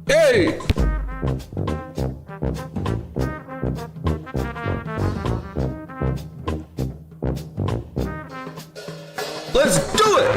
Hey! Let's do it!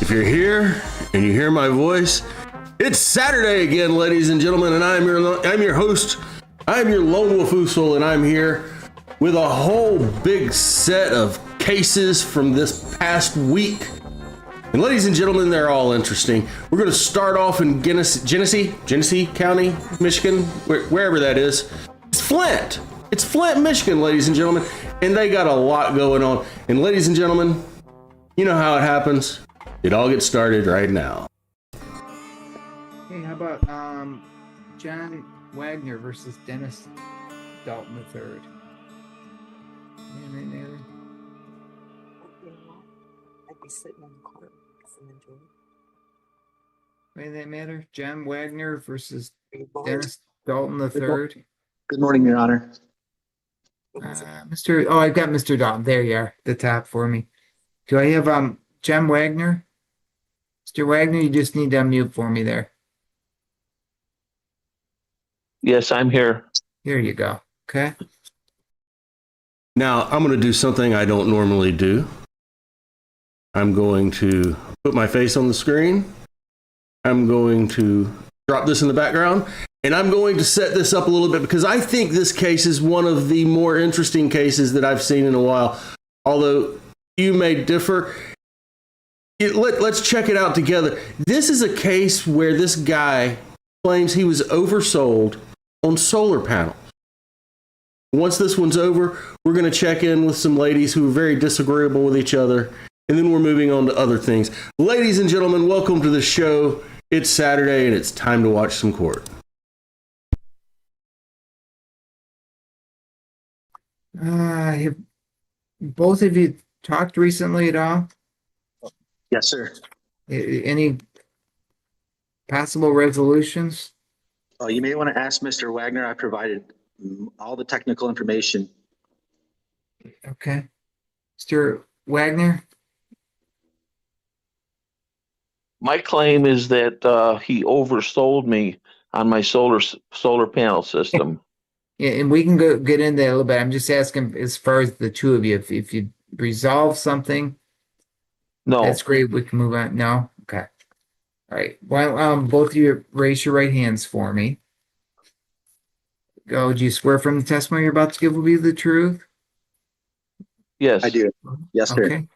If you're here and you hear my voice, it's Saturday again, ladies and gentlemen, and I'm your host. I'm your lone wolf Usul, and I'm here with a whole big set of cases from this past week. And ladies and gentlemen, they're all interesting. We're going to start off in Genesee County, Michigan, wherever that is. It's Flint. It's Flint, Michigan, ladies and gentlemen, and they got a lot going on. And ladies and gentlemen, you know how it happens. It all gets started right now. Hey, how about John Wagner versus Dennis Dalton III? Anything there? I'd be sitting in the car and enjoying. Anything matter? John Wagner versus Dennis Dalton III. Good morning, Your Honor. I've got Mr. Dalton. There you are, the top for me. Do I have John Wagner? Mr. Wagner, you just need to unmute for me there. Yes, I'm here. Here you go. Okay. Now, I'm going to do something I don't normally do. I'm going to put my face on the screen. I'm going to drop this in the background, and I'm going to set this up a little bit because I think this case is one of the more interesting cases that I've seen in a while. Although you may differ. Let's check it out together. This is a case where this guy claims he was oversold on solar panels. Once this one's over, we're going to check in with some ladies who are very disagreeable with each other, and then we're moving on to other things. Ladies and gentlemen, welcome to the show. It's Saturday, and it's time to watch some court. Have both of you talked recently at all? Yes, sir. Any possible resolutions? Oh, you may want to ask Mr. Wagner. I provided all the technical information. Okay. Mr. Wagner? My claim is that he oversold me on my solar panel system. Yeah, and we can get into that a little bit. I'm just asking as far as the two of you, if you resolve something, No, that's great. We can move on. No? Okay. All right. Well, both of you raise your right hands for me. Go. Do you swear from the testimony you're about to give will be the truth? yes, I do. Yes, sir. Okay.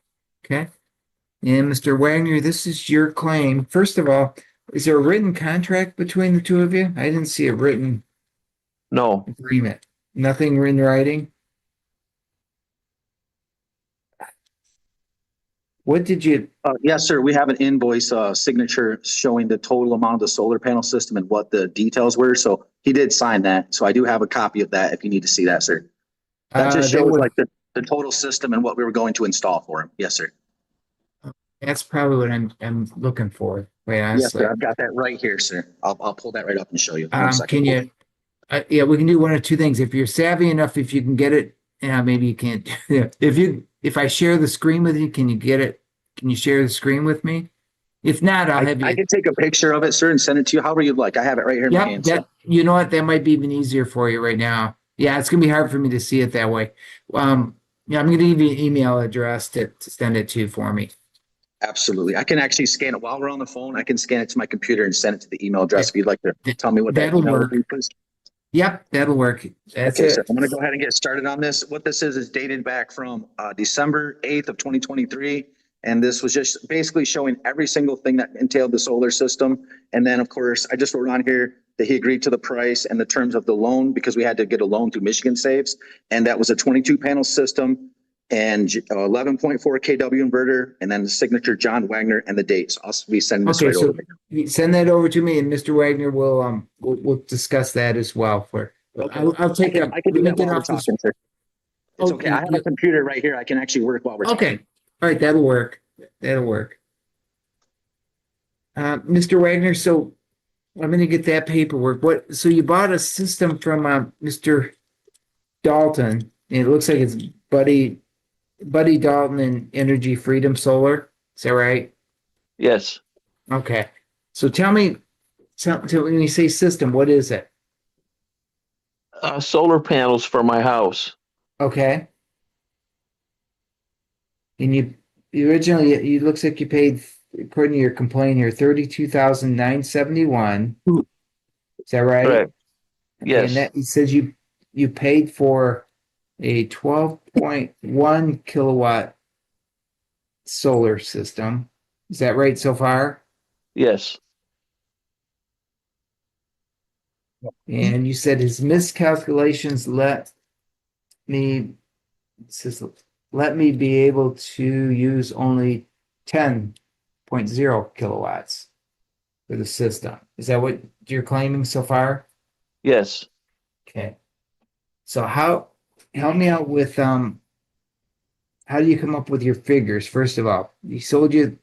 Okay. And Mr. Wagner, this is your claim. First of all, is there a written contract between the two of you? I didn't see a written no, agreement. Nothing in writing? What did you? Yes, sir. We have an invoice signature showing the total amount of the solar panel system and what the details were. So he did sign that. So I do have a copy of that if you need to see that, sir. That just shows like the total system and what we were going to install for him. Yes, sir. That's probably what I'm looking for, quite Yes, honestly. sir. I've got that right here, sir. I'll pull that right up and show you. One second. Can you, yeah, we can do one of two things. If you're savvy enough, if you can get it, maybe you can't. If I share the screen with you, can you get it? Can you share the screen with me? If not, I'll have I you. can take a picture of it, sir, and send it to you however you'd like. I have it right here in my Yep, hand, sir. you know what? That might be even easier for you right now. Yeah, it's gonna be hard for me to see it that way. Yeah, I'm gonna give you an email address to send it to for me. Absolutely. I can actually scan it while we're on the phone. I can scan it to my computer and send it to the email address if you'd like to tell me what that That'll email would work. be, please. Yep, that'll work. That's Okay, sir. it. I'm going to go ahead and get started on this. What this is dated back from December 8th of 2023. And this was just basically showing every single thing that entailed the solar system. And then, of course, I just wrote on here that he agreed to the price and the terms of the loan because we had to get a loan through Michigan Saves. And that was a 22 panel system and 11.4 kW inverter, and then the signature John Wagner and the dates. I'll be sending this Okay, right so over. you send that over to me, and Mr. Wagner will we'll discuss that as well. I'll take a. I can do Let me that get while we're off this. talking, sir. It's Oh, okay. I have a computer right here. I can actually work while we're talking. okay. All right, that'll work. That'll work. Mr. Wagner, so I'm going to get that paperwork. So you bought a system from Mr. Dalton. And it looks like it's Buddy Dalton and Energy Freedom Solar. Is that right? Yes. Okay. So tell me, when you say system, what is it? Solar panels for my house. Okay. And you originally, it looks like you paid, according to your complaint here, 32,971. Is that right? Correct. Okay, Yes. and that it says you paid for a 12.1 kilowatt solar system. Is that right so far? Yes. And you said his miscalculations me says let me be able to use only 10.0 kilowatts for the system. Is that what you're claiming so far? Yes. Okay. So help me out with how do you come up with your figures? First of all, he sold you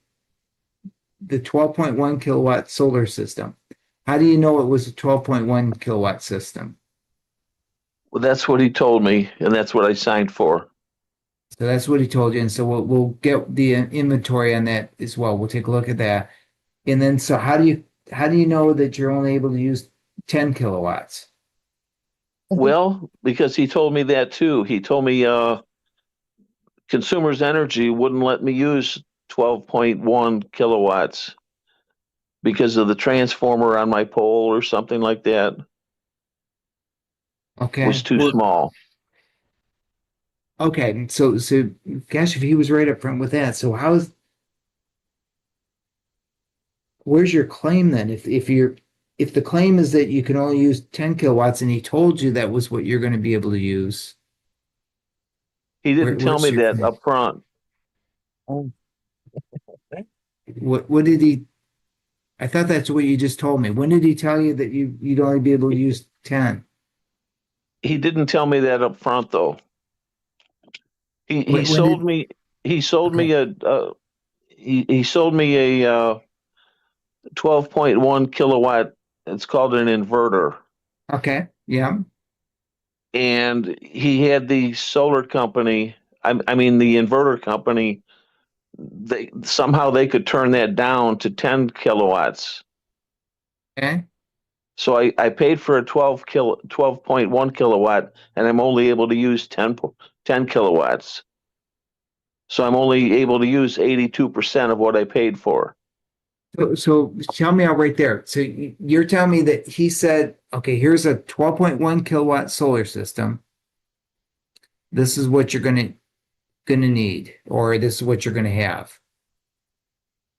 the 12.1 kilowatt solar system. How do you know it was a 12.1 kilowatt system? Well, that's what he told me, and that's what I signed for. So that's what he told you. And so we'll get the inventory on that as well. We'll take a look at that. And then so how do you know that you're only able to use 10 kilowatts? Well, because he told me that too. He told me Consumers Energy wouldn't let me use 12.1 kilowatts because of the transformer on my pole or something like that. Okay. Was too small. Okay. So gosh, if he was right up front with that, so where's your claim then? If the claim is that you can only use 10 kilowatts and he told you that was what you're going to be able to use. He didn't tell me that claim? up front. What did he? I thought that's what you just told me. When did he tell you that you'd only be able to use 10? He didn't tell me that up front though. He sold me a 12.1 kilowatt. It's called an inverter. Okay. Yeah. And he had the solar company, I mean the inverter company, they could turn that down to 10 kilowatts. Okay. So I paid for a 12.1 kilowatt, and I'm only able to use 10 kilowatts. So I'm only able to use 82% of what I paid for. So tell me out right there. So you're telling me that he said, okay, here's a 12.1 kilowatt solar system. This is what you're gonna need, or this is what you're gonna have.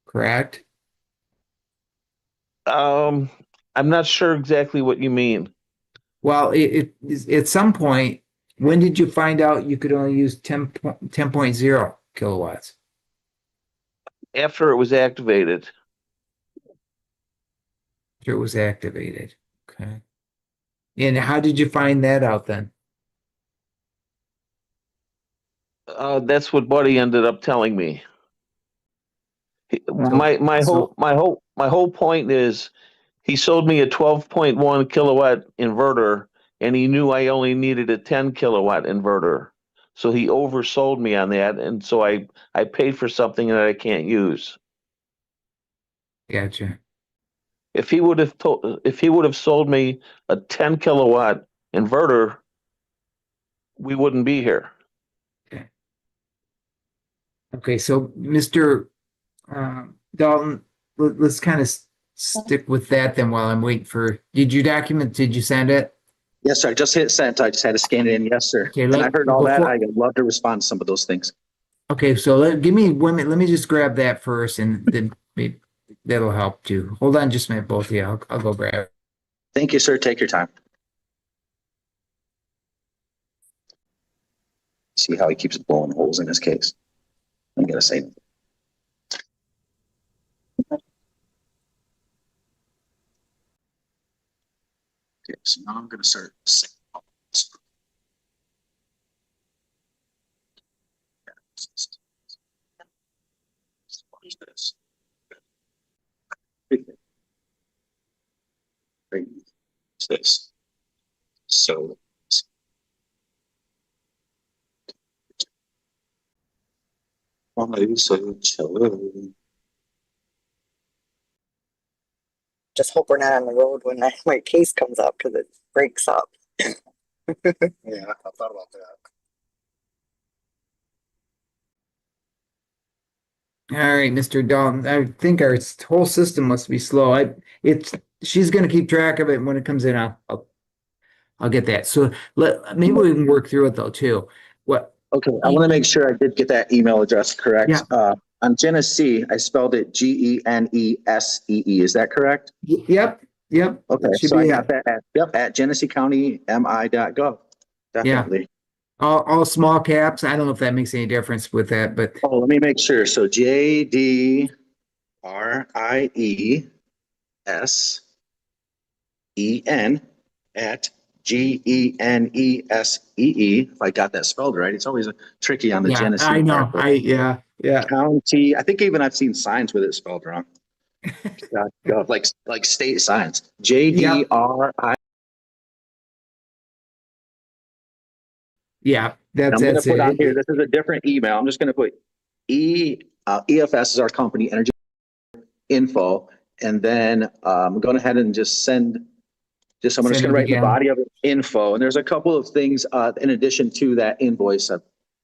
Correct? I'm not sure exactly what you mean. Well, at some point, when did you find out you could only use 10.0 kilowatts? After it was activated. After it was activated. Okay. And how did you find that out then? That's what Buddy ended up telling me. My whole point is he sold me a 12.1 kilowatt inverter and he knew I only needed a 10 kilowatt inverter. So he oversold me on that, and so I paid for something that I can't use. Gotcha. If he would have sold me a 10 kilowatt inverter, we wouldn't be here. Okay, so Mr. Dalton, let's kind of stick with that then while I'm waiting for, did you send it? Yes, sir. I just hit send. I just had to scan it in. Yes, sir. Okay, And I heard all that. before- I'd love to respond to some of those things. Okay, so give me 1 minute. Let me just grab that first and then maybe that'll help too. Hold on just a minute, both of you. I'll go grab it. Thank you, sir. Take your time. See how he keeps blowing holes in his case. I'm going to say. Okay, so now I'm going to start saying. Watch this. What's this? So. Just hope we're not on the road when my case comes up because it breaks up. Yeah, I thought about that. All right, Mr. Dalton, I think our whole system must be slow. She's gonna keep track of it, and when it comes in, I'll get that. So maybe we can work through it though too. Okay, I want to make sure I did get that email address correct. Yeah. On Genesee, I spelled it Genesee. Is that correct? Yep. Okay, Should so I be got that at GeneseeCountyMI.gov. Definitely. all small caps. I don't know if that makes any difference with that, but Oh, let me make sure. So JDRIESEE at GENESEE. If I got that spelled right, it's always tricky on the yeah, Genesee. I know. part. Yeah. County. I think even I've seen signs with it spelled wrong. like state signs. JDRI. Yeah, I'm going to that's put on here. it. This is a different email. I'm just going to put EFS is our company, energy info, and then I'm going ahead and just send. I'm just going to write the body of it, info, and there's a couple of things in addition to that invoice I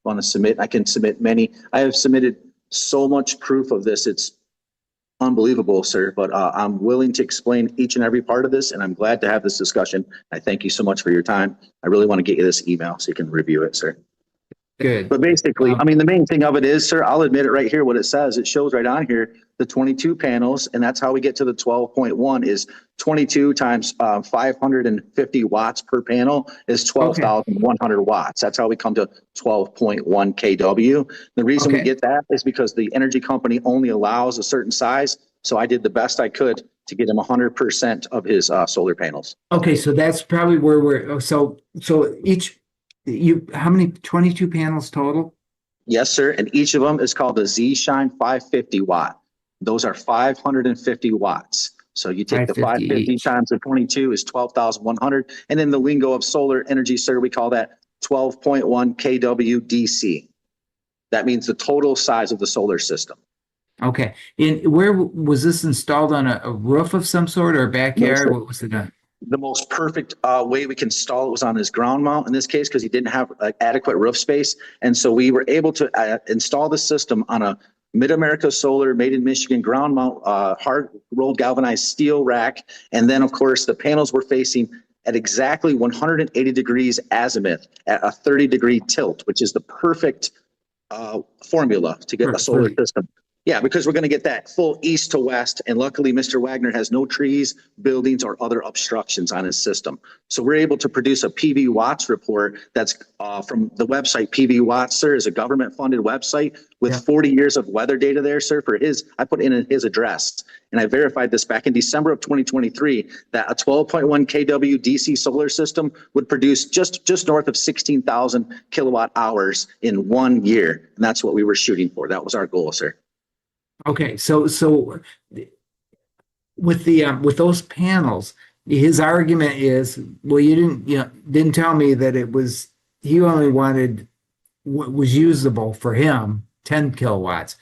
want to submit. I can submit many. I have submitted so much proof of this. It's unbelievable, sir, but I'm willing to explain each and every part of this, and I'm glad to have this discussion. I thank you so much for your time. I really want to get you this email so you can review it, sir. Good. But basically, I mean, the main thing of it is, sir, I'll admit it right here, what it says, it shows right on here, the 22 panels, and that's how we get to the 12.1 is 22 times 550 watts per panel is 12,100 watts. That's how we come to 12.1 kW. The reason we get that is because the energy company only allows a certain size. So I did the best I could to get him 100% of his solar panels. Okay, so that's probably where so each, how many, 22 panels total? Yes, sir. And each of them is called the Z-Shine 550 watt. Those are 550 watts. So you take the 550 times the 22 is 12,100. And in the lingo of solar energy, sir, we call that 12.1 kW DC. That means the total size of the solar system. Okay. And where was this installed, on a roof of some sort or a backyard? What was it done? The most perfect way we can install it was on his ground mount in this case, because he didn't have adequate roof space. And so we were able to install the system on a Mid-America Solar made in Michigan ground mount hard rolled galvanized steel rack. And then of course the panels were facing at exactly 180 degrees azimuth at a 30-degree tilt, which is the perfect formula to get a solar system. Yeah, because we're going to get that full east to west. And luckily, Mr. Wagner has no trees, buildings, or other obstructions on his system. So we're able to produce a PV Watts report that's from the website. PV Watts, sir, is a government-funded website with 40 years of weather data there, sir, for his, I put in his address. And I verified this back in December of 2023, that a 12.1 kW DC solar system would produce just north of 16,000 kilowatt hours in 1 year. And that's what we were shooting for. That was our goal, sir. Okay, so with the with those panels, his argument is, well, didn't tell me that it was, he only wanted what was usable for him, 10 kilowatts.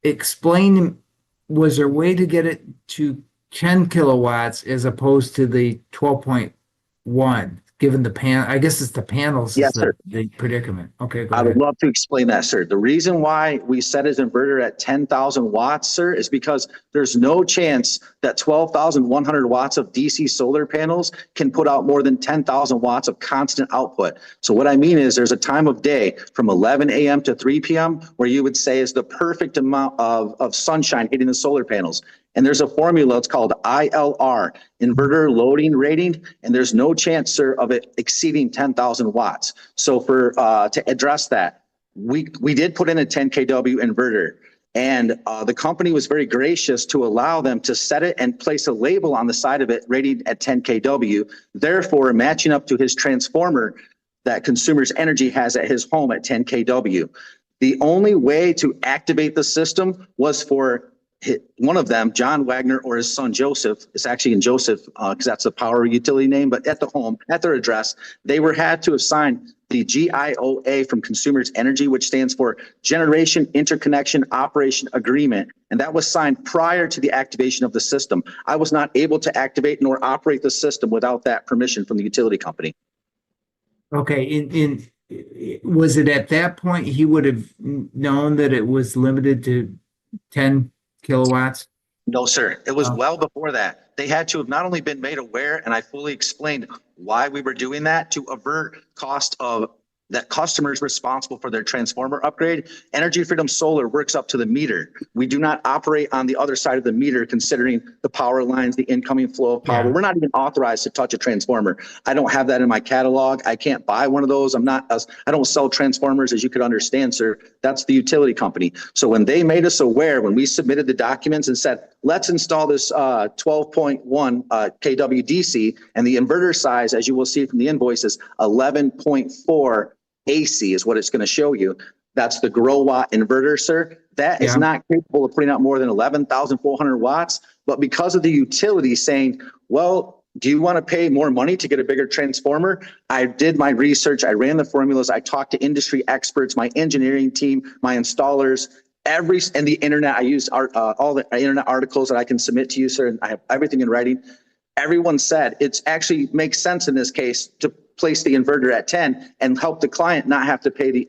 Explain, was there a way to get it to 10 kilowatts as opposed to the 12.1, given I guess it's the panels Yes, is sir. the predicament. Okay, go I would ahead. love to explain that, sir. The reason why we set his inverter at 10,000 watts, sir, is because there's no chance that 12,100 watts of DC solar panels can put out more than 10,000 watts of constant output. So what I mean is there's a time of day from 11 a.m. to 3 p.m. where you would say is the perfect amount of sunshine hitting the solar panels. And there's a formula, it's called ILR, inverter loading rating, and there's no chance, sir, of it exceeding 10,000 watts. So to address that, we did put in a 10 kW inverter, and the company was very gracious to allow them to set it and place a label on the side of it rated at 10 kW, therefore matching up to his transformer that Consumers Energy has at his home at 10 kW. The only way to activate the system was for one of them, John Wagner, or his son Joseph. It's actually in Joseph because that's the power utility name, but at the home, at their address, they had to have signed the GIOA from Consumers Energy, which stands for Generation Interconnection Operation Agreement. And that was signed prior to the activation of the system. I was not able to activate nor operate the system without that permission from the utility company. Okay, was it at that point he would have known that it was limited to 10 kilowatts? No, sir. It was Oh. well before that. They had to have not only been made aware, and I fully explained why we were doing that, to avert cost of that customers responsible for their transformer upgrade. Energy Freedom Solar works up to the meter. We do not operate on the other side of the meter, considering the power lines, the incoming flow of power. Yeah. We're not even authorized to touch a transformer. I don't have that in my catalog. I can't buy one of those. I don't sell transformers, as you could understand, sir. That's the utility company. So when they made us aware, when we submitted the documents and said, let's install this 12.1 kW DC, and the inverter size, as you will see from the invoices, 11.4 AC is what it's going to show you. That's the grow watt inverter, sir. That is not capable of putting out more than 11,400 watts. But because of the utility saying, well, do you want to pay more money to get a bigger transformer? I did my research. I ran the formulas. I talked to industry experts, my engineering team, my installers, and the internet. I used all the internet articles that I can submit to you, sir. And I have everything in writing. Everyone said it's actually makes sense in this case to place the inverter at 10 and help the client not have to pay the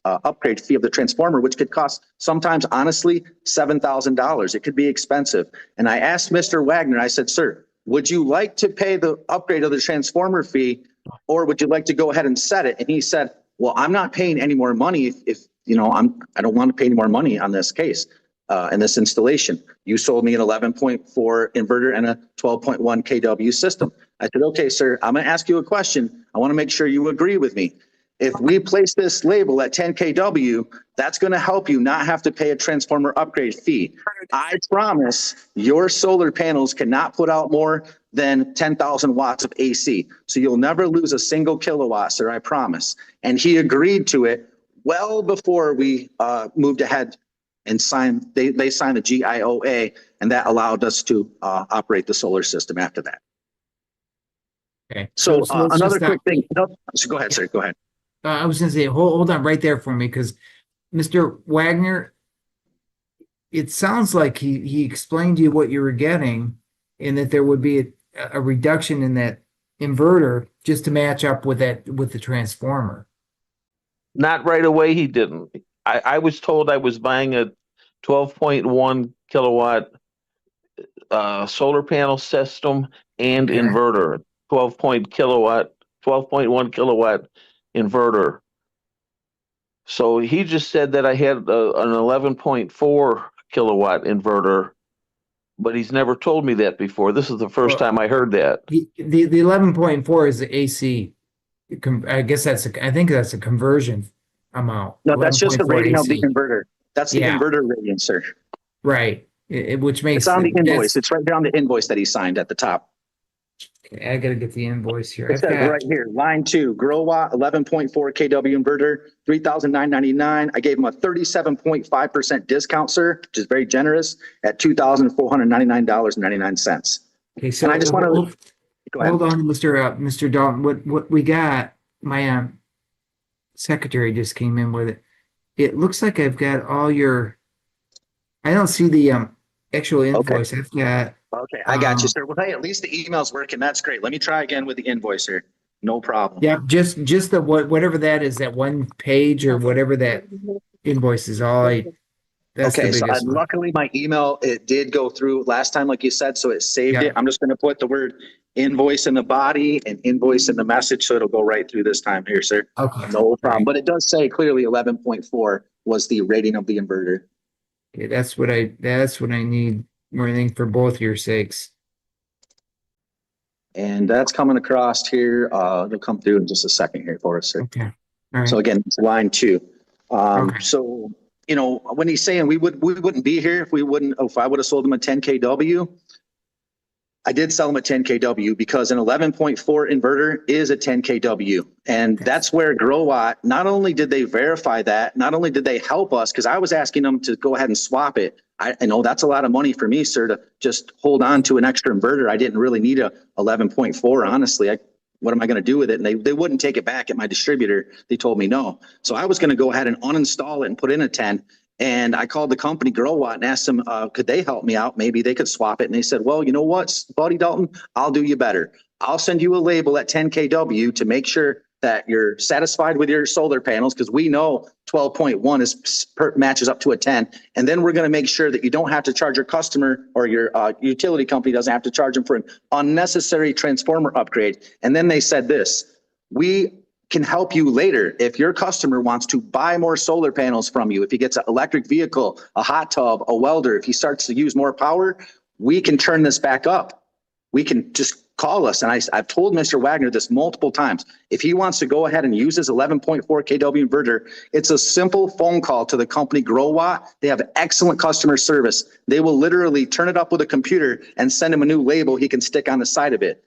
upgrade fee of the transformer, which could cost sometimes, honestly, $7,000. It could be expensive. And I asked Mr. Wagner, I said, sir, would you like to pay the upgrade of the transformer fee, or would you like to go ahead and set it? And he said, well, I'm not paying any more money if I don't want to pay any more money on this case. In this installation, you sold me an 11.4 inverter and a 12.1 kW system. I said, okay, sir, I'm going to ask you a question. I want to make sure you agree with me. If we place this label at 10 kW, that's going to help you not have to pay a transformer upgrade fee. I promise your solar panels cannot put out more than 10,000 watts of AC. So you'll never lose a single kilowatt, sir, I promise. And he agreed to it well before we moved ahead and they signed the GIOA, and that allowed us to operate the solar system after that. Okay. So let's another just quick thing. No, so go ahead, sir. Go ahead. I was going to say, hold on right there for me, because Mr. Wagner, it sounds like he explained to you what you were getting, and that there would be a reduction in that inverter just to match up with the transformer. Not right away, he didn't. I was told I was buying a 12.1 kilowatt solar panel system and inverter, 12.1 kilowatt inverter. So he just said that I had an 11.4 kilowatt inverter, but he's never told me that before. This is the first time I heard that. The 11.4 is the AC. I guess I think that's a conversion amount. No, that's just the rating AC. of the inverter. That's the inverter rating, sir. Right. Which makes It's on the invoice. It's right there on the invoice that he signed at the top. I gotta get the invoice here. It I've says got, right here, line 2, grow watt, 11.4 kW inverter, 3,999. I gave him a 37.5% discount, sir, which is very generous, at $2,499.99. okay, so And I just want to go ahead. hold on, Mr. Dalton. What we got? My secretary just came in with it. It looks like I've got all your. I don't see the actual invoice. I've got. Okay, I got you, sir. Well, hey, at least the email's working. That's great. Let me try again with the invoice here. No problem. Yeah, just the whatever that is, that one page or whatever that invoice is. That's Okay, the so biggest one. luckily my email, it did go through last time, like you said, so it saved Yeah. it. I'm just going to put the word invoice in the body and invoice in the message, so it'll go right through this time here, sir. Okay. No problem. Right. But it does say clearly 11.4 was the rating of the inverter. Okay, that's what I need more than anything for both your sakes. And that's coming across here. It'll come through in just a second here for us, sir. Okay. All right. So again, it's line 2. Okay. So, you know, when he's saying we wouldn't be here if I would have sold him a 10 kW. I did sell him a 10 kW because an 11.4 inverter is a 10 kW. And that's where Grow Watt, not only did they verify that, not only did they help us, because I was asking them to go ahead and swap it. I know that's a lot of money for me, sir, to just hold on to an extra inverter. I didn't really need a 11.4, honestly. What am I going to do with it? And they wouldn't take it back at my distributor. They told me no. So I was going to go ahead and uninstall it and put in a 10. And I called the company Grow Watt and asked them, could they help me out? Maybe they could swap it. And they said, well, you know what, buddy Dalton, I'll do you better. I'll send you a label at 10 kW to make sure that you're satisfied with your solar panels, because we know 12.1 matches up to a 10. And then we're going to make sure that you don't have to charge your customer, or your utility company doesn't have to charge them for an unnecessary transformer upgrade. And then they said this: we can help you later if your customer wants to buy more solar panels from you. If he gets an electric vehicle, a hot tub, a welder, if he starts to use more power, we can turn this back up. We can just call us. And I've told Mr. Wagner this multiple times. If he wants to go ahead and use his 11.4 kW inverter, it's a simple phone call to the company Grow Watt. They have excellent customer service. They will literally turn it up with a computer and send him a new label he can stick on the side of it.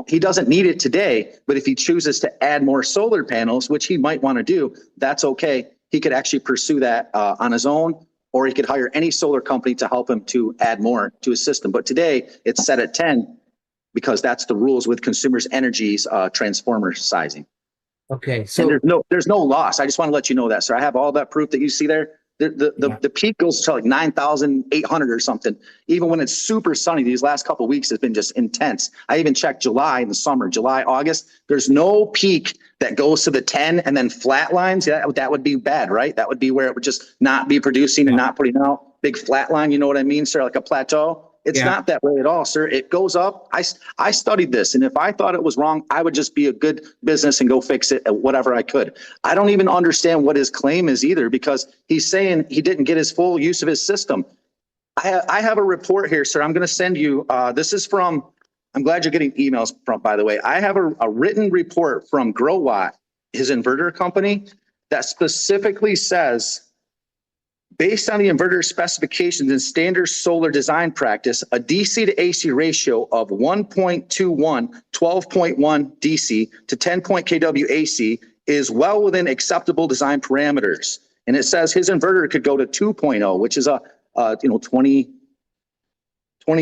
He doesn't need it today, but if he chooses to add more solar panels, which he might want to do, that's okay. He could actually pursue that on his own, or he could hire any solar company to help him to add more to his system. But today it's set at 10 because that's the rules with Consumers Energy's transformer sizing. Okay. And So there's no loss. I just want to let you know that, sir. I have all that proof that you see there. The peak goes to like 9,800 or something. Even when it's super sunny, these last couple of weeks has been just intense. I even checked July in the summer, July, August. There's no peak that goes to the 10 and then flat lines. That would be bad, right? That would be where it would just not be producing and not putting out. Big flat line, you know what I mean, sir? Like a plateau. It's not that way at all, sir. It goes up. I studied this, and if I thought it was wrong, I would just be a good business and go fix it at whatever I could. I don't even understand what his claim is either, because he's saying he didn't get his full use of his system. I have a report here, sir. I'm going to send you. This is from, I'm glad you're getting emails from, by the way. I have a written report from Grow Watt, his inverter company, that specifically says, based on the inverter specifications and standard solar design practice, a DC to AC ratio of 1.21, 12.1 DC to 10 kW AC is well within acceptable design parameters. And it says his inverter could go to 2.0, which is a 20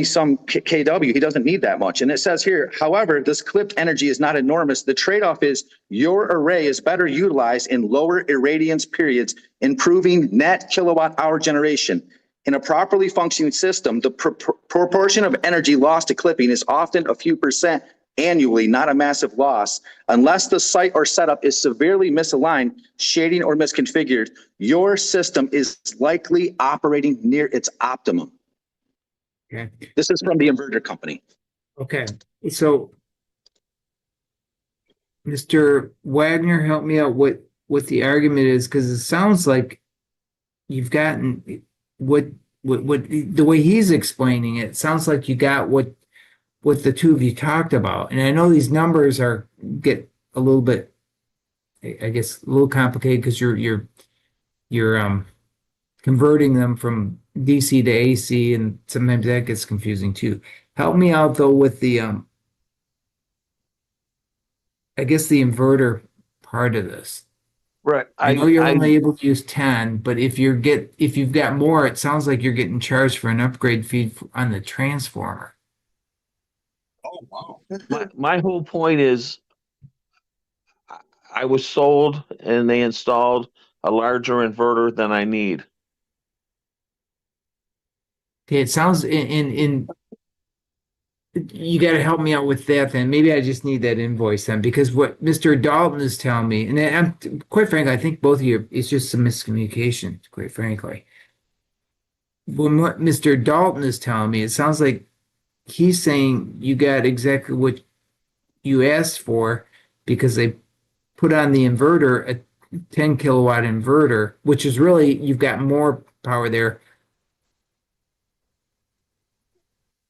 some kW. He doesn't need that much. And it says here, however, this clipped energy is not enormous. The trade-off is your array is better utilized in lower irradiance periods, improving net kilowatt hour generation. In a properly functioning system, the proportion of energy lost to clipping is often a few percent annually, not a massive loss. Unless the site or setup is severely misaligned, shading, or misconfigured, your system is likely operating near its optimum. okay. This is from the inverter company. Okay. So Mr. Wagner, help me out what the argument is, because it sounds like you've gotten what the way he's explaining it sounds like you got what the two of you talked about. And I know these numbers get a little bit, I guess, a little complicated because you're converting them from DC to AC, and sometimes that gets confusing too. Help me out though with the I guess the inverter part of this. Right. I know you're only able to use 10, but if you've got more, it sounds like you're getting charged for an upgrade fee on the transformer. Oh, wow. my whole point is I was sold and they installed a larger inverter than I need. Okay, it sounds in you got to help me out with that then. Maybe I just need that invoice then, because what Mr. Dalton is telling me, and I'm quite frankly, I think both of you, it's just some miscommunication, quite frankly. When what Mr. Dalton is telling me, it sounds like he's saying you got exactly what you asked for because they put on the inverter a 10 kilowatt inverter, which is really, you've got more power there.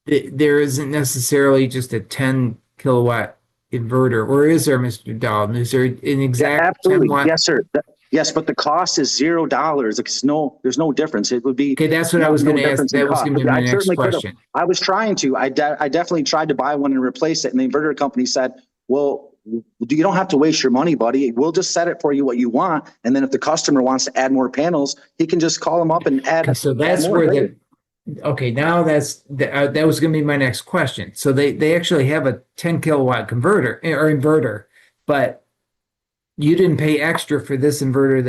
There isn't necessarily just a 10 kilowatt inverter, or is there, Mr. Dalton? Is there an exact 10 Absolutely. watt? Yes, sir. Yes, but the cost is $0. There's no difference. It would be. Okay, that's what I was going to ask. difference in That was cost. going to be my I next certainly could have. question. I was trying to. I definitely tried to buy one and replace it. And the inverter company said, well, you don't have to waste your money, buddy. We'll just set it for you what you want. And then if the customer wants to add more panels, he can just call them up and add. Okay, so that's add more where later. okay, now that was going to be my next question. So they actually have a 10 kilowatt converter or inverter, but you didn't pay extra for this inverter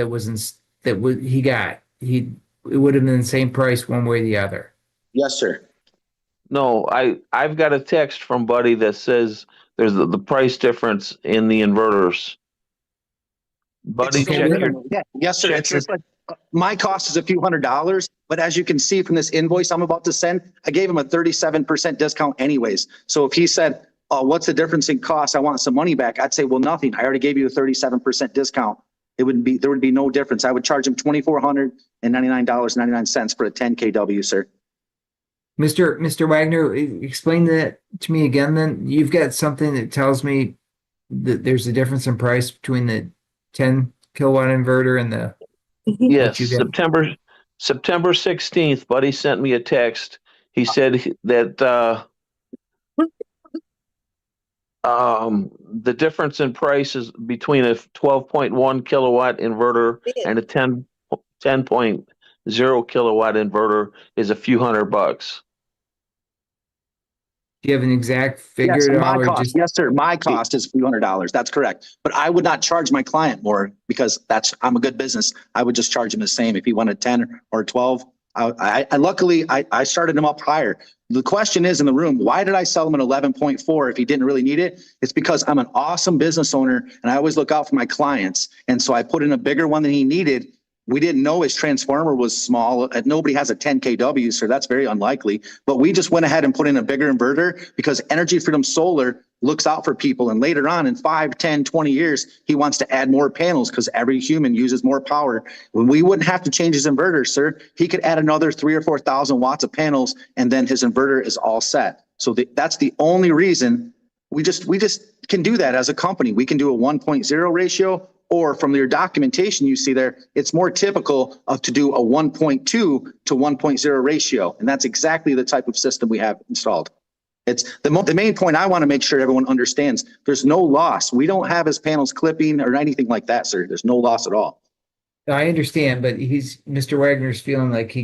he got. It would have been the same price one way or the other. Yes, sir. No, I've got a text from Buddy that says there's the price difference in the inverters. Buddy, It's Okay, check wait a your, minimal. Yeah, yes, sir. check It's your- just like my cost is a few $100s, but as you can see from this invoice I'm about to send, I gave him a 37% discount anyways. So if he said, "Oh, what's the difference in cost? I want some money back," I'd say, "Well, nothing. I already gave you a 37% discount." There would be no difference. I would charge him $2,499.99 for a 10 kW, sir. Mr. Wagner, explain that to me again then. You've got something that tells me that there's a difference in price between the 10 kilowatt inverter and the yes, you got? September 16th, Buddy sent me a text. He said that the difference in price is between a 12.1 kilowatt inverter and a 10.0 kilowatt inverter is a few $100. Do you have an exact figure Yes, at my all, or cost. just Yes, sir. My cost is a few $100s. That's correct. But I would not charge my client more because I'm a good business. I would just charge him the same if he wanted 10 or 12. I luckily I started him up higher. The question is in the room, why did I sell him an 11.4 if he didn't really need it? It's because I'm an awesome business owner and I always look out for my clients. And so I put in a bigger one than he needed. We didn't know his transformer was small. Nobody has a 10 kW, so that's very unlikely. But we just went ahead and put in a bigger inverter because Energy Freedom Solar looks out for people. And later on in 5, 10, 20 years, he wants to add more panels because every human uses more power. When we wouldn't have to change his inverter, sir, he could add another 3,000 or 4,000 watts of panels and then his inverter is all set. So that's the only reason we just can do that as a company. We can do a 1.0 ratio. Or from your documentation you see there, it's more typical to do a 1.2 to 1.0 ratio. And that's exactly the type of system we have installed. It's the main point I want to make sure everyone understands. There's no loss. We don't have his panels clipping or anything like that, sir. There's no loss at all. I understand, but Mr. Wagner's feeling like he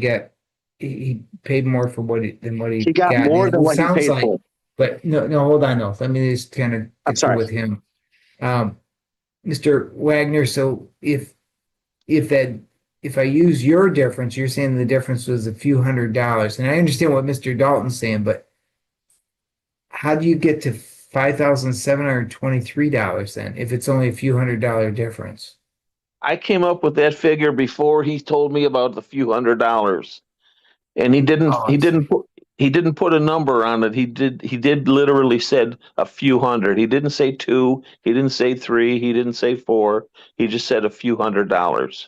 paid more for than what he got more than what he sounds paid like, for. But no, hold on, no. Let me just kind of I'm get sorry. through with him. Mr. Wagner, so if I use your difference, you're saying the difference was a few $100s, and I understand what Mr. Dalton's saying, but how do you get to $5,723 then if it's only a few $100 difference? I came up with that figure before he told me about the few $100s, and he didn't put a number on it. He did literally said a few hundred. He didn't say 2. He didn't say 3. He didn't say 4. He just said a few $100s.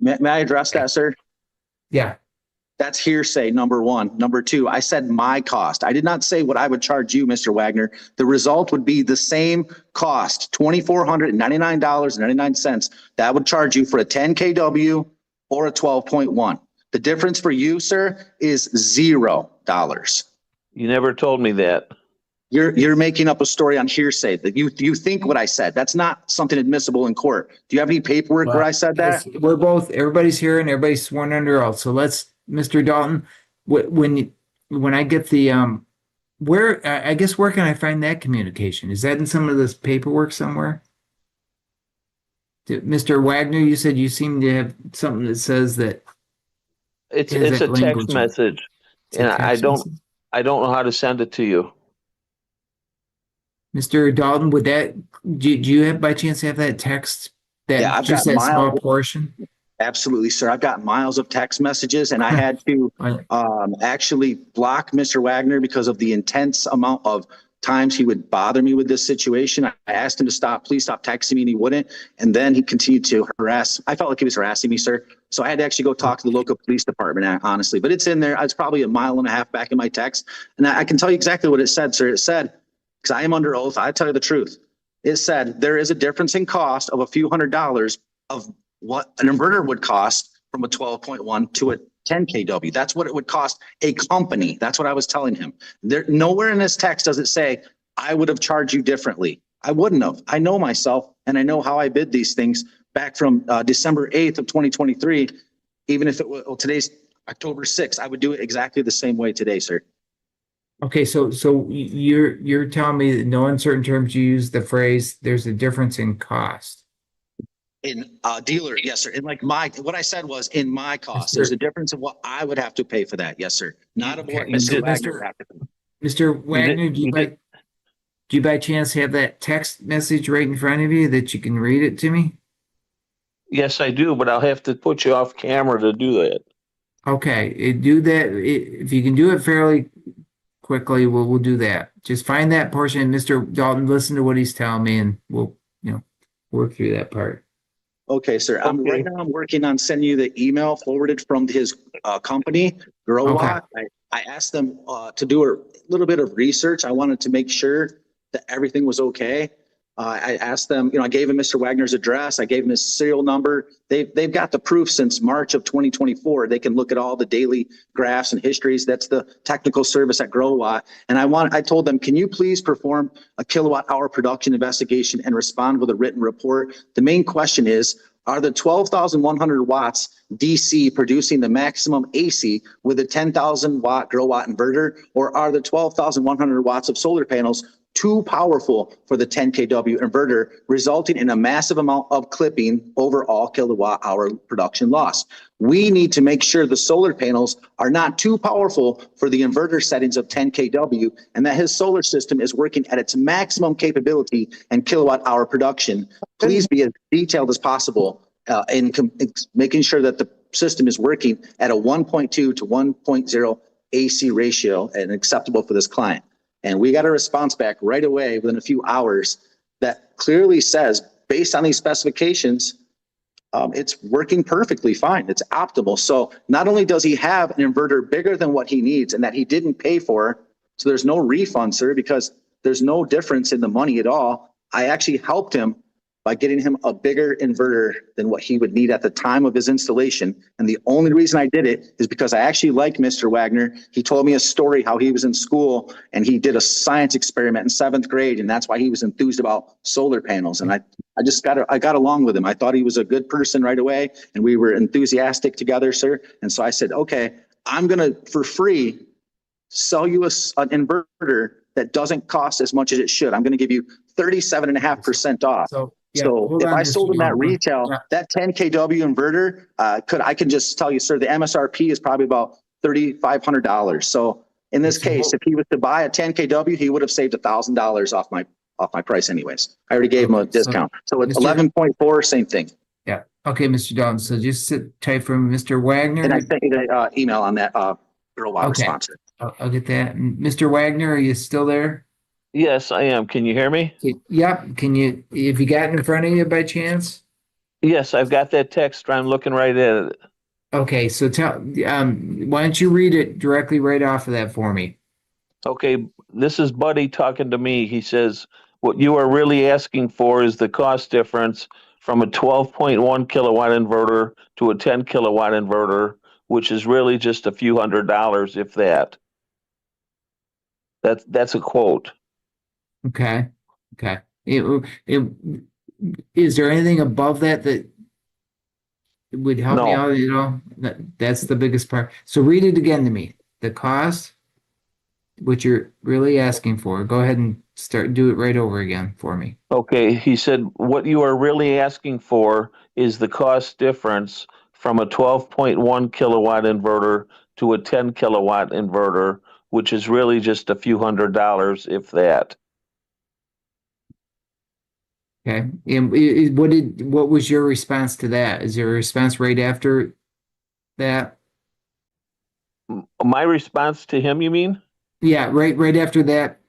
May I address that, sir? Yeah. That's hearsay, number one. Number two, I said my cost. I did not say what I would charge you, Mr. Wagner. The result would be the same cost, $2,499.99. That would charge you for a 10 kW or a 12.1. The difference for you, sir, is $0. You never told me that. You're making up a story on hearsay that you think what I said. That's not something admissible in court. Do you have any paperwork where I said that? Yes, we're both, everybody's here and everybody's sworn under oath. So let's, Mr. Dalton, when I get the, where, I guess, where can I find that communication? Is that in some of this paperwork somewhere? Mr. Wagner, you said you seem to have something that says that. It's Is a that language? text message, It's a and text message? I don't know how to send it to you. Mr. Dalton, would that, do you have by chance have that text? Yeah, That I've just got that small miles. portion? Absolutely, sir. I've got miles of text messages, and I had to actually block Mr. Wagner because of the intense amount of times he would bother me with this situation. I asked him to stop, please stop texting me, and he wouldn't. And then he continued to harass. I felt like he was harassing me, sir. So I had to actually go talk to the local police department, honestly. But it's in there. It's probably a mile and a half back in my text. And I can tell you exactly what it said, sir. It said, because I am under oath, I tell you the truth. It said there is a difference in cost of a few $100s of what an inverter would cost from a 12.1 to a 10 kW. That's what it would cost a company. That's what I was telling him. There, nowhere in this text does it say, I would have charged you differently. I wouldn't have. I know myself and I know how I bid these things back from December 8th of 2023. Even if it was, well, today's October 6th, I would do it exactly the same way today, sir. Okay, so you're telling me that in no uncertain terms you use the phrase, there's a difference in cost. In dealer, yes, sir. In like what I said was in my cost. Mr. There's a difference of what I would have to pay for that. Yes, sir. Not of what Okay, Mr. Mr. Wagner would have to pay. Mr. Wagner, do you by chance have that text message right in front of you that you can read it to me? Yes, I do, but I'll have to put you off camera to do that. Okay, do that. If you can do it fairly quickly, we'll do that. Just find that portion, Mr. Dalton, listen to what he's telling me, and we'll, work through that part. Okay, sir. Okay. Right now I'm working on sending you the email forwarded from his company, Growatt. I asked them to do a little bit of research. I wanted to make sure that everything was okay. I asked them, I gave him Mr. Wagner's address. I gave him his serial number. They've got the proof since March of 2024. They can look at all the daily graphs and histories. That's the technical service at Growatt. And I told them, can you please perform a kilowatt hour production investigation and respond with a written report? The main question is, are the 12,100 watts DC producing the maximum AC with a 10,000 watt Growatt inverter, or are the 12,100 watts of solar panels too powerful for the 10 kW inverter, resulting in a massive amount of clipping overall kilowatt hour production loss? We need to make sure the solar panels are not too powerful for the inverter settings of 10 kW and that his solar system is working at its maximum capability and kilowatt hour production. Please be as detailed as possible in making sure that the system is working at a 1.2 to 1.0 AC ratio and acceptable for this client. And we got a response back right away within a few hours that clearly says, based on these specifications, it's working perfectly fine. It's optimal. So not only does he have an inverter bigger than what he needs and that he didn't pay for, so there's no refund, sir, because there's no difference in the money at all. I actually helped him by getting him a bigger inverter than what he would need at the time of his installation. And the only reason I did it is because I actually like Mr. Wagner. He told me a story how he was in school and he did a science experiment in 7th grade. And that's why he was enthused about solar panels. And I got along with him. I thought he was a good person right away. And we were enthusiastic together, sir. And so I said, okay, I'm going to, for free, sell you an inverter that doesn't cost as much as it should. I'm going to give you 37.5% off. So if I sold them that retail, that 10 kW inverter, I can just tell you, sir, the MSRP is probably about $3,500. So in this case, if he was to buy a 10 kW, he would have saved $1,000 off my price anyways. I already gave him a discount. So it's 11.4, same thing. Yeah. Okay, Mr. Dalton. So just sit tight for Mr. Wagner. And I sent you the email on that Growatt response. I'll get that. Mr. Wagner, are you still there? Yes, I am. Can you hear me? Yep. Can you, if you got it in front of you by chance? Yes, I've got that text. I'm looking right at it. Okay, so why don't you read it directly right off of that for me? Okay, this is Buddy talking to me. He says, what you are really asking for is the cost difference from a 12.1 kilowatt inverter to a 10 kilowatt inverter, which is really just a few $100s, if that. That's a quote. Okay. Okay. It, is there anything above that that would help me No. out, that's the biggest part. So read it again to me. The cost, what you're really asking for. Go ahead and do it right over again for me. Okay, he said, what you are really asking for is the cost difference from a 12.1 kilowatt inverter to a 10 kilowatt inverter, which is really just a few $100s, if that. Okay. And what was your response to that? Is there a response right after that? My response to him, you mean? Yeah, right after that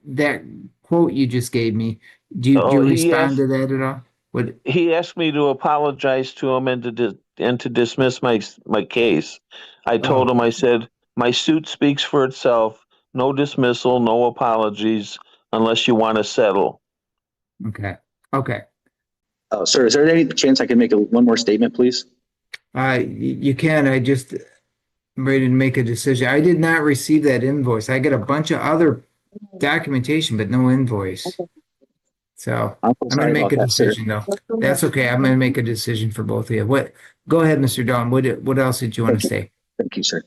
quote you just gave me. Do Oh, you respond to that at all? What he asked me to apologize to him and to dismiss my case. I told oh, him, I said, my suit speaks for itself. No dismissal, no apologies, unless you want to settle. okay. Okay. Sir, is there any chance I can make one more statement, please? You can. I'm ready to make a decision. I did not receive that invoice. I get a bunch of other documentation, but no invoice. So I'm so I'm going sorry to make about a that, sir. decision though. That's okay. I'm going to make a decision for both of you. Go ahead, Mr. Don. What else did you want to say? Thank you, sir.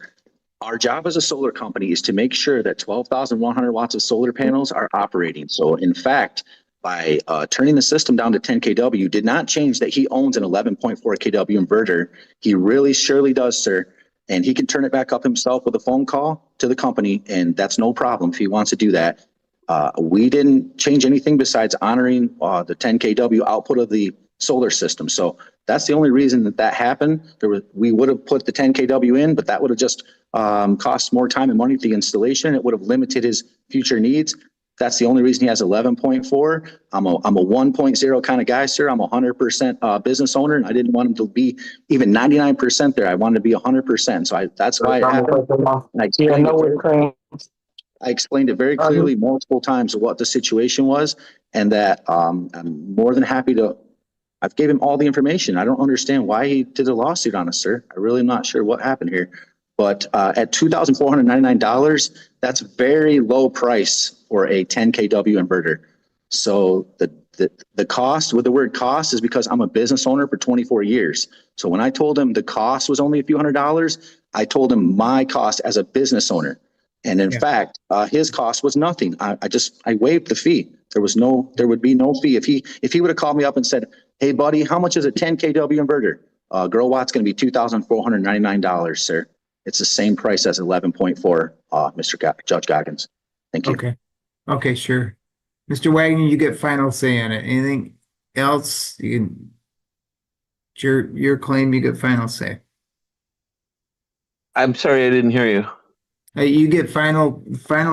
Our job as a solar company is to make sure that 12,100 watts of solar panels are operating. So in fact, by turning the system down to 10 kW did not change that he owns an 11.4 kW inverter. He really surely does, sir. And he can turn it back up himself with a phone call to the company, and that's no problem if he wants to do that. We didn't change anything besides honoring the 10 kW output of the solar system. So that's the only reason that happened. We would have put the 10 kW in, but that would have just cost more time and money for the installation. It would have limited his future needs. That's the only reason he has 11.4. I'm a 1.0 kind of guy, sir. I'm 100% business owner, and I didn't want him to be even 99% there. I wanted to be 100%. So that's why it happened. And I explained it very clearly multiple times what the situation was, and that I'm more than happy to. I've gave him all the information. I don't understand why he did a lawsuit on us, sir. I really am not sure what happened here. But at $2,499, that's very low price for a 10 kW inverter. So the cost with the word cost is because I'm a business owner for 24 years. So when I told him the cost was only a few $100s, I told him my cost as a business owner. And in fact, his cost was nothing. I waived the fee. There would be no fee. If he would have called me up and said, hey buddy, how much is a 10 kW inverter? Grow watt's going to be $2,499, sir. It's the same price as 11.4, Judge Goggins. Thank you. Okay. Okay, sure. Mr. Wagner, you get final say on it. Anything else? Your claim, you get final say. I'm sorry, I didn't hear you. You get final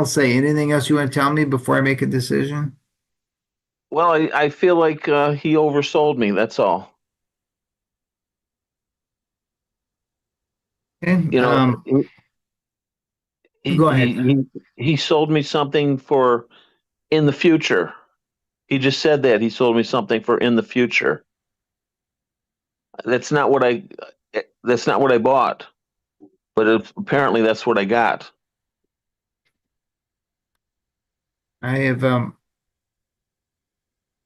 say. Anything else you want to tell me before I make a decision? Well, I feel like he oversold me. That's all. Okay. You know, Go ahead. he sold me something for in the future. He just said that he sold me something for in the future. That's not what I bought, but apparently that's what I got. I have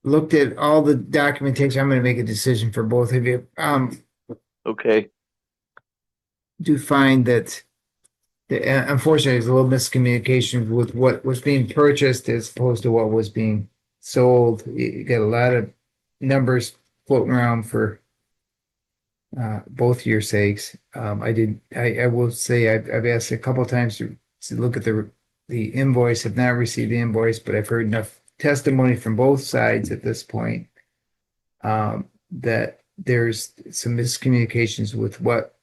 looked at all the documentation. I'm going to make a decision for both of you. Okay. Do find that unfortunately there's a little miscommunication with what was being purchased as opposed to what was being sold. You get a lot of numbers floating around for both your sakes. I will say I've asked a couple of times to look at the invoice. Have not received the invoice, but I've heard enough testimony from both sides at this point that there's some miscommunications with what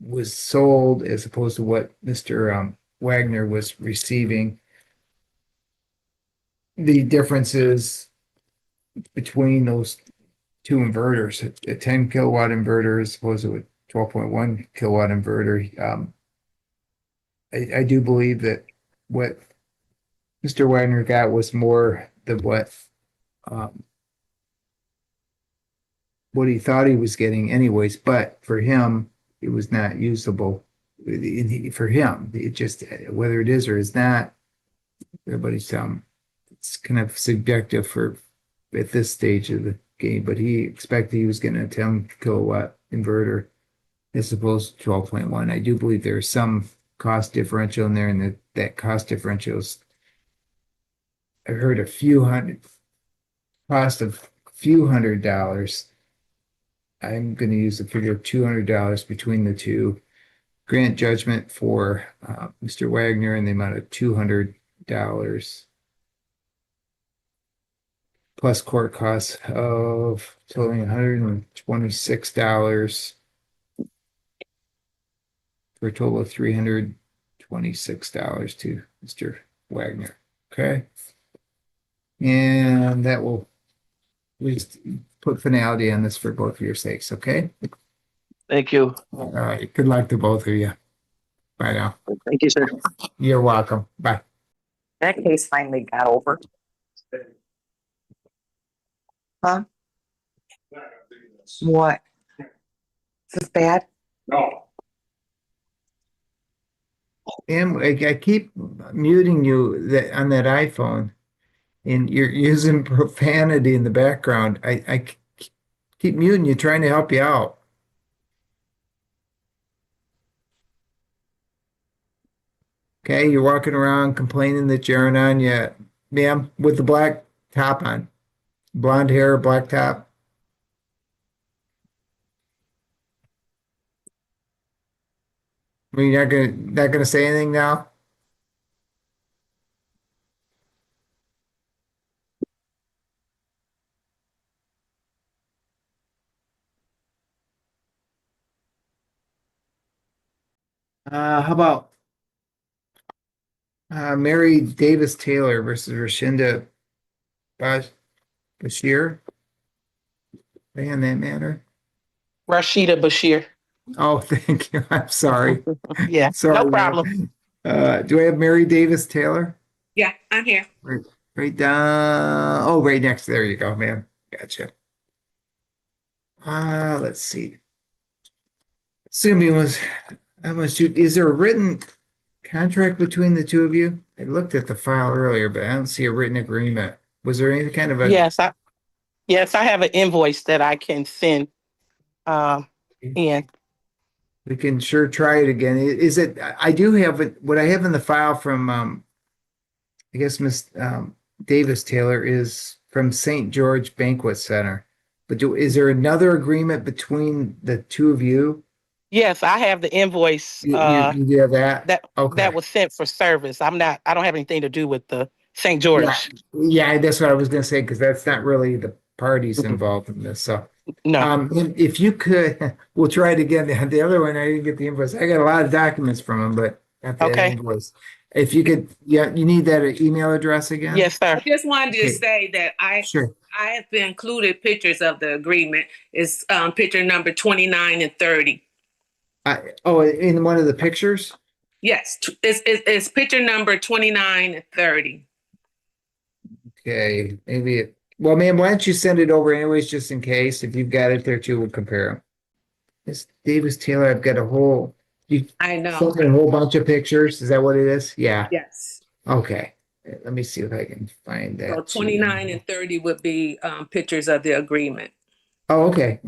was sold as opposed to what Mr. Wagner was receiving. The differences between those two inverters, a 10 kilowatt inverter as opposed to a 12.1 kilowatt inverter. I do believe that what Mr. Wagner got was more than what he thought he was getting anyways, but for him, it was not usable. For him, it just, whether it is or is not, everybody's it's kind of subjective for at this stage of the game, but he expected he was getting a 10 kilowatt inverter as opposed to 12.1. I do believe there's some cost differential in there, and that cost differential is, I heard cost of a few $100. I'm going to use the figure of $200 between the two. Grant judgment for Mr. Wagner in the amount of $200 plus court costs of totaling $126 for a total of $326 to Mr. Wagner. Okay. And that will at least put finality on this for both of your sakes. Okay. Thank you. All right. Good luck to both of you. Bye now. Thank you, sir. You're welcome. Bye. That case finally got over. Huh? What? Is this bad? And I keep muting you on that iPhone, and you're using profanity in the background. I keep muting you, trying to help you out. Okay, you're walking around complaining that you aren't on yet, ma'am, with the black top on, blonde hair, black top. I mean, you're not gonna say anything now? How about Mary Davis Taylor versus Rashinda Bashir? In that matter. Rashida Bashir. Oh, thank you. I'm sorry. Yeah, Sorry, no ma'am. problem. Do I have Mary Davis Taylor? Yeah, I'm here. Right down. Oh, right next. There you go, ma'am. Gotcha. Let's see. Assuming is there a written contract between the two of you? I looked at the file earlier, but I don't see a written agreement. Was there any kind of a? Yes, I have an invoice that I can send in. We can sure try it again. Is it? I do have it. What I have in the file from, I guess Miss Davis Taylor is from St. George Banquet Center. But is there another agreement between the two of you? Yes, I have the invoice You do have that? Okay. that was sent for service. I don't have anything to do with the St. George. Yeah, that's what I was going to say, because that's not really the parties involved in this. So, No. if you could, we'll try it again. The other one, I didn't get the invoice. I got a lot of documents from him, but not the Okay. invoice. If you could, you need that email address again? Yes, sir. I just wanted to Okay. say that Sure. I have included pictures of the agreement. It's picture number 29 and 30. In one of the pictures? Yes, it's picture number 29 and 30. Okay, well, ma'am, why don't you send it over anyways, just in case? If you've got it there too, we'll compare them. Miss Davis Taylor, I've got you I know. sent me a whole bunch of pictures. Is that what it is? Yeah. Yes. Okay. Let me see if I can find that. So 29 and 30 would be pictures of the agreement. Oh, okay.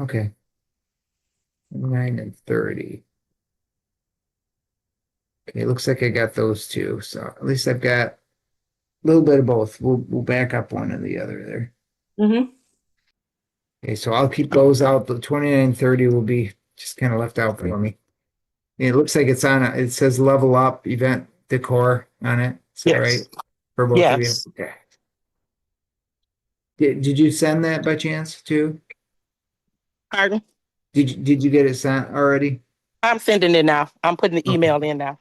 9 and 30. Okay, looks like I got those two. So at least I've got a little bit of both. We'll back up one and the other there. Mm-hmm. Okay, so I'll keep those out. The 29 and 30 will be just kind of left out for me. It looks like it's on it says level up event decor on it. Is that Yes. right? For both of you? Yes. Okay. Did you send that by chance too? Pardon? Did you get it sent already? I'm sending it now. I'm putting the email in now.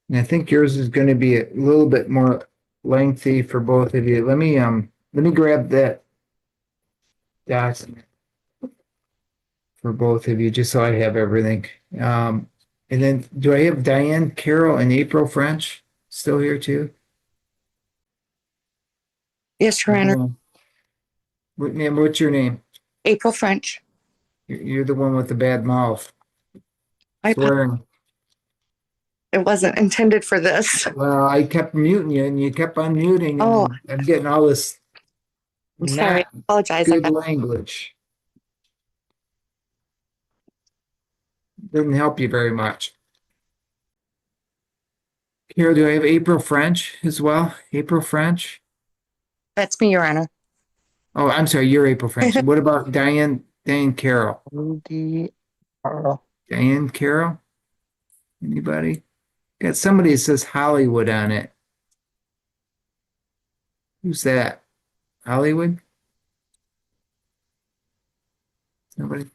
And I think yours is going to be a little bit more lengthy for both of you. Let me grab that document for both of you, just so I have everything. And then do I have Diane Carroll and April French still here too? Yes, Your Honor. Ma'am, what's your name? April French. You're the one with the bad mouth. I Swearing. It wasn't intended for this. Well, I kept muting you and you kept unmuting Oh. and I'm getting all this I'm sorry. not I apologize. I good got, language. Didn't help you very much. Here, do I have April French as well? April French? that's me, Your Honor. Oh, I'm sorry, you're April French. What about Diane Carroll? Diane Carroll? Anybody? Got somebody that says Hollywood on it. Who's that? Hollywood? Nobody?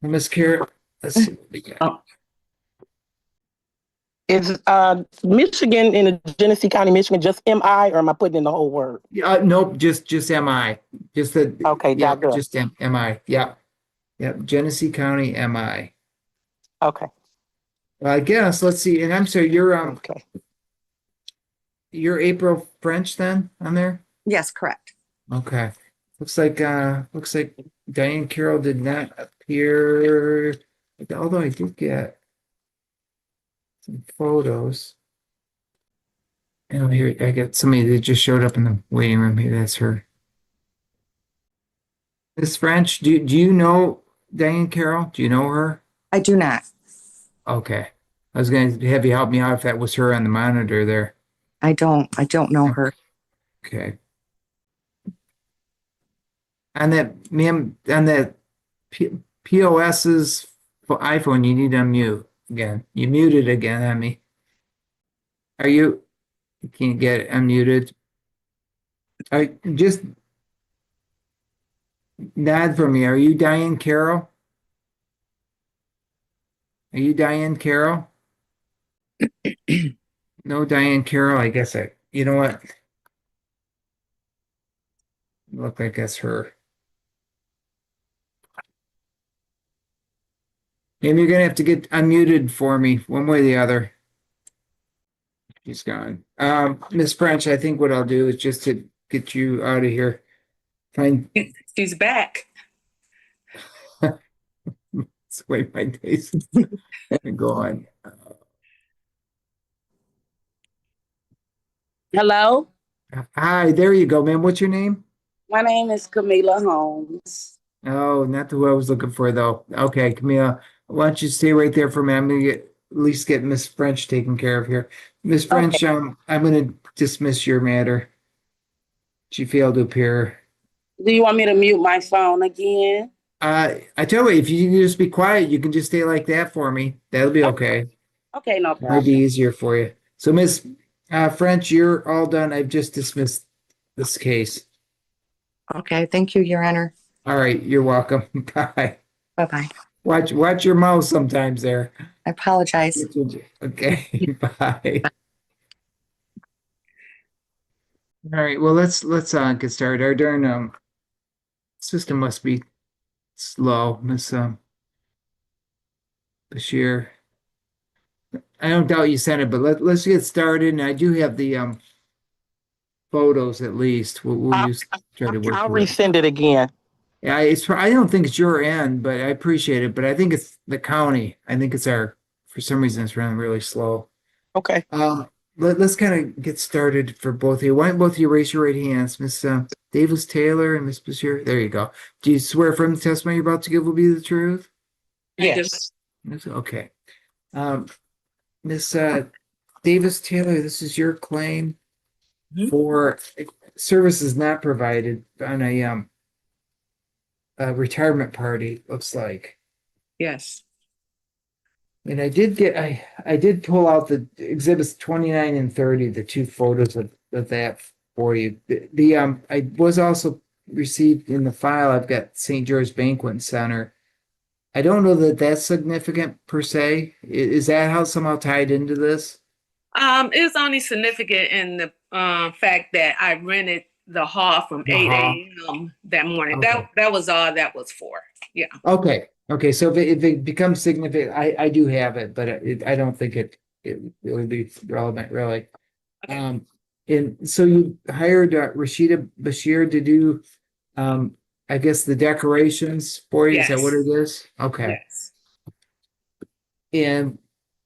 Miss Carroll? Let's see what we got. Is Michigan in the Genesee County, Michigan, just MI, or am I putting in the whole word? Nope, just MI. Just the Okay, yeah, got it. just MI. Yep. Yep. Genesee County MI. Okay, Well, I guess let's see. And I'm sorry, okay. you're April French then on there? Yes, correct. Okay. Looks like Diane Carroll did not appear, although I did get some photos. And here I got somebody that just showed up in the waiting room. Maybe that's her. Miss French, do you know Diane Carroll? Do you know her? I do not. Okay. I was going to have you help me out if that was her on the monitor there. I don't know her. Okay. On that, ma'am, on that POS's iPhone, you need to unmute again. You muted again on me. Are you? You can't get it unmuted. Just nod for me. Are you Diane Carroll? Are you Diane Carroll? No, Diane Carroll. I guess you know what? Look like that's her. Maybe you're gonna have to get unmuted for me, one way or the other. She's gone. Miss French, I think what I'll do is just to get you out of here. Find She's back. it's the way my days go on. Hello, Hi, there you go, man. What's your name? my name is Camila Holmes. Oh, not the who I was looking for though. Okay, Camila, why don't you stay right there for a minute? I'm gonna at least get Miss French taken care of here. Miss French, I'm gonna dismiss your matter. She failed to appear. Do you want me to mute my phone again? I tell you, if you can just be quiet, you can just stay like that for me. That'll be okay. Okay, no Might be problem. easier for you. So, Miss French, you're all done. I've just dismissed this case. Okay, thank you, Your Honor. All right, you're welcome. Bye. Bye-bye. Watch your mouth sometimes there. I apologize. Okay, bye. All right, well let's get started. Our darn system must be slow, Miss Bashir. I don't doubt you sent it, but let's get started. And I do have the photos at least. We'll use try to work I'll with it. resend it again. Yeah, I don't think it's your end, but I appreciate it. But I think it's the county. I think it's for some reason it's running really slow. Okay. Let's kind of get started for both of you. Why don't both of you raise your right hands, Miss Davis Taylor and Miss Bashir? There you go. Do you swear from the testimony you're about to give will be the truth? Yes. Okay. Miss Davis Taylor, this is your claim for services not provided on a retirement party, looks like. Yes. And I did pull out the exhibits 29 and 30, the two photos of that for you. I was also received in the file, I've got St. George Banquet Center. I don't know that that's significant per se. Is that how somehow tied into this? It's only significant in the fact that I rented the hall from 8 a.m. that morning. Okay. That was all that was for. Yeah. Okay. So if it becomes significant, I do have it, but I don't think it would be relevant really. Okay. And so you hired Rashida Bashir to do, I guess the decorations for you. Is that Yes. what it is? Okay. Yes. And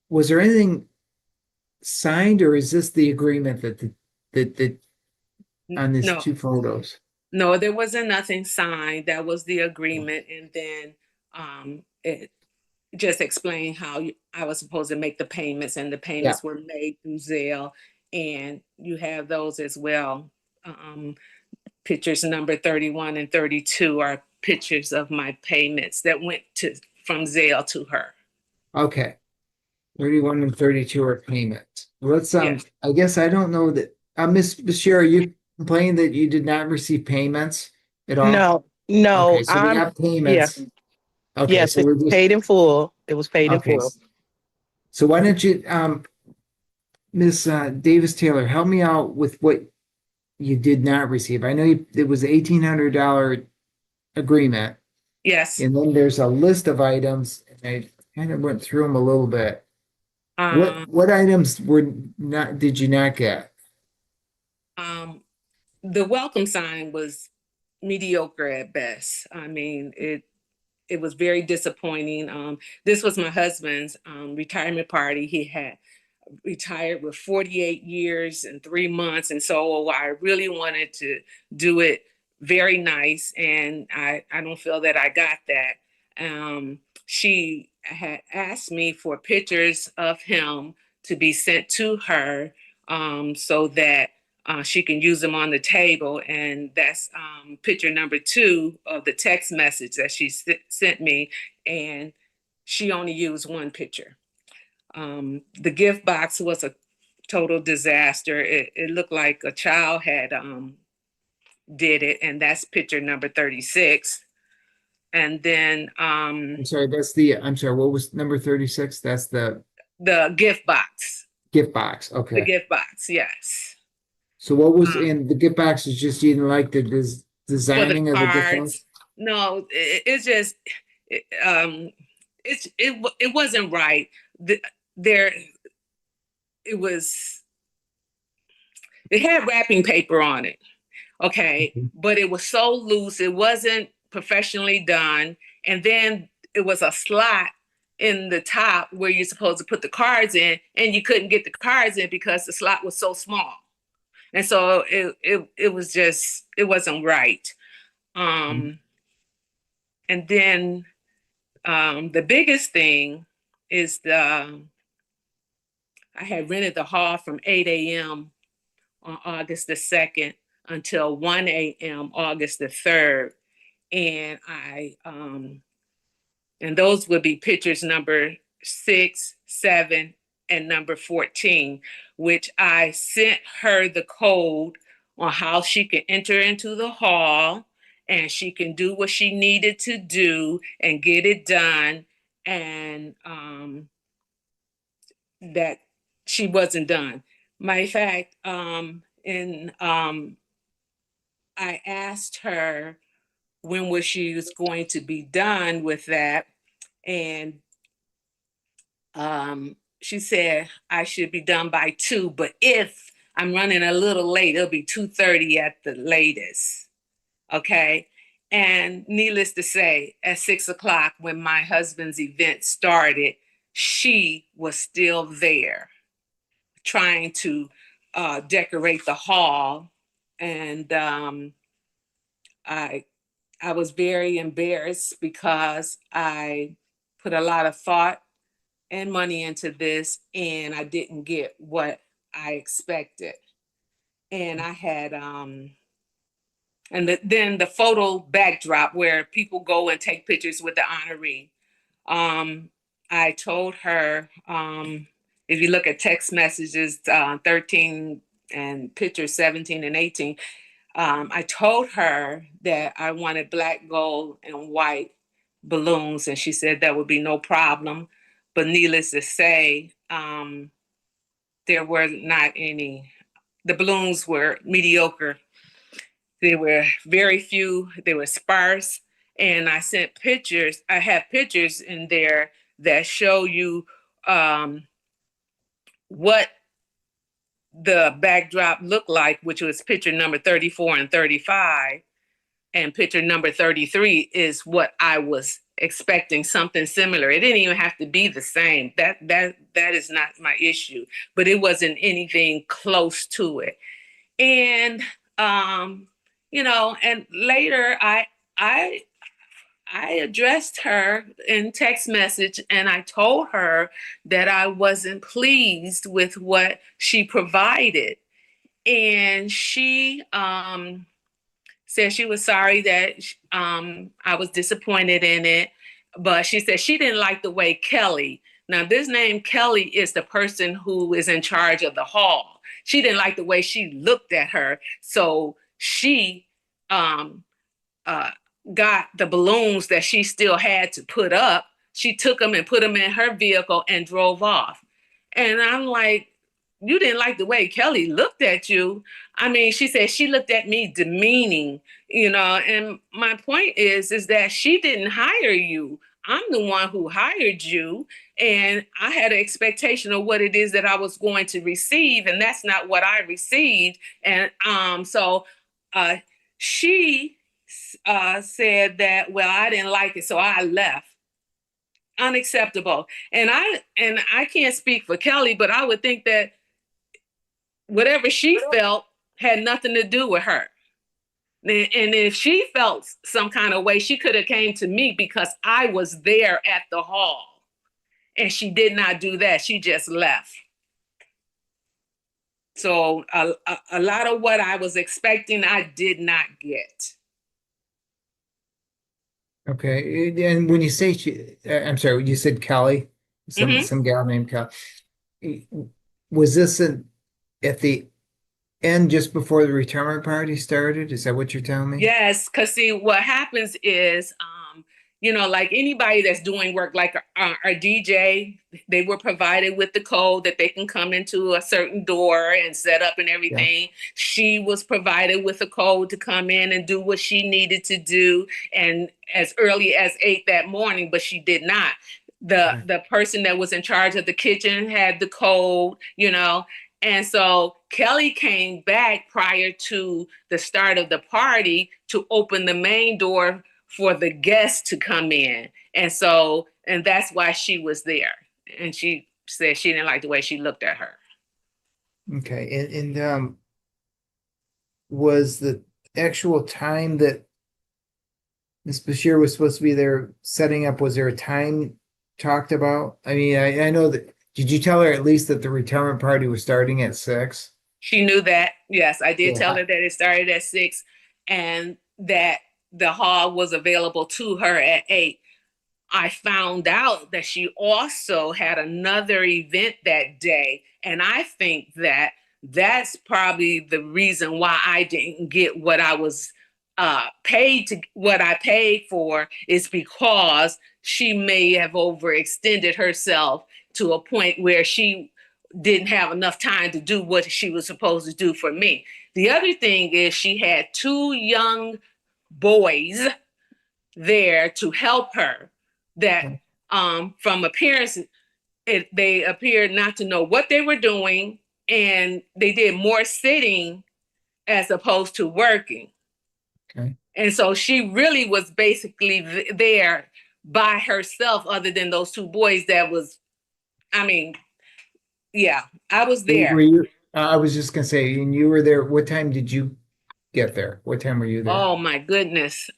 was there anything signed or is this the agreement that on these No, two photos? no, there wasn't nothing signed. That was the agreement. And then it just explained how I was supposed to make the payments, and the Yeah. payments were made through Zelle. And you have those as well. Um, Pictures number 31 and 32 are pictures of my payments that went to from Zelle to her. Okay. 31 and 32 are payments. Let's Yes. I guess I don't know that Miss Bashir, are you complaining that you did not receive payments at all? No, no, Okay, so we got payments. yes, Okay, yes, so it we're was just paid in full. It was paid in okay. full. So why don't you Miss Davis Taylor, help me out with what you did not receive. I know it was $1,800 agreement, Yes. and then there's a list of items, and I kind of went through them a little bit. What items did you not get? The welcome sign was mediocre at best. I mean, it was very disappointing. This was my husband's retirement party. He had retired with 48 years and 3 months. And so I really wanted to do it very nice. And I don't feel that I got that. She had asked me for pictures of him to be sent to her so that she can use them on the table. And that's picture number 2 of the text message that she sent me. And she only used one picture. The gift box was a total disaster. It looked like a child had did it, and that's picture number 36. And then I'm sorry, what was number 36? That's the the gift box. gift box. The Okay. gift box, yes. So what was in the gift box is just you didn't like the For designing the of the gift box? cards. No, it's just it wasn't right. There it had wrapping paper on it. Okay. Mhm. But it was so loose, it wasn't professionally done. And then it was a slot in the top where you're supposed to put the cards in, and you couldn't get the cards in because the slot was so small. And so it was just, it wasn't right. And then the biggest thing is I had rented the hall from 8 a.m. on August the 2nd until 1 a.m. August the 3rd. And and those would be pictures number 6, 7, and number 14, which I sent her the code on how she can enter into the hall and she can do what she needed to do and get it done. And that she wasn't done. Matter of fact, I asked her when was she was going to be done with that, and she said I should be done by 2, but if I'm running a little late, it'll be 2:30 at the latest. Okay. And needless to say, at 6 o'clock, when my husband's event started, she was still there trying to decorate the hall. And I was very embarrassed because I put a lot of thought and money into this, and I didn't get what I expected. And I had then the photo backdrop where people go and take pictures with the honoree. I told her, if you look at text messages 13 and pictures 17 and 18, I told her that I wanted black, gold, and white balloons, and she said that would be no problem. But needless to say, there were not any. The balloons were mediocre. They were very few. They were sparse. And I sent pictures. I have pictures in there that show you what the backdrop looked like, which was picture number 34 and 35. and picture number 33 is what I was expecting, something similar. It didn't even have to be the same. That is not my issue, but it wasn't anything close to it. And and later I addressed her in text message and I told her that I wasn't pleased with what she provided. And she said she was sorry that I was disappointed in it, but she said she didn't like the way Kelly, now this name Kelly is the person who is in charge of the hall. She didn't like the way she looked at her, so she got the balloons that she still had to put up. She took them and put them in her vehicle and drove off. And I'm like, you didn't like the way Kelly looked at you. I mean, she said she looked at me demeaning, and my point is that she didn't hire you. I'm the one who hired you, and I had an expectation of what it is that I was going to receive, and that's not what I received. And so she said that, well, I didn't like it, so I left. Unacceptable. And I can't speak for Kelly, but I would think that whatever she felt had nothing to do with her. And if she felt some kind of way, she could have came to me because I was there at the hall. And she did not do that. She just left. So a lot of what I was expecting, I did not get. Okay. And when you say I'm sorry, you said Kelly, some gal named Kelly. Was this at the end just before the retirement party started? Is that what you're telling me? Yes, because see, what happens is, like anybody that's doing work, like our DJ, they were provided with the code that they can come into a certain door and set up and everything. Yeah. She was provided with a code to come in and do what she needed to do, and as early as 8 that morning, but she did not. The person that was in charge of the kitchen had the code, and so Kelly came back prior to the start of the party to open the main door for the guests to come in. And that's why she was there. And she said she didn't like the way she looked at her. Okay. And was the actual time that Ms. Bashir was supposed to be there setting up, was there a time talked about? I mean, I know that, did you tell her at least that the retirement party was starting at 6? She knew that. Yes, I did tell her that it started at 6 and that the hall was available to her at 8. I found out that she also had another event that day. And I think that that's probably the reason why I didn't get what I was what I paid for, is because she may have overextended herself to a point where she didn't have enough time to do what she was supposed to do for me. The other thing is she had 2 young boys there to help her that from appearance, they appeared not to know what they were doing, and they did more sitting as opposed to working. Okay. And so she really was basically there by herself, other than those 2 boys that was, yeah, I was there. Were you, I was just going to say, and you were there. What time did you get there? What time were you there? Oh my goodness.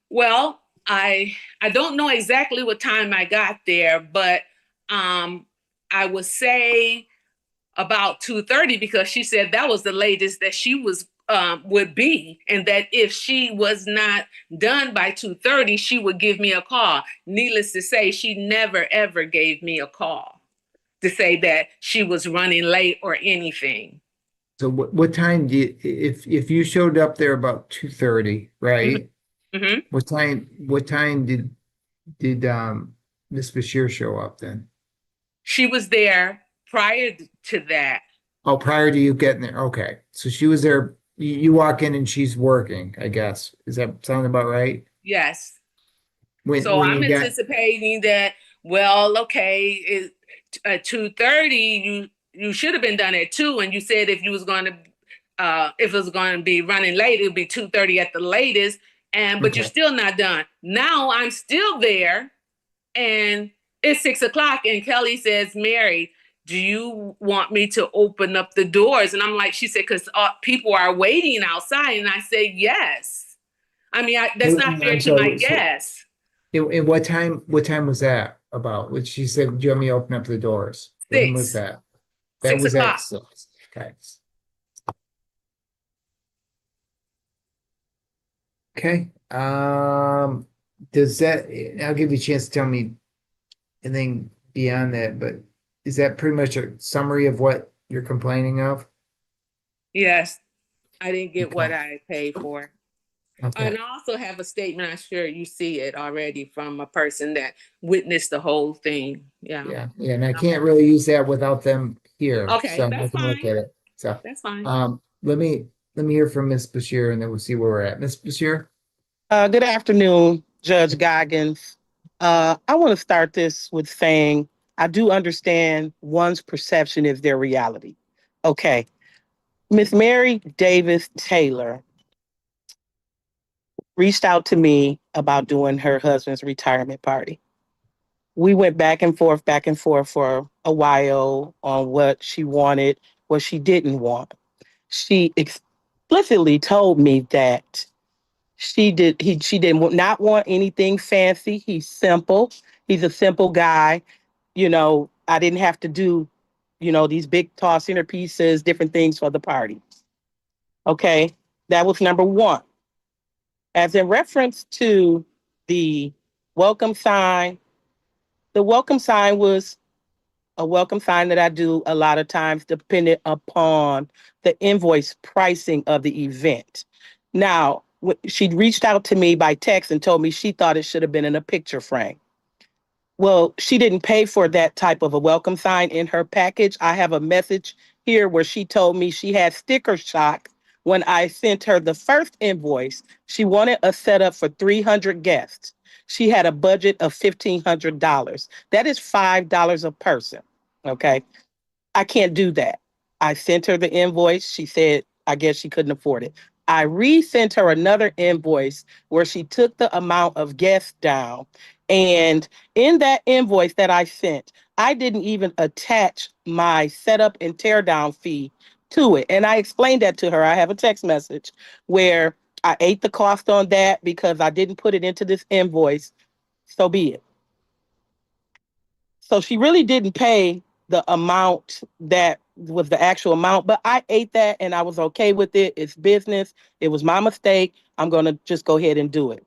Well, I don't know exactly what time I got there, but I would say about 2:30, because she said that was the latest that she would be, and that if she was not done by 2:30, she would give me a call. Needless to say, she never ever gave me a call to say that she was running late or anything. So what time do you, if you showed up there about 2:30, right? Mm-hmm. What time did Miss Bashir show up then? She was there prior to that. Oh, prior to you getting there. Okay. So she was there. You walk in and she's working, I guess. Does that sound about right? Yes. When I'm anticipating that, well, okay, at 2:30, you should have been done at 2, and you said if you was going to if it was going to be running late, it would be 2:30 at the latest. But you're Okay. still not done. Now I'm still there, and it's 6 o'clock, and Kelly says, Mary, do you want me to open up the doors? And I'm like, she said, because people are waiting outside. And I said, yes. I mean, that's not fair I'm to my sorry, guests. And what time was that about? Which she said, do you want me to open up the doors? When was 6. that? That 6 was at o'clock. 6. Okay. Okay. Does that, I'll give you a chance to tell me anything beyond that, but is that pretty much a summary of what you're complaining of? Yes, I didn't get what Okay. I paid for. Okay. And I also have a statement, I'm sure you see it already, from a person that witnessed the whole thing. Yeah. Yeah, and I can't really use that without them here, Okay, so I that's can look fine. at it. So, That's fine. let me hear from Ms. Bashir, and then we'll see where we're at. Ms. Bashir? Good afternoon, Judge Goggins. I want to start this with saying I do understand one's perception is their reality. Okay. Miss Mary Davis Taylor reached out to me about doing her husband's retirement party. We went back and forth for a while on what she wanted, what she didn't want. She explicitly told me that she did not want anything fancy. He's simple. He's a simple guy. I didn't have to do, these big tall centerpieces, different things for the party. Okay. That was number one. As in reference to the welcome sign, the welcome sign was a welcome sign that I do a lot of times depending upon the invoice pricing of the event. Now, she reached out to me by text and told me she thought it should have been in a picture frame. Well, she didn't pay for that type of a welcome sign in her package. I have a message here where she told me she had sticker shock when I sent her the first invoice. She wanted a setup for 300 guests. She had a budget of $1,500. That is $5 a person. Okay. I can't do that. I sent her the invoice. She said, I guess she couldn't afford it. I resent her another invoice where she took the amount of guests down. And in that invoice that I sent, I didn't even attach my setup and teardown fee to it. And I explained that to her. I have a text message where I ate the cost on that because I didn't put it into this invoice. So be it. So she really didn't pay the amount that was the actual amount, but I ate that and I was okay with it. It's business. It was my mistake. I'm going to just go ahead and do it.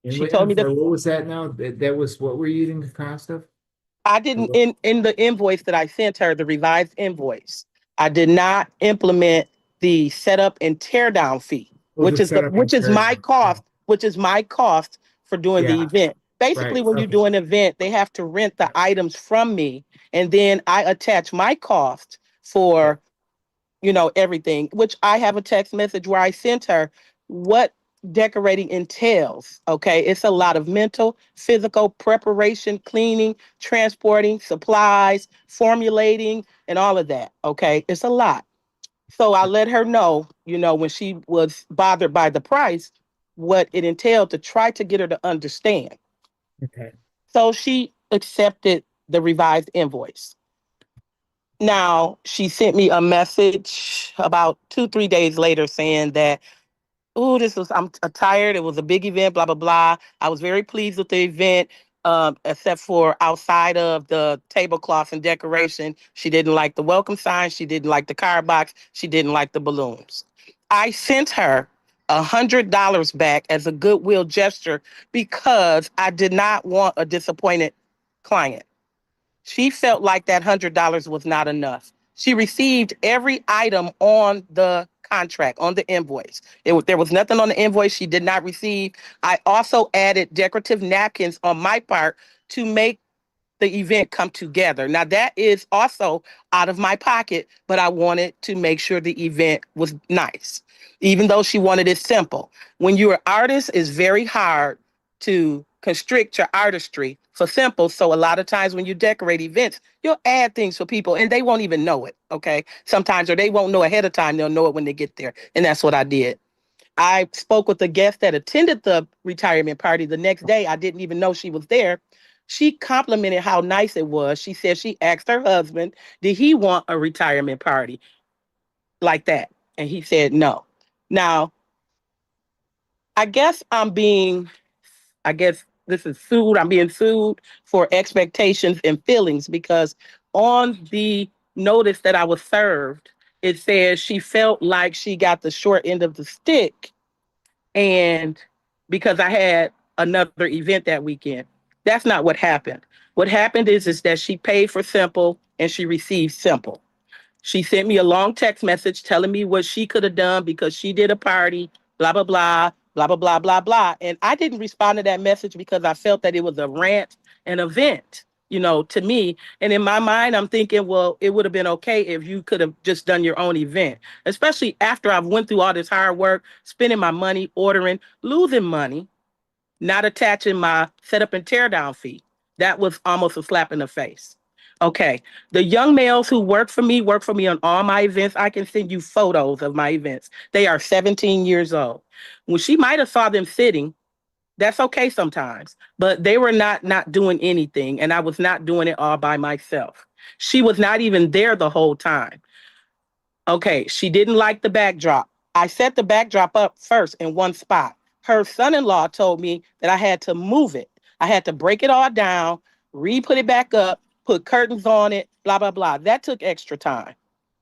She told me that What was that now? That was what were you eating the cost of? I didn't in the invoice that I sent her, the revised invoice, I did not implement the setup and teardown fee, which is my cost, for doing the event. Basically, Right. when you Okay. do an event, they have to rent the items from me, and then I attach my cost for everything, which I have a text message where I sent her what decorating entails. Okay. It's a lot of mental, physical preparation, cleaning, transporting, supplies, formulating, and all of that. Okay. It's a lot. So I let her know, when she was bothered by the price, what it entailed to try to get her to understand. Okay. So she accepted the revised invoice. Now, she sent me a message about 2, 3 days later saying that, oh, I'm tired. It was a big event, blah, blah, blah. I was very pleased with the event, except for outside of the tablecloths and decoration. She didn't like the welcome sign. She didn't like the card box. She didn't like the balloons. I sent her $100 back as a goodwill gesture because I did not want a disappointed client. She felt like that $100 was not enough. She received every item on the contract, on the invoice. There was nothing on the invoice she did not receive. I also added decorative napkins on my part to make the event come together. Now, that is also out of my pocket, but I wanted to make sure the event was nice, even though she wanted it simple. When you're an artist, it's very hard to constrict your artistry for simple. So a lot of times when you decorate events, you'll add things for people and they won't even know it. Okay. Sometimes, or they won't know ahead of time. They'll know it when they get there. And that's what I did. I spoke with the guest that attended the retirement party the next day. I didn't even know she was there. She complimented how nice it was. She said she asked her husband, did he want a retirement party like that? And he said no. Now, I guess this is sued. I'm being sued for expectations and feelings because on the notice that I was served, it says she felt like she got the short end of the stick. And because I had another event that weekend, that's not what happened. What happened is that she paid for simple and she received simple. She sent me a long text message telling me what she could have done because she did a party, blah, blah, blah, blah, blah, blah, blah, blah. And I didn't respond to that message because I felt that it was a rant, an event, to me. And in my mind, I'm thinking, well, it would have been okay if you could have just done your own event, especially after I've went through all this hard work, spending my money, ordering, losing money, not attaching my setup and tear down fee. That was almost a slap in the face. Okay. The young males who work for me on all my events. I can send you photos of my events. They are 17 years old. When she might have saw them sitting, that's okay sometimes, but they were not doing anything. And I was not doing it all by myself. She was not even there the whole time. Okay. She didn't like the backdrop. I set the backdrop up first in one spot. Her son-in-law told me that I had to move it. I had to break it all down, re-put it back up, put curtains on it, blah, blah, blah. That took extra time.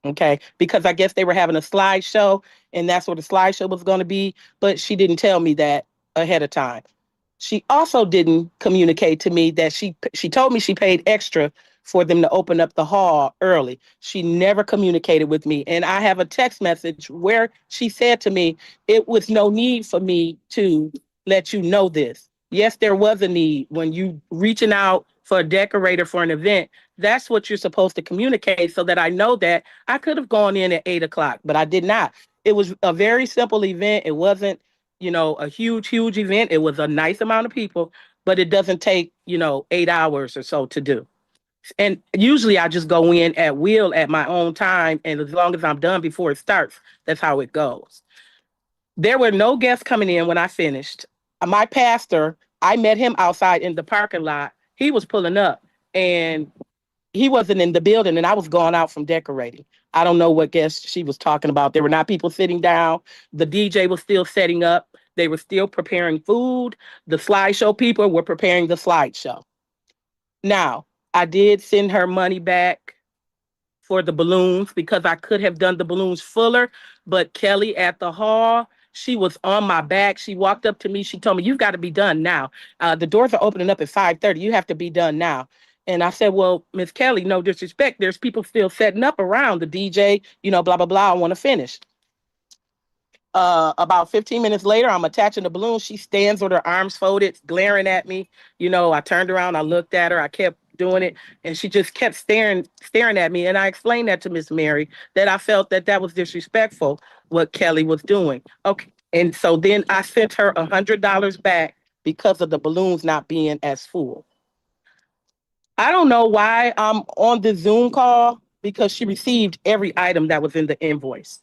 Okay. Because I guess they were having a slideshow and that's what the slideshow was going to be. But she didn't tell me that ahead of time. She also didn't communicate to me that she told me she paid extra for them to open up the hall early. She never communicated with me. And I have a text message where she said to me, it was no need for me to let you know this. Yes, there was a need when you reaching out for a decorator for an event. That's what you're supposed to communicate so that I know that I could have gone in at 8 o'clock, but I did not. It was a very simple event. It wasn't, a huge event. It was a nice amount of people, but it doesn't take, 8 hours or so to do. And usually I just go in at will at my own time. And as long as I'm done before it starts, that's how it goes. There were no guests coming in when I finished. My pastor, I met him outside in the parking lot. He was pulling up and he wasn't in the building and I was going out from decorating. I don't know what guests she was talking about. There were not people sitting down. The DJ was still setting up. They were still preparing food. The slideshow people were preparing the slideshow. Now, I did send her money back for the balloons because I could have done the balloons fuller, but Kelly at the hall, she was on my back. She walked up to me. She told me, you've got to be done now. The doors are opening up at 5:30. You have to be done now. And I said, well, Miss Kelly, no disrespect. There's people still setting up around the DJ, blah, blah, blah. I want to finish. About 15 minutes later, I'm attaching the balloon. She stands with her arms folded, glaring at me. I turned around, I looked at her, I kept doing it, and she just kept staring at me. And I explained that to Miss Mary, that I felt that was disrespectful, what Kelly was doing. Okay. And so then I sent her $100 back because of the balloons not being as full. I don't know why I'm on the Zoom call because she received every item that was in the invoice.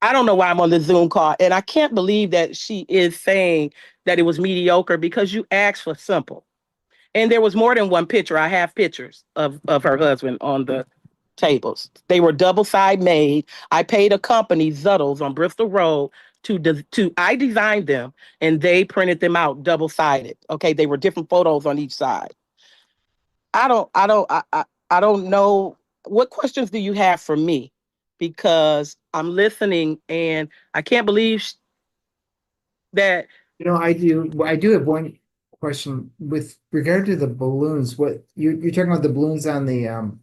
I don't know why I'm on the Zoom call. And I can't believe that she is saying that it was mediocre because you asked for simple. And there was more than one picture. I have pictures of her husband on the tables. They were double side made. I paid a company, Zuddles on Bristol Road, I designed them and they printed them out double sided. Okay. They were different photos on each side. I don't know. What questions do you have for me? Because I'm listening and I can't believe that. I do have one question with regard to the balloons. What you're talking about the balloons on the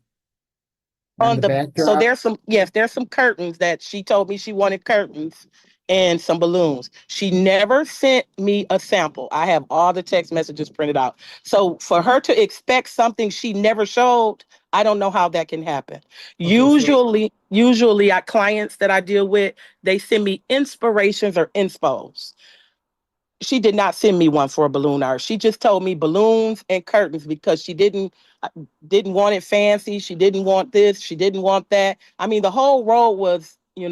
backdrop? So there's some curtains that she told me she wanted curtains and some balloons. She never sent me a sample. I have all the text messages printed out. So for her to expect something she never showed, I don't know how that can happen. Okay, usually our clients that I deal with, they send me inspirations or inspos. She did not send me one for a balloon art. She just told me balloons and curtains because she didn't want it fancy. She didn't want this. She didn't want that. I mean, the whole road was, it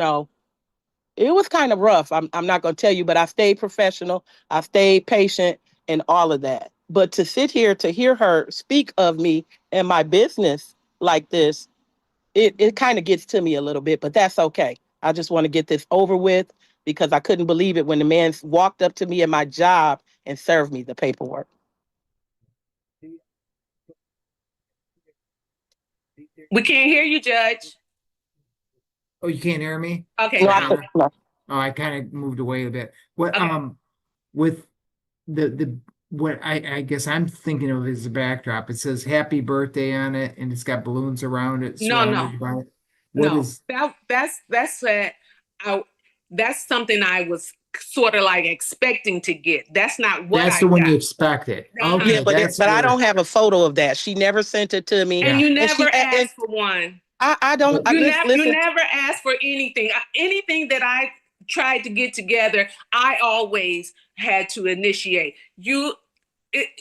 was kind of rough. I'm not going to tell you, but I stayed professional. I stayed patient and all of that. But to sit here to hear her speak of me and my business like this, it kind of gets to me a little bit, but that's okay. I just want to get this over with because I couldn't believe it when the man walked up to me at my job and served me the paperwork. We can't hear you, Judge. Oh, you can't hear me? Okay, No, now. no. Oh, I kind of moved away a bit. What Okay. with the what I guess I'm thinking of as a backdrop. It says happy birthday on it and it's got balloons around it, No, no. surrounded by it. What No, is that's something I was sort of like expecting to get. That's not what that's I the one got. you expected. Uh-huh. Okay, Yeah, but that's I where, don't have a photo of that. She never sent it to me. And Yeah. you And never she and asked for one. I don't But- You listen. never asked for anything. Anything that I tried to get together, I always had to initiate.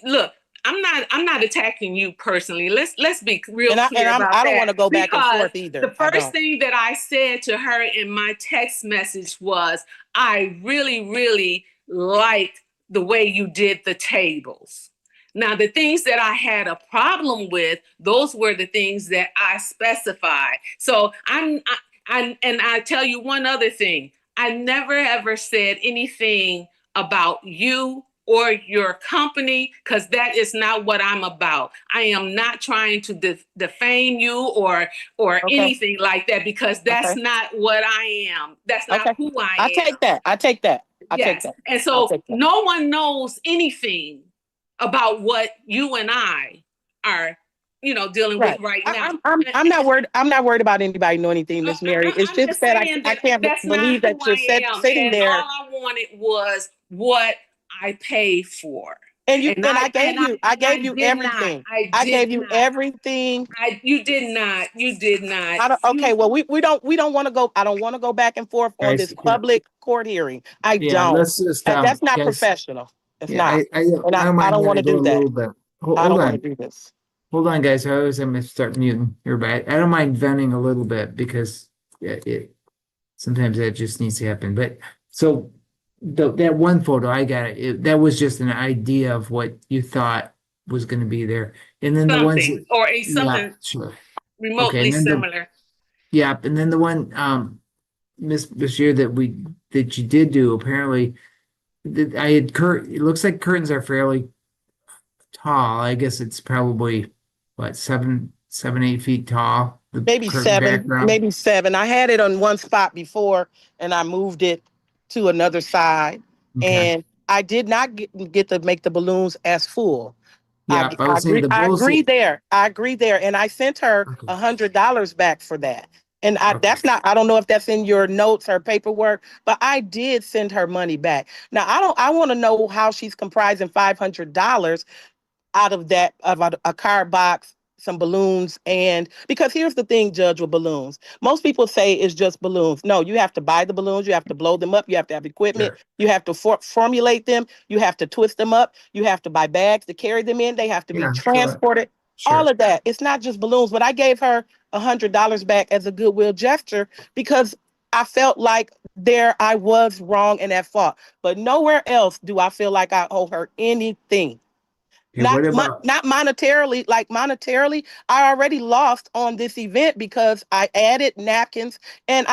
Look, I'm not attacking you personally. Let's be real clear about I don't that. want to go back and Because forth either. the first thing that I said to her in my text message was, I really, really liked the way you did the tables. Now, the things that I had a problem with, those were the things that I specified. So and I tell you one other thing. I never ever said anything about you or your company, because that is not what I'm about. I am not trying to defame you or Okay. anything like that, because that's Okay. not what I am. That's not Okay. who I I am. take that. I take that. I take Yes. that. And I'll so take that. no one knows anything about what you and I are, dealing Right. with right now. I'm not worried. I'm not worried about anybody knowing anything, Miss Mary. It's I'm just just that saying I that can't that's not believe who that you're I am. sitting And there all I wanted was what I paid for. and I gave you did not. everything. I I did gave you not. everything. You did not. You did not. I don't, okay, well we don't want to go. I don't want to go back and forth on guys, this public court hearing. I yeah, don't. let's just That's not guys, professional. It's yeah, not. I And don't I mind don't want to letting go do a that. little bit. I Hold don't want on. to do this. Hold on, guys. I always am gonna start muting everybody. I don't mind venting a little bit because it sometimes that just needs to happen. But so that one photo I got that was just an idea of what you thought was going to be there, and then the ones Something or yeah, something sure, okay, remotely and then similar. and then the one Miss Bashir that you did do apparently that I had it looks like curtains are fairly tall. I guess it's probably what 8 feet tall. The Maybe curtain background. maybe 7. I had it on one spot before and I moved it to another side. Okay. And I did not get to make the balloons as full. Yeah, I was saying the I bulls. agree there. I agree there. And I sent her Okay. $100 back for that. And Okay. that's not, I don't know if that's in your notes or paperwork, but I did send her money back. Now I want to know how she's comprising $500 out of that, of a card box, some balloons. And because here's the thing, Judge, with balloons, most people say it's just balloons. No, you have to buy the balloons, you have to blow them up, you have to have equipment, Sure. you have to formulate them, you have to twist them up, you have to buy bags to carry them in, they have to be Yeah, transported. sure. All of that. It's not just balloons, but I gave her $100 back as a goodwill gesture because I felt like there I was wrong and at fault. But nowhere else do I feel like I owe her anything. Okay, what about Not monetarily, like monetarily, I already lost on this event because I added napkins and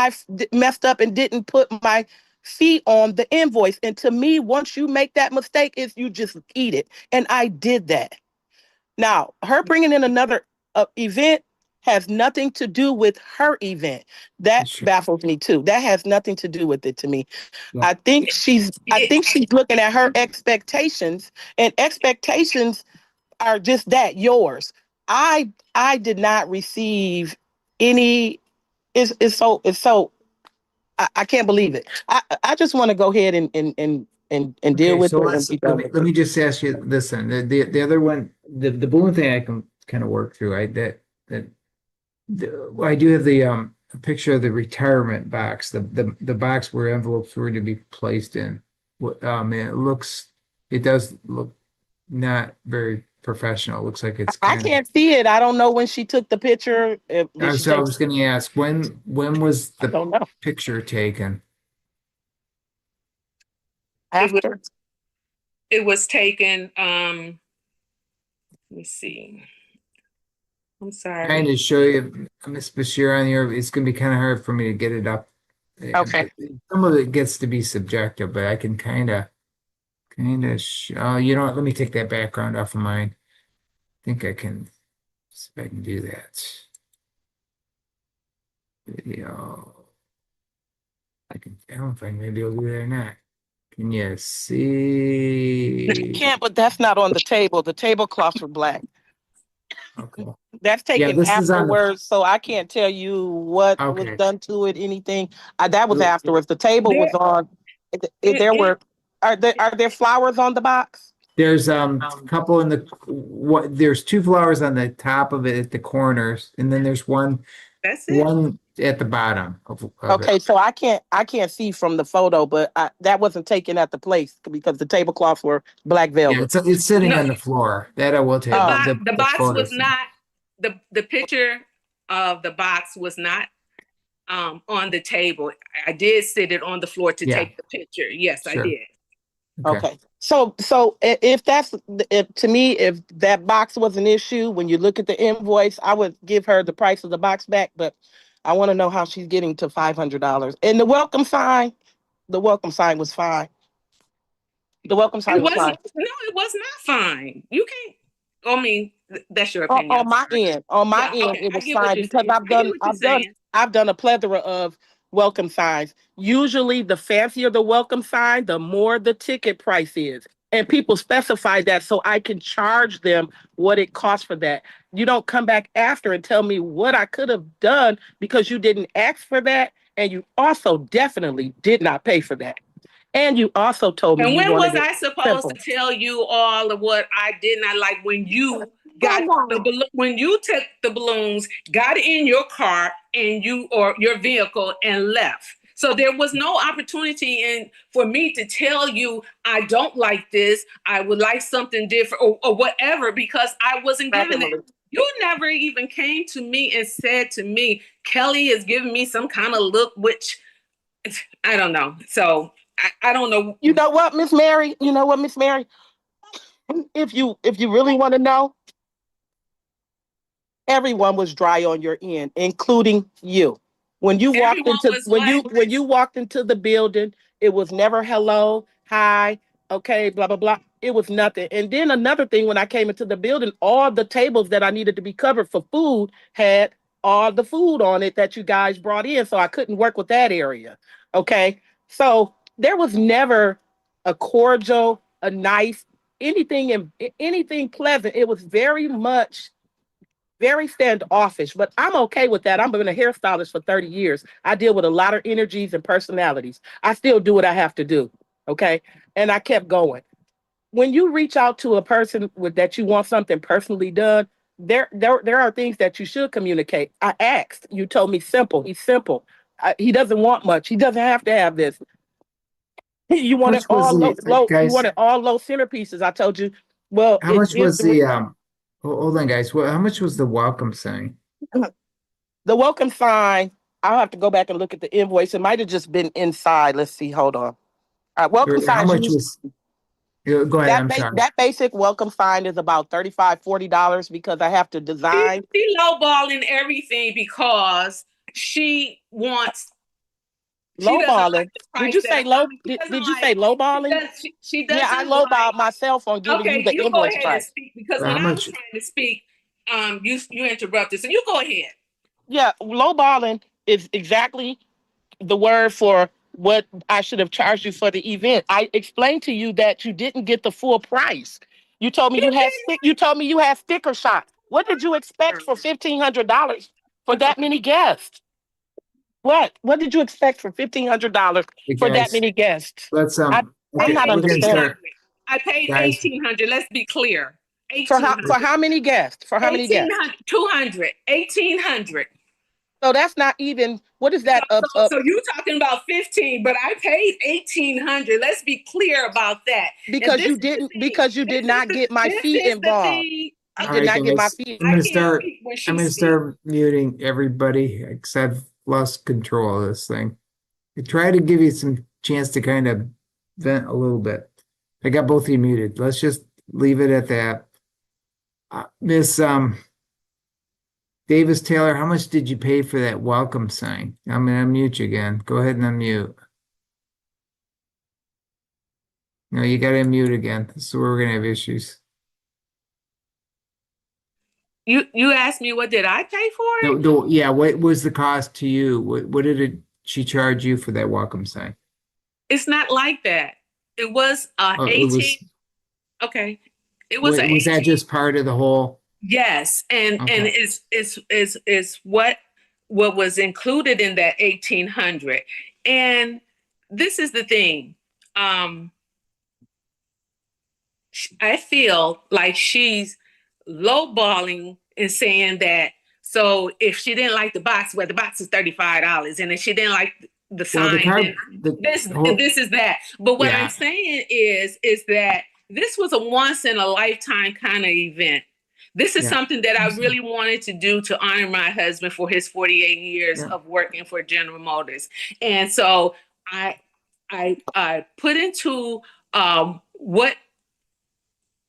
messed up and didn't put my fee on the invoice. And to me, once you make that mistake, is you just eat it. And I did that. Now, her bringing in another event has nothing to do with her event. That Sure. baffles me too. That has nothing to do with it to me. Yeah. I think she's looking at her expectations, and expectations are just that, yours. I did not receive any. It's so I can't believe it. I just want to go ahead and deal Okay, with so it and be let done me with let it. me just ask you this then. The other one, the balloon thing I can kind of work through. I do have the a picture of the retirement box, the box where envelopes were to be placed in. It does look not very professional. It looks like it's I kind of. can't see it. I don't know when she took the picture. Did she So I take? was going to ask, when was I the don't know. picture taken? After. It was taken, let me see. I'm sorry. Trying to show you, Miss Bashir, on here. It's going to be kind of hard for me to get it up. Okay. Some of it gets to be subjective, but I can kind of show. You know what? Let me take that background off of mine. I think I can. See if I can do that. Video. I don't know if I may be able to do that or not. Can you You see? can't, but that's not on the table. The tablecloths were black. Okay. That's Yeah, taken this is on the. afterwards, so I can't tell you what was Okay. done to it, anything. That was afterwards. The table was There, on. There were. Are there flowers on the box? There's a couple in the there's two flowers on the top of it at the corners, and then there's one that's it. at the bottom of it. Okay, so I can't see from the photo, but that wasn't taken at the place because the tablecloths were black Yeah, velvet. it's sitting No, on the floor. That I will take. the box was photos. not, the picture of the box was not on the table. I did sit it on the floor to Yeah. take the picture. Yes, I Sure. did. Okay. So if to me, if that box was an issue, when you look at the invoice, I would give her the price of the box back, but I want to know how she's getting to $500. And the welcome sign was fine. The welcome sign It was fine. wasn't, no, it was not fine. You can't, I mean, that's your On, opinion. on my end, on my Yeah, end, okay, it I was get what fine you're because saying. I get what you're saying. I've done a plethora of welcome signs. Usually the fancier the welcome sign, the more the ticket price is. And people specify that so I can charge them what it costs for that. You don't come back after and tell me what I could have done because you didn't ask for that. And you also definitely did not pay for that. And you also told me And you when was wanted it I supposed simple. to tell you all of what I did not like when you got when you took the balloons, got in your car and or your vehicle and left? So there was no opportunity for me to tell you I don't like this, I would like something different or whatever, because I wasn't given it. You never even came to me and said to me, Kelly is giving me some kind of look, which I don't know. So I don't know. You know what, Miss Mary? You know what, Miss Mary? If you really want to know, everyone was dry on your end, including you. When you walked Everyone into was what? when you walked into the building, it was never hello, hi, okay, blah blah blah. It was nothing. And then another thing, when I came into the building, all the tables that I needed to be covered for food had all the food on it that you guys brought in, so I couldn't work with that area. Okay, so there was never a cordial, a nice, anything pleasant. It was very much very standoffish, but I'm okay with that. I've been a hairstylist for 30 years. I deal with a lot of energies and personalities. I still do what I have to do. Okay. And I kept going. When you reach out to a person that you want something personally done, there are things that you should communicate. I asked, you told me simple. He's simple. He doesn't want much. He doesn't have to have this. You wanted Much was all the low. You guys? wanted all low centerpieces. I told you. Well, How much was the Hold on, guys. How much was the welcome sign? The welcome sign, I'll have to go back and look at the invoice. It might have just been inside. Let's see. Hold on. All right, welcome How sign. much was? Go ahead. I'm sorry. That basic welcome sign is about $35, $40 because I have to design. She lowballing everything because she wants. Lowballing. Did you say low? Did you say lowballing? She doesn't. Yeah, I lowballed myself on giving you the You go invoice ahead price. and speak, because How when I was much? trying to speak, you interrupted. So you go ahead. Yeah, lowballing is exactly the word for what I should have charged you for the event. I explained to you that you didn't get the full price. You told me you told me you had sticker shock. What did you expect for $1,500 for that many guests? What did you expect for $1,500 for that many guests? Let's I'm okay, not we're gonna understanding. start. I paid Guys. $1,800. Let's be clear. For how many guests? For how many guests? 200. $1,800. So that's not even, what is that up? So you're talking about 15, but I paid 1,800. Let's be clear about that. And Because this you is the didn't, thing. because you did not get my This fee is the involved. thing. You All did right, not get my guys, fee. I'm gonna I can't start. speak when she I'm gonna speaks. start muting everybody because I've lost control of this thing. I try to give you some chance to kind of vent a little bit. I got both of you muted. Let's just leave it at that. Miss Davis Taylor, how much did you pay for that welcome sign? I'm gonna unmute you again. Go ahead and unmute. No, you gotta unmute again. This is where we're gonna have issues. You asked me what did I pay for it? No, yeah, what was the cost to you? What did she charge you for that welcome sign? It's not like that. It was Oh, 18. it was, Okay. It was was that 18. just part of the whole? Yes, and Okay. it's what was included in that 1,800. And this is the thing. I feel like she's lowballing and saying that. So if she didn't like the box, well, the box is $35, and if she didn't like the Well, the sign, car, then the whole, this is that. But what yeah, I'm saying is that this was a once in a lifetime kind of event. This is yeah, something that I really wanted to do to honor my husband for his 48 years yeah. of working for General Motors. And so I put into what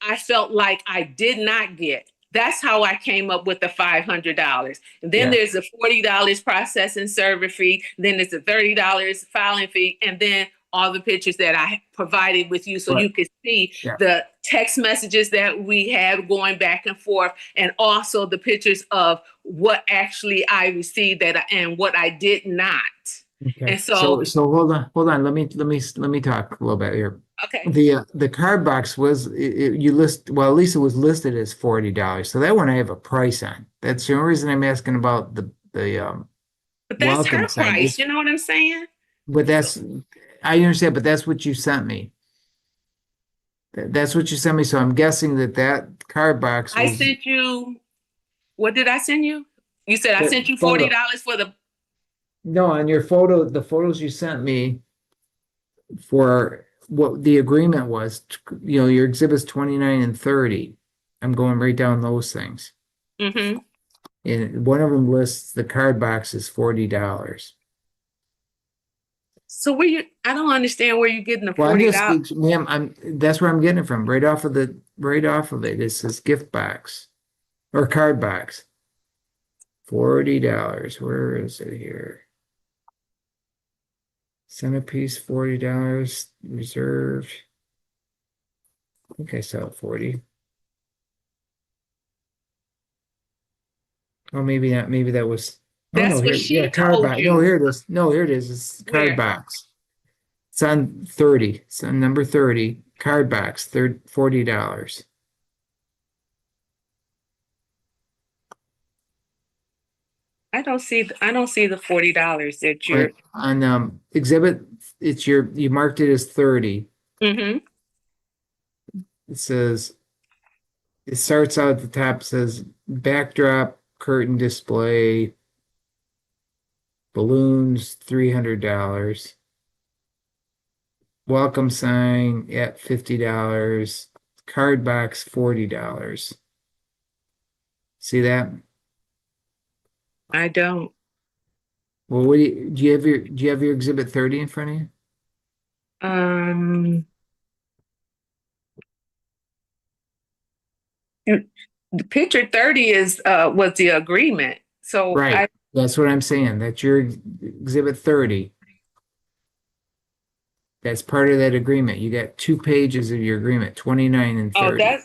I felt like I did not get. That's how I came up with the $500. And then Yeah. there's the $40 processing server fee. Then there's the $30 filing fee. And then all the pictures that I provided with you so Right. you could see Yeah. the text messages that we had going back and forth, and also the pictures of what actually I received and what I did not. Okay. And so, So hold on. Let me talk a little bit here. okay. The card box was you list, well, at least it was listed as $40. So that one I have a price on. That's the only reason I'm asking about the But that's welcome her sign. price. You know what I'm saying? But I understand, but that's what you sent me. That's what you sent me. So I'm guessing that card box I was sent you, what did I send you? You said I the sent you photo. $40 for the, No, on your photo, the photos you sent me for what the agreement was, your exhibits 29 and 30. I'm going right down those things. mm-hmm. And one of them lists the card box is $40. So I don't understand where you're getting the Well, I'm $40. just, ma'am, that's where I'm getting it from. Right off of it. It says gift box or card box. $40. Where is it here? Centerpiece, $40. Reserved. I think I saw 40. Oh, maybe not. Maybe that was. Oh That's no, what here, she yeah, card told box. No, you. here it is. No, here it is. It's card Where? box. It's on 30. It's on number 30. Card box, $40. I don't see the $40 that you're. Right. On exhibit, you marked it as 30. Mm-hmm. It says, it starts out at the top, says backdrop, curtain display, balloons, $300. Welcome sign at $50. Card box, $40. See that? I don't. Well, do you have your exhibit 30 in front of you? The picture 30 was the agreement. So Right. That's what I'm saying. That's your exhibit 30. That's part of that agreement. You got 2 pages of your agreement, 29 and 30.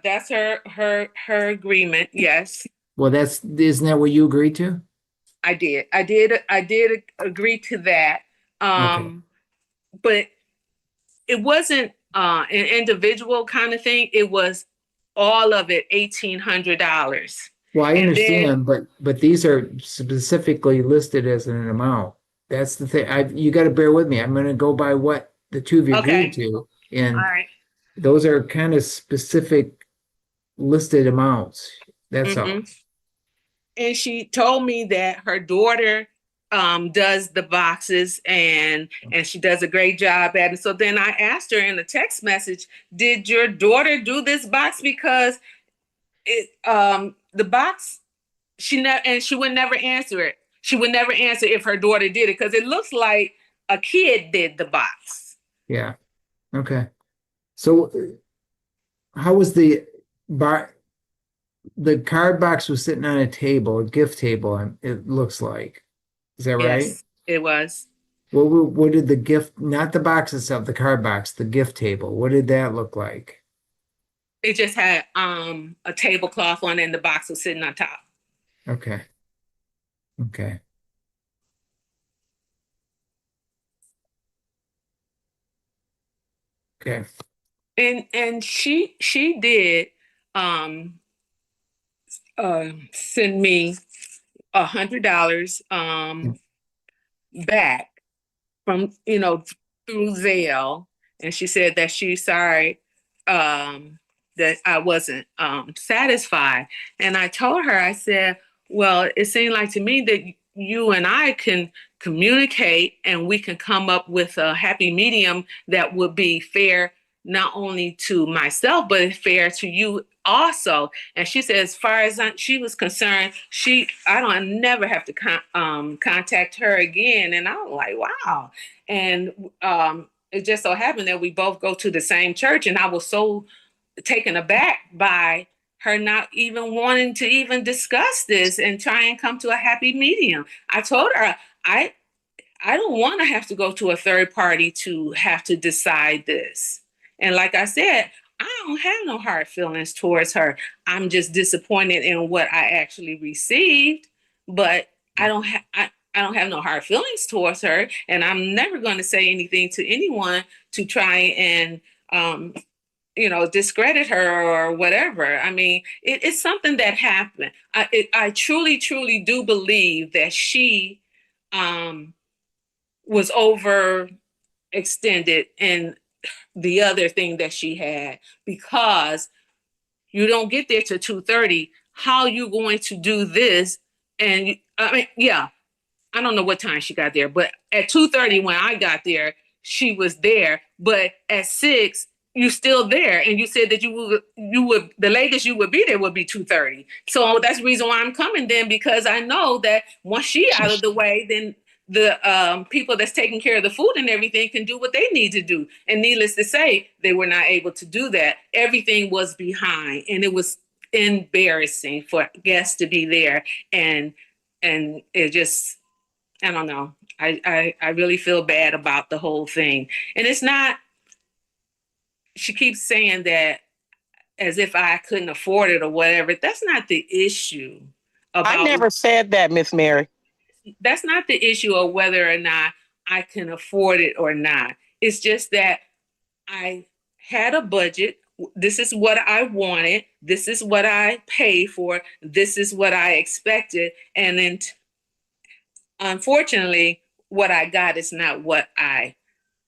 That's her agreement. Yes, Well, isn't that what you agreed to? I did. I did agree to that. Okay. But it wasn't an individual kind of thing. It was all of it, $1,800. Well, I And understand, but these are specifically listed as an amount. That's the thing. You got to bear with me. I'm going to go by what the two of you Okay. agreed to, All and right. those are kind of specific listed amounts. That's all. and she told me that her daughter does the boxes and she does a great job at it. So then I asked her in a text message, did your daughter do this box? Because it the box she would never answer it. She would never answer if her daughter did it because it looks like a kid did the box. Yeah. Okay. So how was the bar? The card box was sitting on a table, a gift table, it looks like. Is that right? Yes, it was. What did the gift, not the box itself, the card box, the gift table, what did that look like? It just had a tablecloth on it and the box was sitting on top. Okay. Okay. Okay. And she did send me $100 back from through Zelle, and she said that she's sorry that I wasn't satisfied. And I told her, I said, well, it seemed like to me that you and I can communicate and we can come up with a happy medium that would be fair not only to myself but fair to you also. And she said, as far as she was concerned, I don't never have to contact her again. And I was like, wow. And it just so happened that we both go to the same church, and I was so taken aback by her not even wanting to even discuss this and try and come to a happy medium. I told her I don't want to have to go to a third party to have to decide this. And like I said, I don't have no hard feelings towards her. I'm just disappointed in what I actually received, but I don't have no hard feelings towards her, and I'm never going to say anything to anyone to try and discredit her or whatever. I mean, it's something that happened. I truly, truly do believe that she was overextended in the other thing that she had, because you don't get there to 2:30. How you going to do this? And I mean, yeah, I don't know what time she got there, but at 2:30 when I got there, she was there. But at 6, you still there, and you said that you would the latest you would be there would be 2:30. So that's the reason why I'm coming then, because I know that once she out of the way, then the people that's taking care of the food and everything can do what they need to do. And needless to say, they were not able to do that. Everything was behind, and it was embarrassing for guests to be there, and it just, I don't know. I really feel bad about the whole thing. And it's not, she keeps saying that as if I couldn't afford it or whatever. That's not the issue. I never said that, Miss Mary. That's not the issue of whether or not I can afford it or not. It's just that I had a budget. This is what I wanted. This is what I paid for. This is what I expected. And then unfortunately, what I got is not what I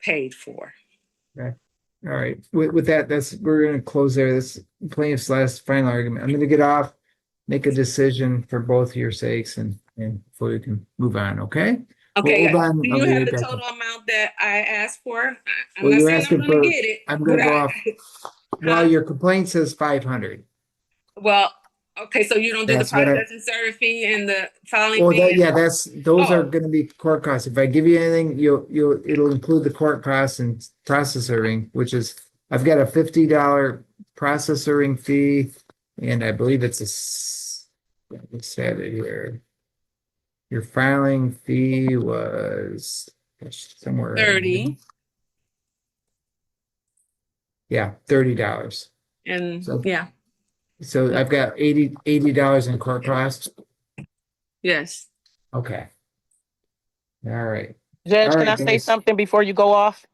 paid for. Okay. All right. With that, we're going to close there. This plaintiff's last final argument. I'm going to get off, make a decision for both of your sakes, and before we can move on. Okay. Okay. Hold on. Do you have the total amount that I asked for? I'm not saying I'm going to get it. I'm going to go off. Well, your complaint says 500. Well, okay, so you don't do the processing service fee and the filing fee? Yeah, those are going to be court costs. If I give you anything, it'll include the court costs and processing, which is, I've got a $50 processing fee, and I believe it's let's have it here. Your filing fee was somewhere 30. Yeah, $30. And so, yeah. So I've got $80 in court costs. Yes. Okay. All right. Judge, can I say something before you go off?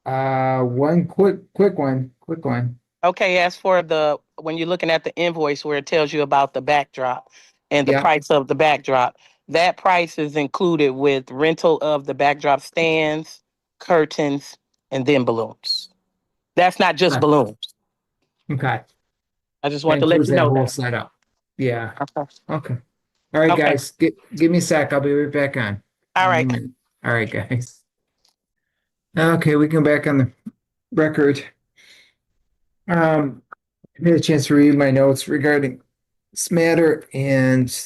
One quick one. Okay, as for when you're looking at the invoice where it tells you about the backdrop and the price of the backdrop, that price is included with rental of the backdrop stands, curtains, and then balloons. That's not just balloons. Okay. I just want to let you know that whole that. setup. Yeah. Okay. Okay. All right, Okay. guys, give me a sec. I'll be right back on. All right. All right, guys. Okay, we can go back on the record. I had a chance to read my notes regarding this matter, and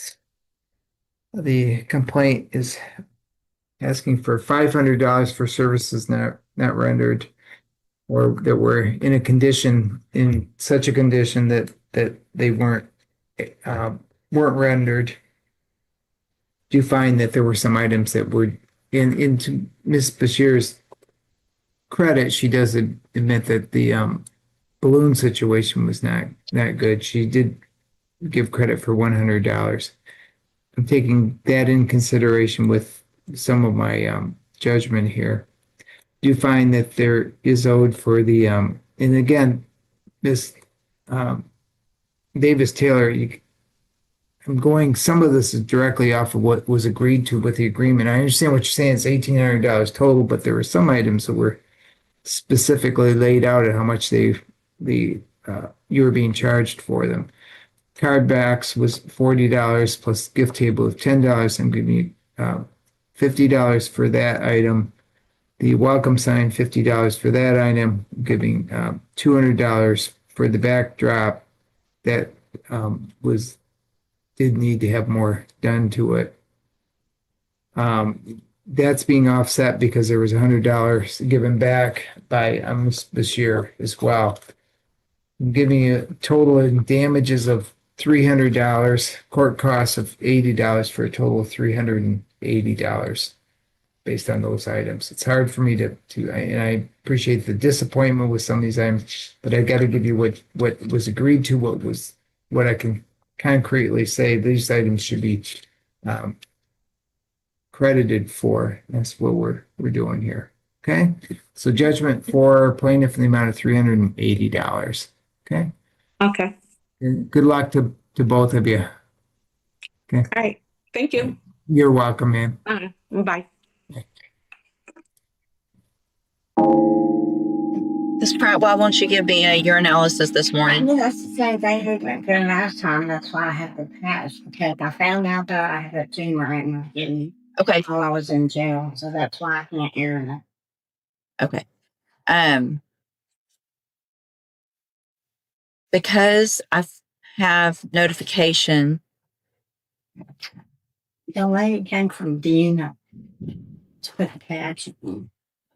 the complaint is asking for $500 for services not rendered, or that were in a condition, in such a condition that they weren't rendered. Do find that there were some items that were into Ms. Bashir's credit. She does admit that the balloon situation was not good. She did give credit for $100. I'm taking that in consideration with some of my judgment here. Do find that there is owed for the and again, Miss Davis Taylor, I'm going, some of this is directly off of what was agreed to with the agreement. I understand what you're saying, it's $1,800 total, but there were some items that were specifically laid out at how much you were being charged for them. Card backs was $40 plus gift table of $10. I'm giving you $50 for that item. The welcome sign, $50 for that item. I'm giving $200 for the backdrop that did need to have more done to it. That's being offset because there was $100 given back by Ms. Bashir as well. I'm giving you a total in damages of $300, court costs of $80 for a total of $380 based on those items. It's hard for me to and I appreciate the disappointment with some of these items, but I got to give you what was agreed to, what I can concretely say these items should be credited for. That's what we're doing here. Okay, so judgment for plaintiff in the amount of $380. Okay. Okay. And good luck to both of you. All right. Thank you. You're welcome, man. Bye. Ms. Pratt, why won't you give me a urinalysis this morning? Well, that's the same thing we went through last time. That's why I had the patch, because I found out that I had a tumor in my kidney Okay. while I was in jail. So that's why I can't urinate. Okay. Because I have notification. The lady came from Dina to put the patch in.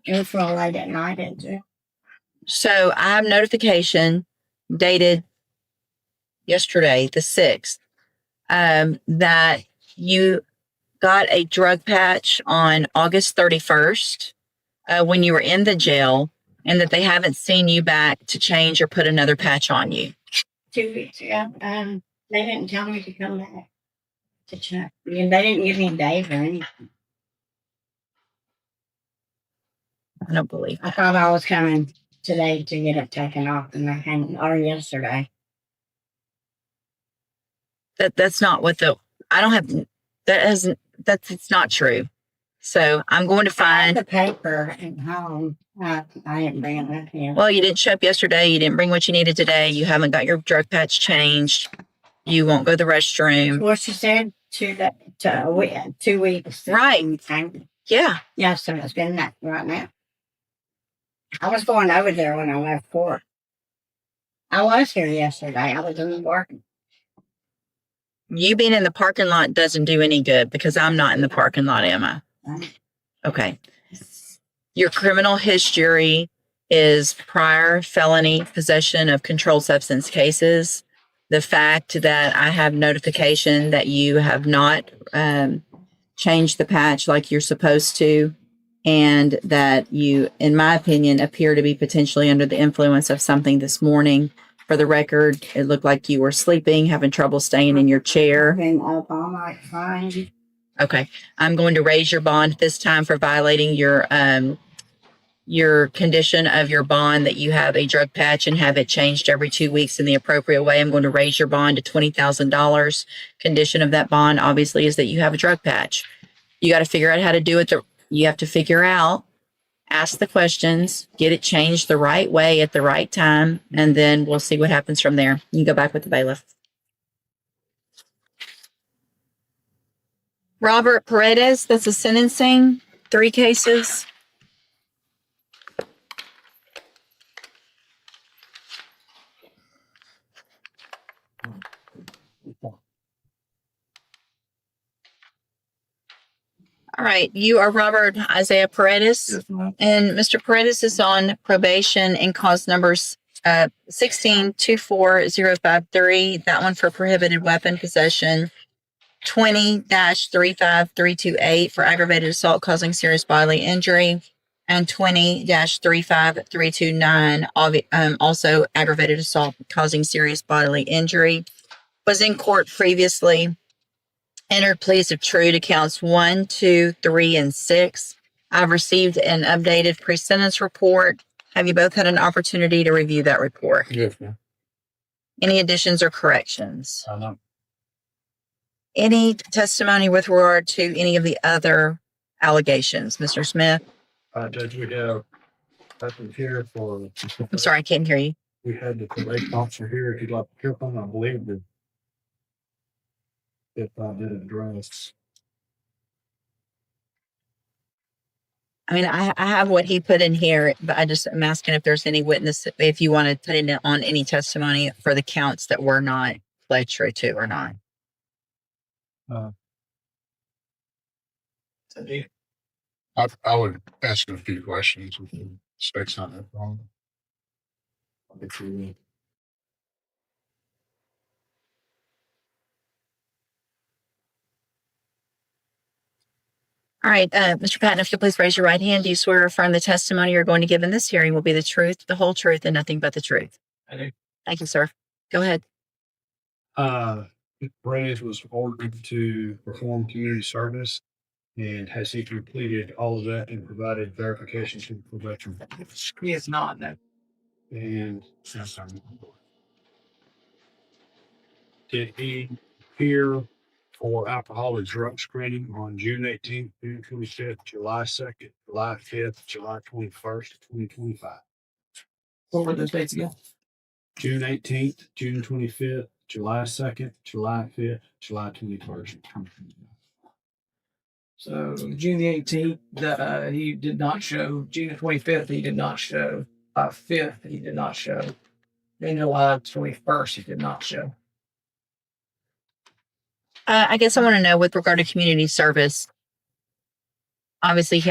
It was real late at night in jail. So I have notification dated yesterday, the 6th, that you got a drug patch on August 31st when you were in the jail, and that they haven't seen you back to change or put another patch on you. 2 weeks ago, they didn't tell me to come back to check. And they didn't give me a date or anything. I don't believe I that. thought I was coming today to get it taken off, and I came, or yesterday. That's not what I don't have, it's not true. So I'm going to I had find, the paper at home. I didn't bring it with me. well, you didn't show up yesterday. You didn't bring what you needed today. You haven't got your drug patch changed. You won't go to the restroom. Well, she said 2 weeks. Right. Yeah. Yeah, so it's been that right now. I was going over there when I left court. I was here yesterday. I was in the parking. You being in the parking lot doesn't do any good because I'm not in the parking lot, am I? Okay. Your criminal history is prior felony possession of controlled substance cases. The fact that I have notification that you have not changed the patch like you're supposed to, and that you, in my opinion, appear to be potentially under the influence of something this morning. For the record, it looked like you were sleeping, having trouble staying in your chair. I've been up all night fine. Okay. I'm going to raise your bond this time for violating your condition of your bond that you have a drug patch and have it changed every 2 weeks in the appropriate way. I'm going to raise your bond to $20,000. Condition of that bond, obviously, is that you have a drug patch. You got to figure out how to do it. You have to figure out, ask the questions, get it changed the right way at the right time, and then we'll see what happens from there. You can go back with the bailiff. Robert Paredes, that's a sentencing, 3 cases. All right, you are Robert Isaiah Paredes. Yes, ma'am. And Mr. Paredes is on probation and cause numbers 1624053, that one for prohibited weapon possession, 20-35328 for aggravated assault causing serious bodily injury, and 20-35329 also aggravated assault causing serious bodily injury. Was in court previously. Entered pleas of true to counts 1, 2, 3, and 6. I've received an updated pre-sentence report. Have you both had an opportunity to review that report? Yes, ma'am. Any additions or corrections? No. Any testimony with regard to any of the other allegations, Mr. Smith? Judge, we have nothing here for. I'm sorry, I can't hear you. We had the probation officer here. If you'd like to hear from him, I believe that if I did address. I mean, I have what he put in here, but I'm asking if there's any witness, if you want to put it on any testimony for the counts that were not played true to or not. I would ask a few questions with the specs on that wrong. All right, Mr. Patton, if you'll please raise your right hand. Do you swear or affirm the testimony you're going to give in this hearing will be the truth, the whole truth, and nothing but the truth? I do. Thank you, sir. Go ahead. Brandis was ordered to perform community service, and has he completed all of that and provided verification to the veteran? He is not, no. And did he appear for alcohol and drug screening on June 18th, June 25th, July 2nd, July 5th, July 21st, 2025? What were those dates again? June 18th, June 25th, July 2nd, July 5th, July 21st. So June the 18th, he did not show. June the 25th, he did not show. 5th, he did not show. Then July 21st, he did not show. I guess I want to know with regard to community service, obviously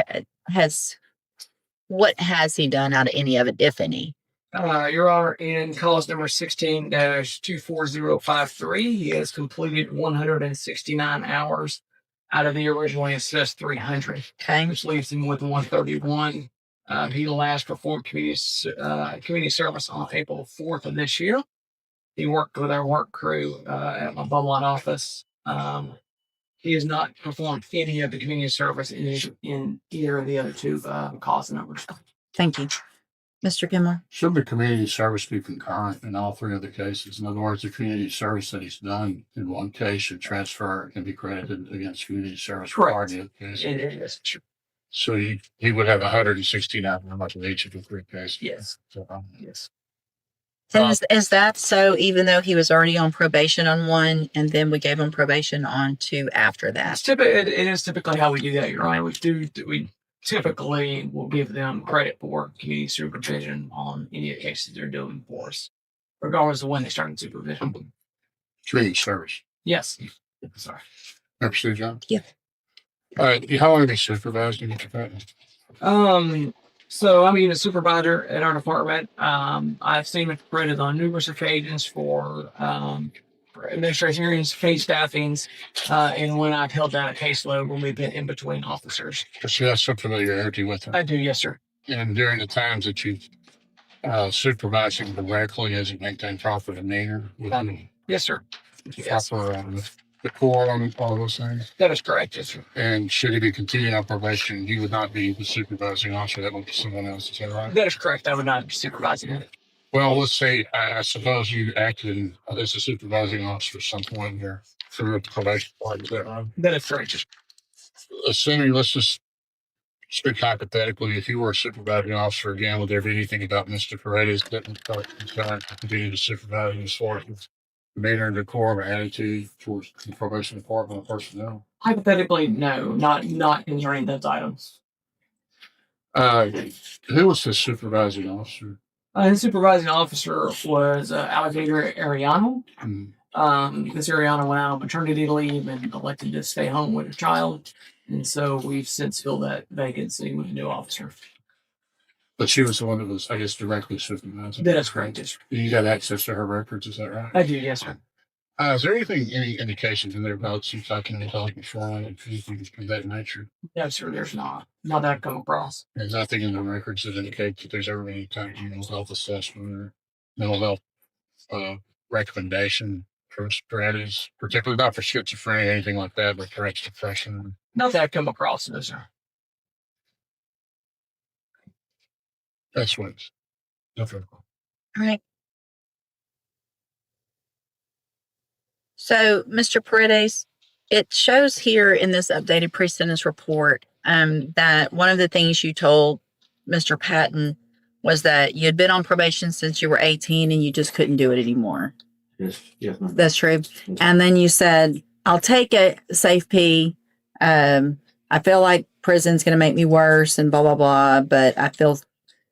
what has he done out of any of it, if any? Your Honor, in cause number 16-24053, he has completed 169 hours out of the originally assessed 300. Okay. Which leaves him with 131. He last performed community service on April 4th of this year. He worked with our work crew at my Beaumont office. He has not performed any of the community service in either of the other two cause numbers. Thank you. Mr. Kimmel? Should the community service be concurrent in all 3 of the cases? In other words, the community service that he's done in one case should transfer and be credited against community service. Correct. It is. So he would have 169 how much of each of the 3 cases. Yes. So, Yes. And is that so, even though he was already on probation on one, and then we gave him probation on 2 after that? It is typically how we do that, Your Honor. We typically will give them credit for community supervision on any of the cases they're doing for us, regardless of when they start in supervision. community service. Yes. Sorry. Understood, John? Yeah. All right. How long have you supervised in your department? So I'm a supervisor at our department. I've seen Mr. Brennan on numerous occasions for administration hearings, case staffings, and when I've held down a caseload when we've been in between officers. So you have some familiarity with him. I do, yes, sir. And during the times that you've supervised him directly, has he maintained proper demeanor? Yes, sir. Yes. Proper decorum, all those things? That is correct, yes, sir. And should he be continuing on probation, you would not be the supervising officer, that would be someone else, is that right? That is correct. I would not be supervising it. Well, let's say, I suppose you acted as a supervising officer at some point here through the probation part, is that right? That is correct. Assuming, let's just speak hypothetically, if you were a supervising officer again, would there be anything about Mr. Paredes that would continue to supervise as far as demeanor and decorum or attitude towards the probation department and personnel? Hypothetically, no, not concerning those items. Who was the supervising officer? His supervising officer was Alexander Ariano. Miss Ariano went out on maternity leave and elected to stay home with her child. And so we've since filled that vacancy with a new officer. But she was the one that was, I guess, directly supervising. That is correct. Yes, sir. You got access to her records, is that right? I do, yes, sir. Is there any indications in there about you talking to talking fraud and anything of that nature? No, sir, there's not. Not that I've come across. There's nothing in the records that indicate that there's ever any kind of mental health assessment or mental health recommendation for strategies, particularly not for schizophrenia, anything like that, but for depression. Not that I've come across, no, sir. That's what it's. Okay. All right. So, Mr. Paredes, it shows here in this updated pre-sentence report that one of the things you told Mr. Patton was that you had been on probation since you were 18 and you just couldn't do it anymore. Yes, ma'am. That's true. And then you said, I'll take a safe P. I feel like prison's going to make me worse and blah, blah, blah, but I feel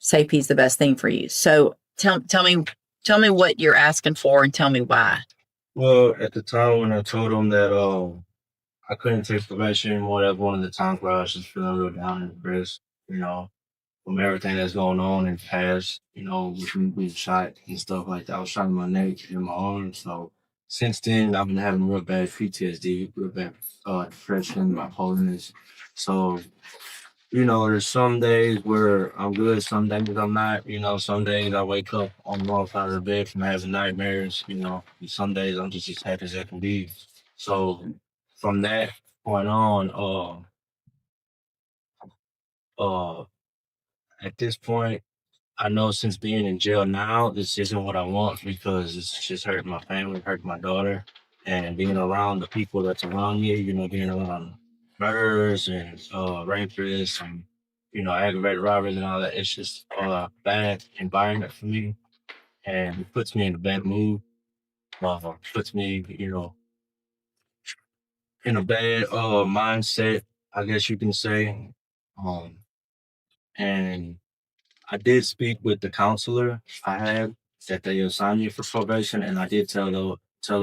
safe P is the best thing for you. So tell me what you're asking for and tell me why. Well, at the time when I told him that I couldn't take probation anymore, that was one of the times where I was just feeling real down and depressed, from everything that's going on in the past, with me being shot and stuff like that. I was shot in my neck and my arm. So since then, I've been having real bad PTSD, real bad depression, bipolarness. So, there's some days where I'm good, some days I'm not. Some days I wake up on the wrong side of the bed from having nightmares. And some days I'm just as happy as I can be. So from that point on, at this point, I know since being in jail now, this isn't what I want because it's just hurting my family, hurting my daughter, and being around the people that's around me, being around murderers and rapists and, aggravated robberies and all that. It's just a bad environment for me, and it puts me in a bad mood. Puts me, in a bad mindset, I guess you can say. And I did speak with the counselor I had that they assigned me for probation, and I did tell her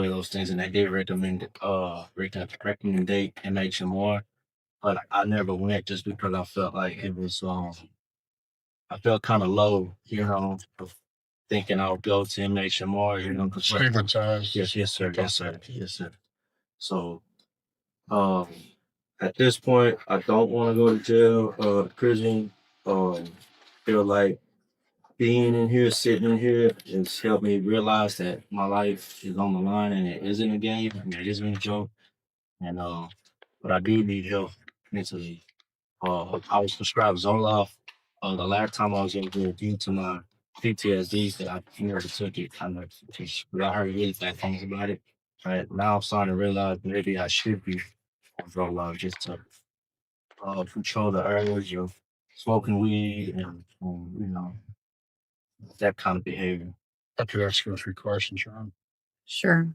those things, and they did recommend MHMR, but I never went just because I felt like it was I felt kind of low, of thinking I would go to MHMR, because Stigmatized. yes, sir. So at this point, I don't want to go to jail, prison. Feel like being in here, sitting in here, has helped me realize that my life is on the line and it isn't a game and it isn't a joke. And but I do need help mentally. I was prescribed Zoloft the last time I was in here due to my PTSD that I never took it. I heard really bad things about it. But now I'm starting to realize maybe I should be on Zoloft just to control the urge of smoking weed and that kind of behavior. Okay, that's going to require some time. Sure.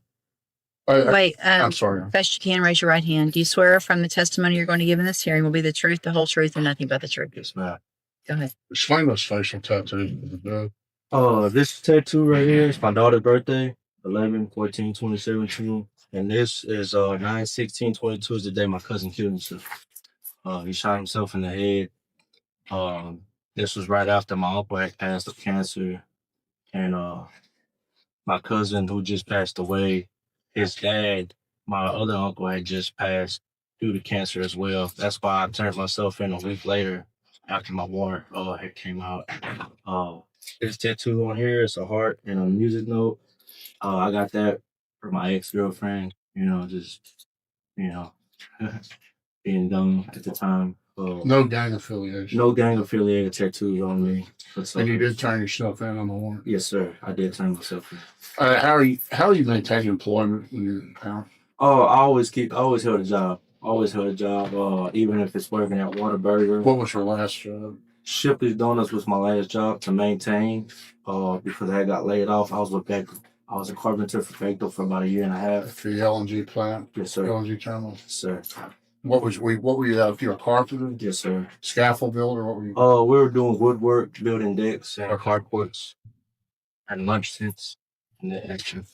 I'm Wait, sorry. best you can, raise your right hand. Do you swear from the testimony you're going to give in this hearing will be the truth, the whole truth, and nothing but the truth? Yes, ma'am. Go ahead. Explain those facial tattoos. This tattoo right here is my daughter's birthday, 11/14/2017. And this is 9/16/22 is the day my cousin killed himself. He shot himself in the head. This was right after my uncle had passed of cancer. And my cousin who just passed away, his dad, my other uncle, had just passed due to cancer as well. That's why I turned myself in a week later after my warrant had came out. This tattoo on here is a heart and a music note. I got that from my ex-girlfriend, being dumb at the time. No gang affiliation. No gang affiliated tattoos on me. And you did turn yourself in on the warrant? Yes, sir. I did turn myself in. How are you maintaining employment when you're in town? Oh, I always held a job. Even if it's working at Whataburger. What was your last job? Shipley's Donuts was my last job to maintain. Because I got laid off. I was a carpenter for Bechtel for about 1.5 years. For the LNG plant? Yes, sir. LNG terminal? Yes, sir. What were you, if you're a carpenter? Yes, sir. Scaffold builder, what were you? We were doing woodwork, building decks and carports and lunch sits and the action.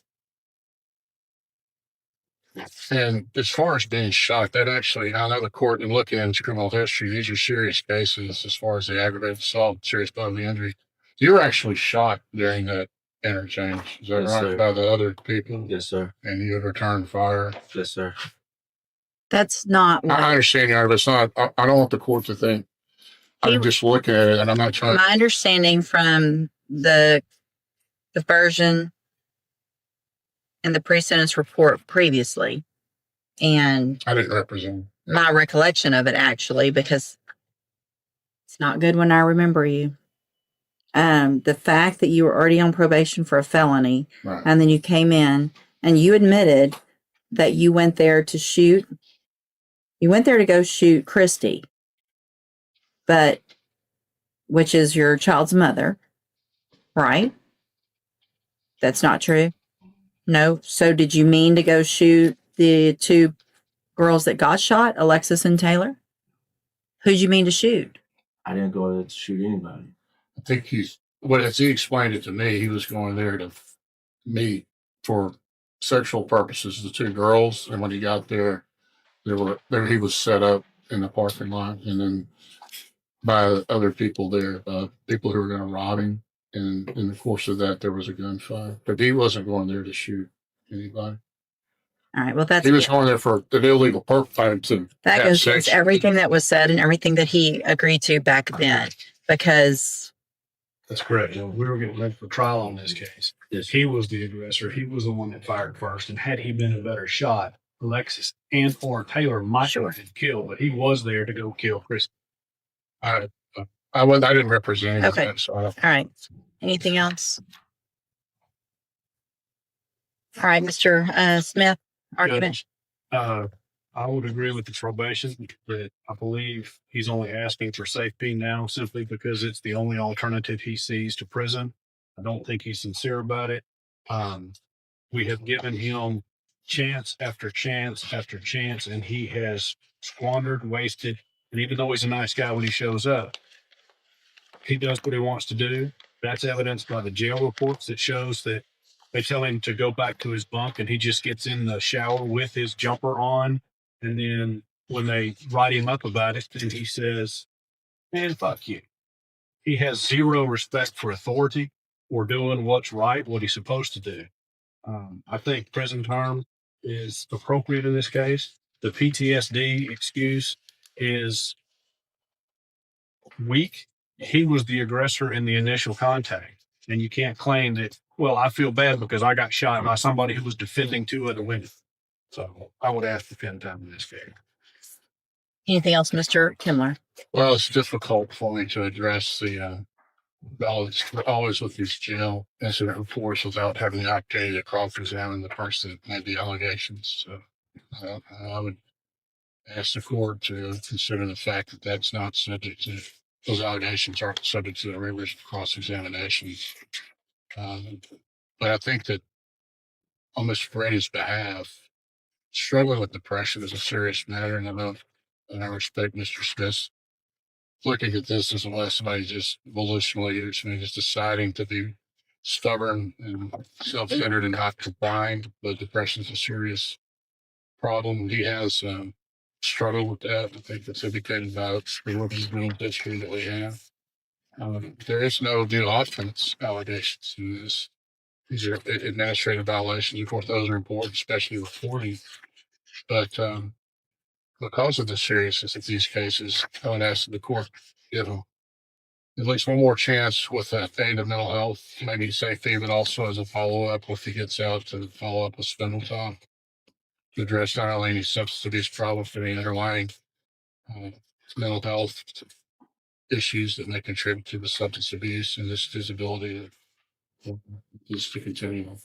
And as far as being shot, that actually, I know the court and looking into criminal history, these are serious cases as far as the aggravated assault, serious bodily injury. You were actually shot during that interchange. Is that Yes, right? sir. By the other people? Yes, sir. And you had returned fire? Yes, sir. That's not what I understand, but it's not, I don't want the court to think, I'm just looking at it and I'm not trying. my understanding from the version and the pre-sentence report previously, and I didn't represent. my recollection of it actually, because it's not good when I remember you. The fact that you were already on probation for a felony, Right. and then you came in and you admitted that you went there to shoot. You went there to go shoot Christy, but which is your child's mother, right? That's not true. No. So did you mean to go shoot the two girls that got shot, Alexis and Taylor? Who'd you mean to shoot? I didn't go there to shoot anybody. I think as he explained it to me, he was going there to meet for sexual purposes, the two girls. And when he got there, he was set up in the parking lot and then by other people there, people who were going to rob him. And in the course of that, there was a gunfire, but he wasn't going there to shoot anybody. All right. Well, that's He was going there for an illegal purpose. that goes against everything that was said and everything that he agreed to back then, because That's correct. We were getting ready for trial on this case. Yes. He was the aggressor. He was the one that fired first. And had he been a better shot, Alexis and or Taylor might have been killed, but he was there to go kill Chris. I didn't represent him. Okay. So I don't. all right. Anything else? All right, Mr. Smith, argument. I would agree with the probation, but I believe he's only asking for safety now simply because it's the only alternative he sees to prison. I don't think he's sincere about it. We have given him chance after chance after chance, and he has squandered, wasted. And even though he's a nice guy when he shows up, he does what he wants to do. That's evidenced by the jail reports that shows that they tell him to go back to his bunk and he just gets in the shower with his jumper on. And then when they write him up about it, then he says, man, fuck you. He has zero respect for authority or doing what's right, what he's supposed to do. I think prison term is appropriate in this case. The PTSD excuse is weak. He was the aggressor in the initial contact. And you can't claim that, well, I feel bad because I got shot by somebody who was defending two other women. So I would ask for 10 time in this case. Anything else, Mr. Kimler? Well, it's difficult for me to address the always with these jail incident reports without having the opportunity to cross-examine the person that made the allegations. So I would ask the court to consider the fact that that's not subject to, those allegations aren't subject to the rigorous cross-examination. But I think that on Mr. Brady's behalf, struggling with depression is a serious matter, and I respect Mr. Smith's looking at this as unless somebody just volitionally or somebody just deciding to be stubborn and self-centered and not complying. But depression is a serious problem. He has struggled with that. I think that's indicated by the working criminal history that we have. There is no new offense allegations in this. These are administrative violations. Of course, those are important, especially reporting. But because of the seriousness of these cases, I would ask the court to give him at least one more chance with that aid of mental health, maybe safety, but also as a follow-up if he gets out to follow up with spindle talk to address not only any substance abuse problems, but any underlying mental health issues that may contribute to the substance abuse and this disability that needs to continue.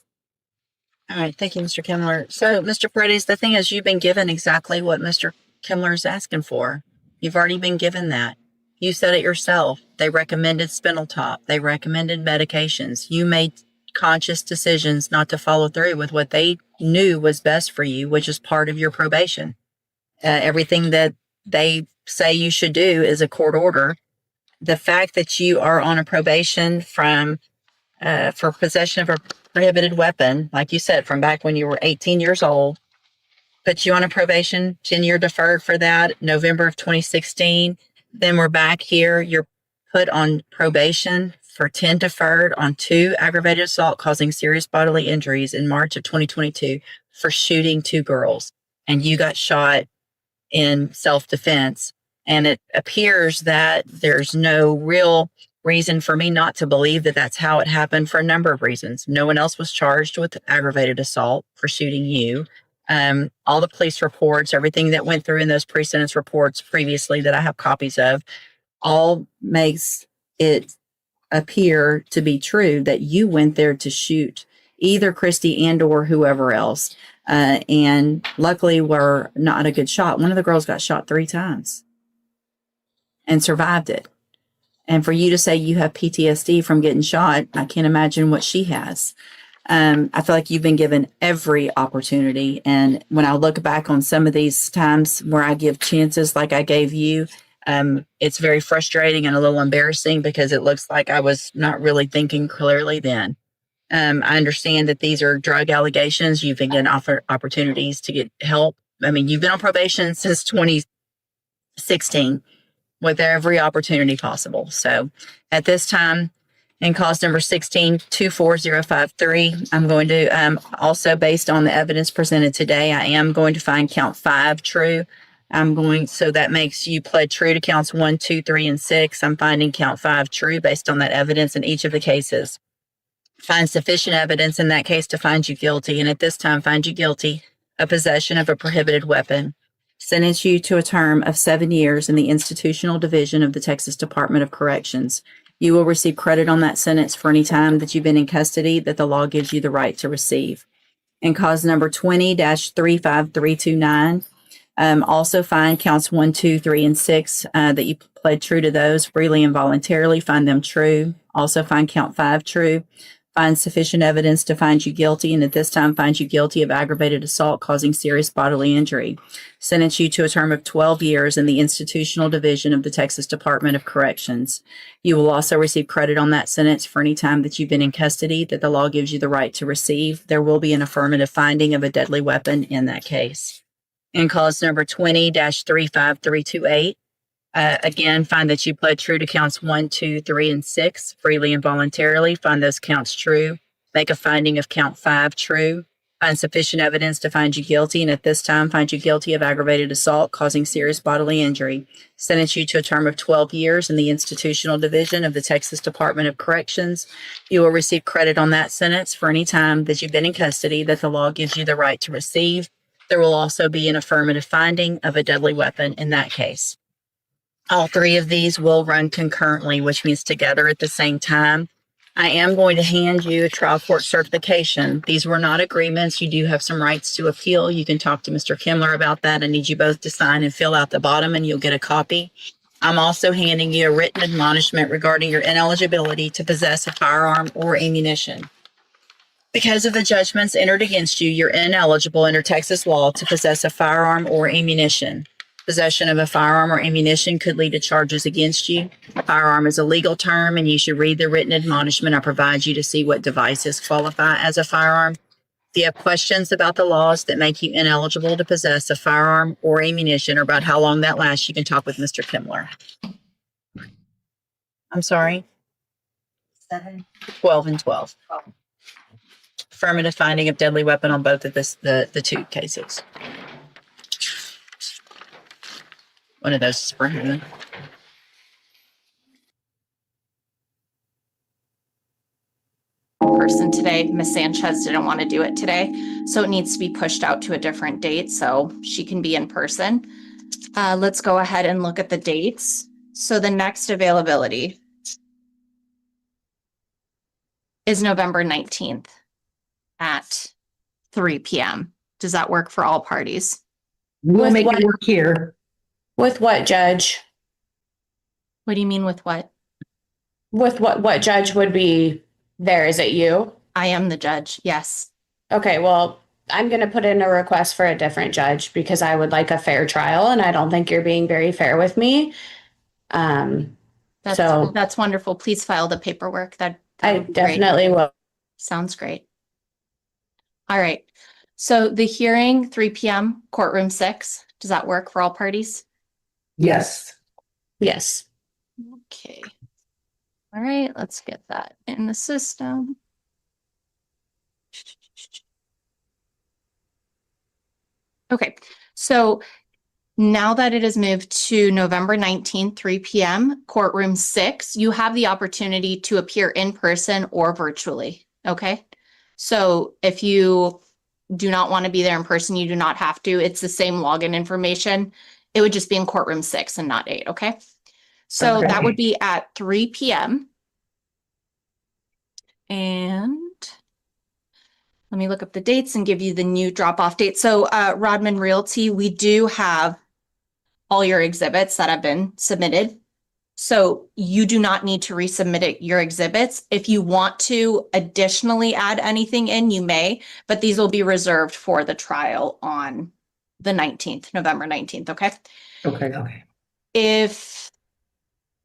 All right. Thank you, Mr. Kimler. So, Mr. Paredes, the thing is, you've been given exactly what Mr. Kimler is asking for. You've already been given that. You said it yourself. They recommended spinal top. They recommended medications. You made conscious decisions not to follow through with what they knew was best for you, which is part of your probation. Everything that they say you should do is a court order. The fact that you are on a probation from for possession of a prohibited weapon, like you said, from back when you were 18 years old, put you on a probation, 10-year deferred for that, November of 2016. Then we're back here. You're put on probation for 10 deferred on 2 aggravated assault causing serious bodily injuries in March of 2022 for shooting 2 girls. And you got shot in self-defense. And it appears that there's no real reason for me not to believe that that's how it happened for a number of reasons. No one else was charged with aggravated assault for shooting you. All the police reports, everything that went through in those pre-sentence reports previously that I have copies of, all makes it appear to be true that you went there to shoot either Christy and or whoever else. And luckily were not a good shot. One of the girls got shot 3 times and survived it. And for you to say you have PTSD from getting shot, I can't imagine what she has. I feel like you've been given every opportunity. And when I look back on some of these times where I give chances like I gave you, it's very frustrating and a little embarrassing because it looks like I was not really thinking clearly then. I understand that these are drug allegations. You've been given opportunities to get help. I mean, you've been on probation since 2016 with every opportunity possible. So at this time, in cause number 16-24053, I'm going to, also based on the evidence presented today, I am going to find count 5 true. So that makes you pled true to counts 1, 2, 3, and 6. I'm finding count 5 true based on that evidence in each of the cases. Find sufficient evidence in that case to find you guilty, and at this time find you guilty of possession of a prohibited weapon. Sentence you to a term of 7 years in the institutional division of the Texas Department of Corrections. You will receive credit on that sentence for any time that you've been in custody that the law gives you the right to receive. In cause number 20-35329, also find counts 1, 2, 3, and 6 that you pled true to those freely and voluntarily. Find them true. Also find count 5 true. Find sufficient evidence to find you guilty, and at this time find you guilty of aggravated assault causing serious bodily injury. Sentence you to a term of 12 years in the institutional division of the Texas Department of Corrections. You will also receive credit on that sentence for any time that you've been in custody that the law gives you the right to receive. There will be an affirmative finding of a deadly weapon in that case. In cause number 20-35328, again, find that you pled true to counts 1, 2, 3, and 6 freely and voluntarily. Find those counts true. Make a finding of count 5 true. Find sufficient evidence to find you guilty, and at this time find you guilty of aggravated assault causing serious bodily injury. Sentence you to a term of 12 years in the institutional division of the Texas Department of Corrections. You will receive credit on that sentence for any time that you've been in custody that the law gives you the right to receive. There will also be an affirmative finding of a deadly weapon in that case. All 3 of these will run concurrently, which means together at the same time. I am going to hand you a trial court certification. These were not agreements. You do have some rights to appeal. You can talk to Mr. Kimler about that. I need you both to sign and fill out the bottom, and you'll get a copy. I'm also handing you a written admonishment regarding your ineligibility to possess a firearm or ammunition. Because of the judgments entered against you, you're ineligible under Texas law to possess a firearm or ammunition. Possession of a firearm or ammunition could lead to charges against you. Firearm is a legal term, and you should read the written admonishment I provide you to see what devices qualify as a firearm. If you have questions about the laws that make you ineligible to possess a firearm or ammunition or about how long that lasts, you can talk with Mr. Kimler. I'm sorry? 7, 12, and 12. Affirmative finding of deadly weapon on both of the 2 cases. One of those is for him. Person today. Miss Sanchez didn't want to do it today, so it needs to be pushed out to a different date so she can be in person. Let's go ahead and look at the dates. So the next availability is November 19th at 3 p.m. Does that work for all parties? We'll make it work here. With what judge? What do you mean with what? With what judge would be there? Is it you? I am the judge, yes. Okay, well, I'm going to put in a request for a different judge because I would like a fair trial and I don't think you're being very fair with me. That's wonderful. Please file the paperwork. That I would be great. definitely will. Sounds great. All right. So the hearing, 3 p.m., courtroom 6. Does that work for all parties? Yes. Yes. Okay. All right. Let's get that in the system. Okay. So now that it has moved to November 19th, 3 p.m., courtroom 6, you have the opportunity to appear in person or virtually. Okay. So if you do not want to be there in person, you do not have to. It's the same login information. It would just be in courtroom 6 and not 8. Okay. So Okay. that would be at 3 p.m. And let me look up the dates and give you the new drop-off date. So Rodman Realty, we do have all your exhibits that have been submitted. So you do not need to resubmit your exhibits. If you want to additionally add anything in, you may, but these will be reserved for the trial on the 19th, November 19th, okay? Okay. If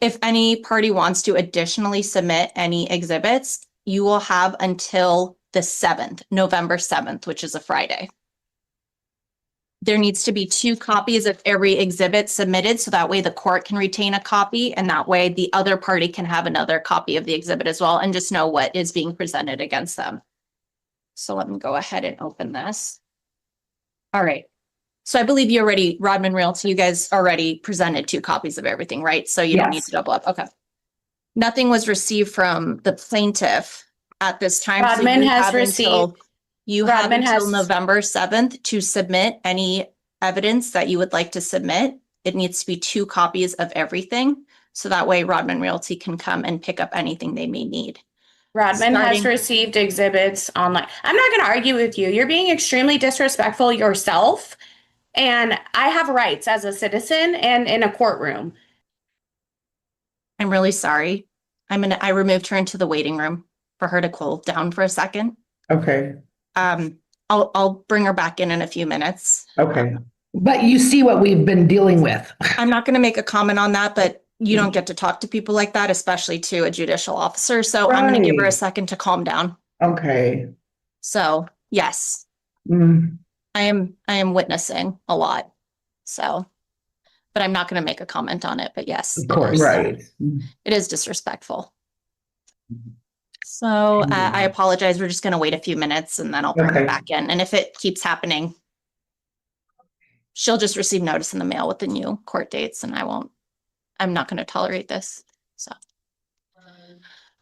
any party wants to additionally submit any exhibits, you will have until the 7th, November 7th, which is a Friday. There needs to be 2 copies of every exhibit submitted, so that way the court can retain a copy, and that way the other party can have another copy of the exhibit as well and just know what is being presented against them. So let me go ahead and open this. All right. So I believe you already, Rodman Realty, you guys already presented 2 copies of everything, right? So you don't need to double up. Okay. Nothing was received from the plaintiff at this time. Rodman so has received. You have until November 7th to submit any evidence that you would like to submit. It needs to be 2 copies of everything. So that way Rodman Realty can come and pick up anything they may need. Rodman has received exhibits online. I'm not going to argue with you. You're being extremely disrespectful yourself. And I have rights as a citizen and in a courtroom. I'm really sorry. I removed her into the waiting room for her to cool down for a second. Okay. I'll bring her back in a few minutes. Okay. But you see what we've been dealing with. I'm not going to make a comment on that, but you don't get to talk to people like that, especially to a judicial officer. So I'm going to give her a second to calm down. Okay. So yes, I am witnessing a lot. So, but I'm not going to make a comment on it, but yes, Of course. Right. it is disrespectful. So I apologize. We're just going to wait a few minutes and then I'll bring her back in. And if it keeps happening, she'll just receive notice in the mail with the new court dates, and I'm not going to tolerate this. So,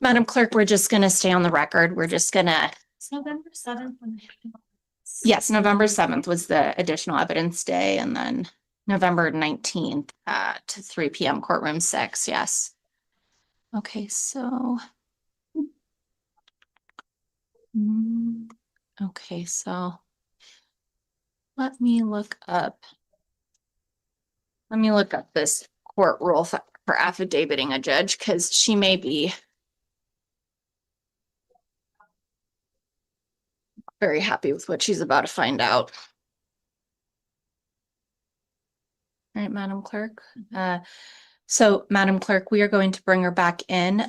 Madam Clerk, we're just going to stay on the record. We're just going to. It's November 7th. Yes, November 7th was the additional evidence day, and then November 19th at 3 p.m. courtroom 6. Yes. Okay, so. Okay, so let me look up this court rule for affidavitting a judge, because she may be very happy with what she's about to find out. All right, Madam Clerk. So Madam Clerk, we are going to bring her back in.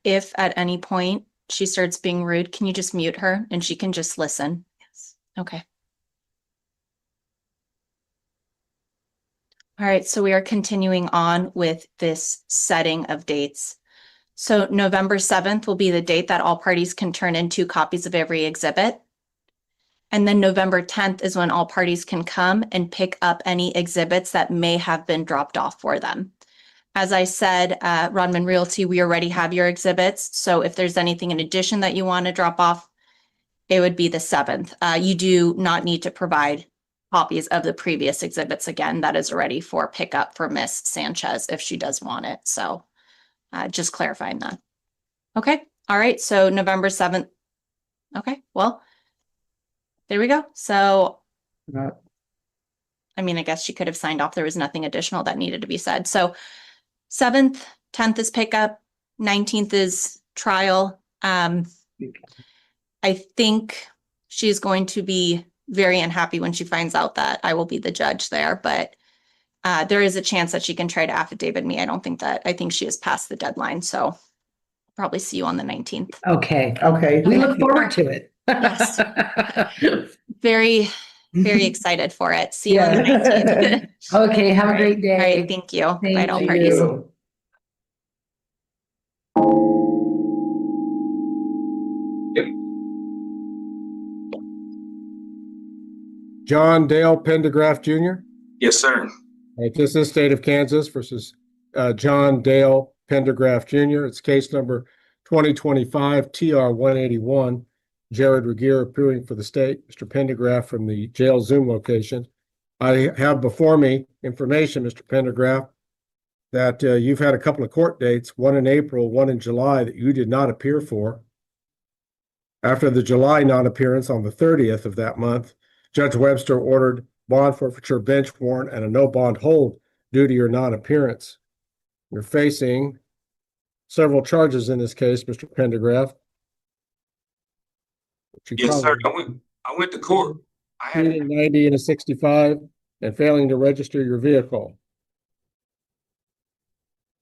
If at any point she starts being rude, can you just mute her and she can just listen? Yes. Okay. All right, so we are continuing on with this setting of dates. So November 7th will be the date that all parties can turn in 2 copies of every exhibit. And then November 10th is when all parties can come and pick up any exhibits that may have been dropped off for them. As I said, Rodman Realty, we already have your exhibits. So if there's anything in addition that you want to drop off, it would be the 7th. You do not need to provide copies of the previous exhibits again. That is already for pickup for Miss Sanchez if she does want it. So just clarifying that. Okay. All right. So November 7th. Okay. Well, there we go. So, I mean, I guess she could have signed off. There was nothing additional that needed to be said. So 7th, 10th is pickup, 19th is trial. I think she's going to be very unhappy when she finds out that I will be the judge there, but there is a chance that she can try to affidavit me. I think she has passed the deadline, so probably see you on the 19th. Okay, okay. We look forward to it. Yes. Very, very excited for it. See you on the Yeah. 19th. Okay, have a great day. All right, thank you. Bye, all Thank parties. you. John Dale Pendergraft Jr. Yes, sir. All right, this is State of Kansas versus John Dale Pendergraft Jr. It's case number 2025 TR 181. Jared Regier appearing for the state. Mr. Pendergraft from the jail Zoom location. I have before me information, Mr. Pendergraft, that you've had a couple of court dates, one in April, one in July, that you did not appear for. After the July non-appearance on the 30th of that month, Judge Webster ordered bond forfeiture bench warrant and a no bond hold due to your non-appearance. You're facing several charges in this case, Mr. Pendergraft. Yes, sir. I went to court. I had 90 and a 65 and failing to register your vehicle.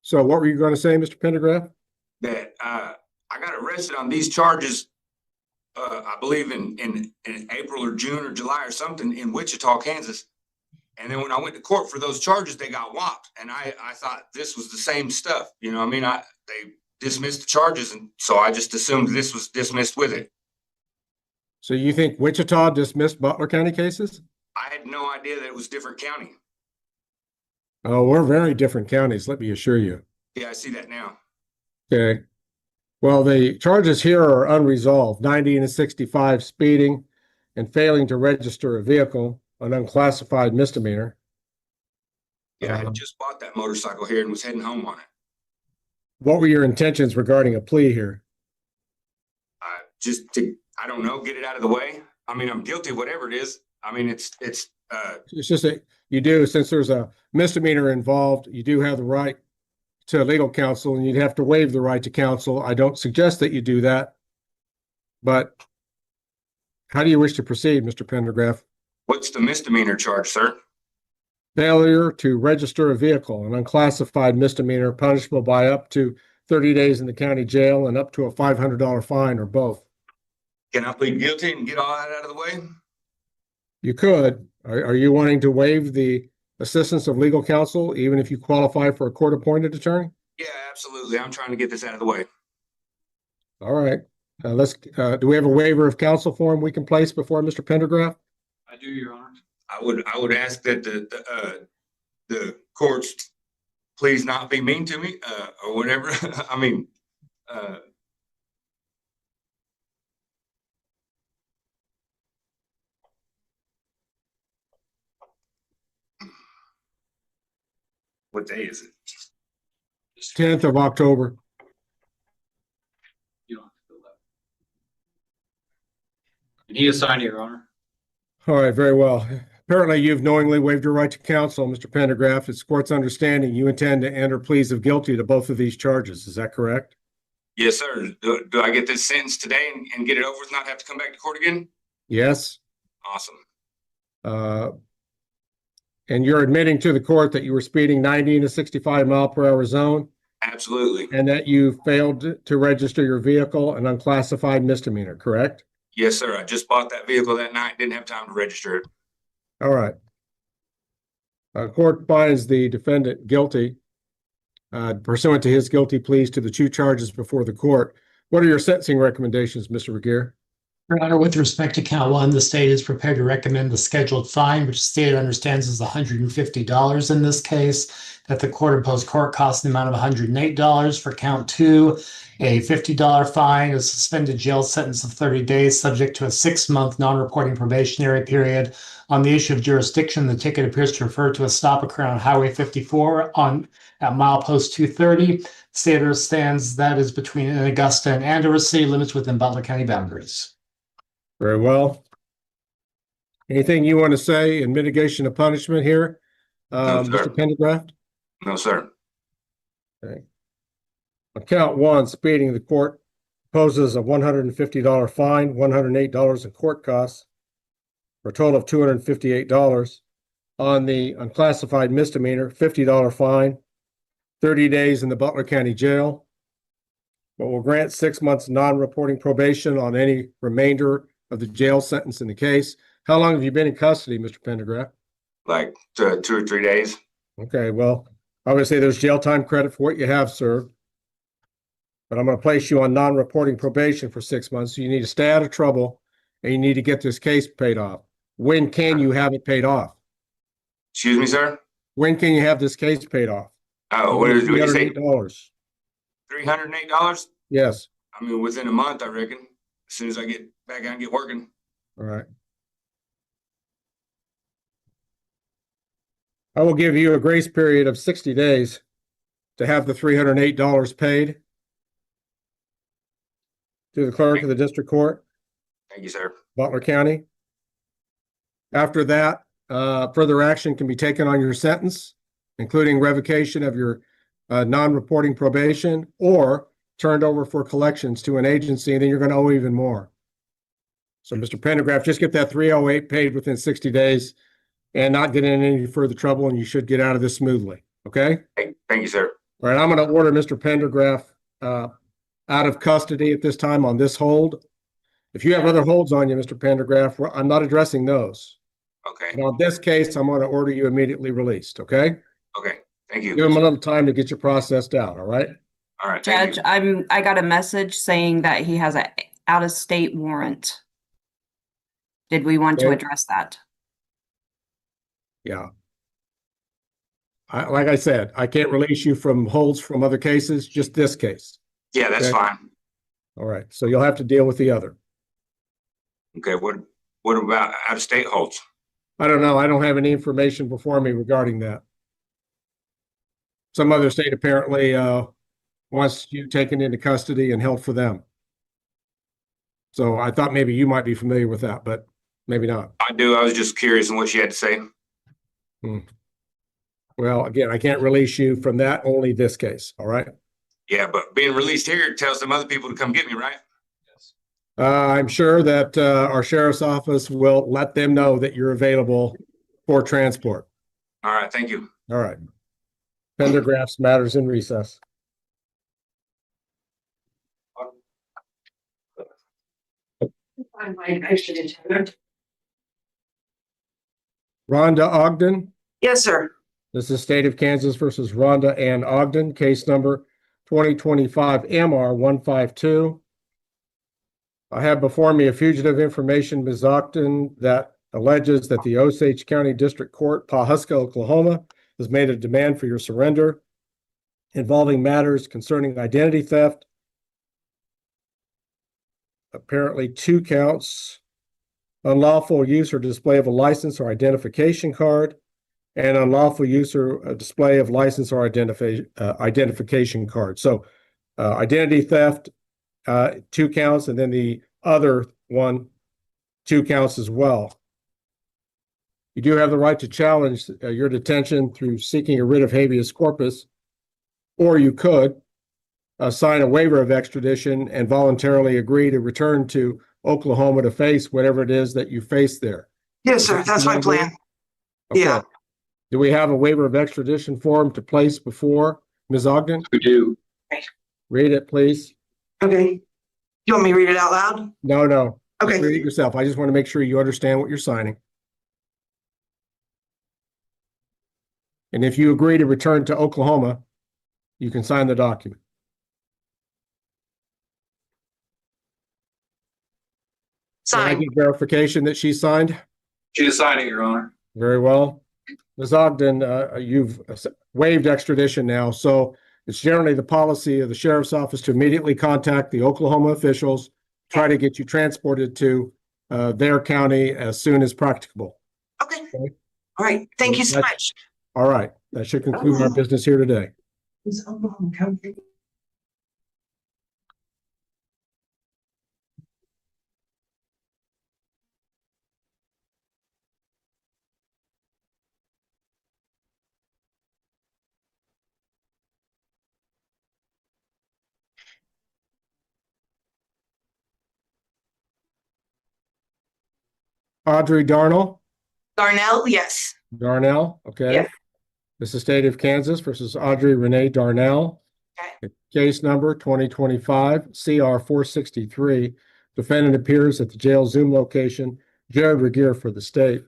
So what were you going to say, Mr. Pendergraft? that I got arrested on these charges. I believe in April or June or July or something in Wichita, Kansas. And then when I went to court for those charges, they got whopped. And I thought this was the same stuff. You know, I mean, they dismissed the charges. And so I just assumed this was dismissed with it. So you think Wichita dismissed Butler County cases? I had no idea that it was different county. Oh, we're very different counties, let me assure you. Yeah, I see that now. Okay. Well, the charges here are unresolved, 90 and a 65 speeding and failing to register a vehicle, an unclassified misdemeanor. Yeah, I had just bought that motorcycle here and was heading home on it. What were your intentions regarding a plea here? Just to, I don't know, get it out of the way. I mean, I'm guilty of whatever it is. I mean, it's just that you do, since there's a misdemeanor involved, you do have the right to legal counsel and you'd have to waive the right to counsel. I don't suggest that you do that, but how do you wish to proceed, Mr. Pendergraft? What's the misdemeanor charge, sir? Failure to register a vehicle, an unclassified misdemeanor punishable by up to 30 days in the county jail and up to a $500 fine or both. Can I plead guilty and get all that out of the way? You could. Are you wanting to waive the assistance of legal counsel, even if you qualify for a court-appointed attorney? Yeah, absolutely. I'm trying to get this out of the way. All right. Do we have a waiver of counsel form we can place before Mr. Pendergraft? I do, Your Honor. I would ask that the courts please not be mean to me, or whatever. I mean, what day is it? 10th of October. You don't have to fill that. You need to sign it, Your Honor. All right, very well. Apparently, you've knowingly waived your right to counsel, Mr. Pendergraft. It's court's understanding you intend to enter pleas of guilty to both of these charges. Is that correct? Yes, sir. Do I get this sentence today and get it over with, not have to come back to court again? Yes. Awesome. And you're admitting to the court that you were speeding 90 in a 65 mile per hour zone? Absolutely. And that you failed to register your vehicle, an unclassified misdemeanor, correct? Yes, sir. I just bought that vehicle that night. Didn't have time to register it. All right. Court finds the defendant guilty pursuant to his guilty pleas to the two charges before the court. What are your sentencing recommendations, Mr. Regier? Your Honor, with respect to count one, the state is prepared to recommend the scheduled fine, which the state understands is $150 in this case, that the court imposed court costs in the amount of $108. For count two, a $50 fine, a suspended jail sentence of 30 days, subject to a 6-month non-reporting probationary period. On the issue of jurisdiction, the ticket appears to refer to a stop occurring on Highway 54 at milepost 230. The state understands that is between Augusta and Andover city limits within Butler County boundaries. Very well. Anything you want to say in mitigation of punishment here, No, sir. Mr. Pendergraft? No, sir. Okay. On count one, speeding, the court imposes a $150 fine, $108 in court costs. for a total of $258. On the unclassified misdemeanor, $50 fine, 30 days in the Butler County Jail. But will grant 6 months non-reporting probation on any remainder of the jail sentence in the case. How long have you been in custody, Mr. Pendergraft? Like 2 or 3 days. Okay, well, obviously there's jail time credit for what you have served. But I'm going to place you on non-reporting probation for 6 months. So you need to stay out of trouble and you need to get this case paid off. When can you have it paid off? Excuse me, sir? When can you have this case paid off? Oh, what did you say? $308. $308? Yes. I mean, within a month, I reckon. As soon as I get back out and get working. All right. I will give you a grace period of 60 days to have the $308 paid to the clerk of the district court, Thank you, sir. Butler County. After that, further action can be taken on your sentence, including revocation of your non-reporting probation or turned over for collections to an agency, and then you're going to owe even more. So, Mr. Pendergraft, just get that 308 paid within 60 days and not get in any further trouble, and you should get out of this smoothly. Okay? Thank you, sir. All right, I'm going to order Mr. Pendergraft out of custody at this time on this hold. If you have other holds on you, Mr. Pendergraft, I'm not addressing those. Okay. And on this case, I'm going to order you immediately released. Okay? Okay. Thank you. Give him a little time to get you processed out. All right? All right. Thank Judge, you. I got a message saying that he has a out-of-state warrant. Did we want to Okay. address that? Yeah. Like I said, I can't release you from holds from other cases, just this case. Yeah, that's Okay. fine. All right. So you'll have to deal with the other. Okay. What about out of state holds? I don't know. I don't have any information before me regarding that. Some other state apparently wants you taken into custody and held for them. So I thought maybe you might be familiar with that, but maybe not. I do. I was just curious on what she had to say. Well, again, I can't release you from that, only this case. All right. Yeah, but being released here tells some other people to come get me, right? I'm sure that our sheriff's office will let them know that you're available for transport. All right. Thank you. All right. Pendergraft's matters in recess. Rhonda Ogden. Yes, sir. This is State of Kansas versus Rhonda Ann Ogden, case number 2025 MR 152. I have before me a fugitive information, Ms. Ogden, that alleges that the Osage County District Court, Pawhuska, Oklahoma, has made a demand for your surrender involving matters concerning identity theft. Apparently 2 counts, unlawful use or display of a license or identification card, and unlawful use or display of license or identification card. So identity theft, 2 counts, and then the other one, 2 counts as well. You do have the right to challenge your detention through seeking a writ of habeas corpus, or you could sign a waiver of extradition and voluntarily agree to return to Oklahoma to face whatever it is that you face there. Yes, sir. That's my plan. Okay. Yeah. Do we have a waiver of extradition form to place before Ms. Ogden? We do. Read it, please. Okay. You want me to read it out loud? No. Okay. Just read it yourself. I just want to make sure you understand what you're signing. And if you agree to return to Oklahoma, you can sign the document. Can I get verification that she signed? She is signing, Your Honor. Very well. Ms. Ogden, you've waived extradition now, so it's generally the policy of the sheriff's office to immediately contact the Oklahoma officials, try to get you transported to their county as soon as practicable. Okay. All right. Thank you so much. All right. That should conclude our business here today. Is Oklahoma country? Audrey Darnell? Darnell, yes. Darnell, okay. Yes. This is State of Kansas versus Audrey Renee Darnell. Okay. Case number 2025 CR 463. Defendant appears at the jail Zoom location. Jared Regier for the state.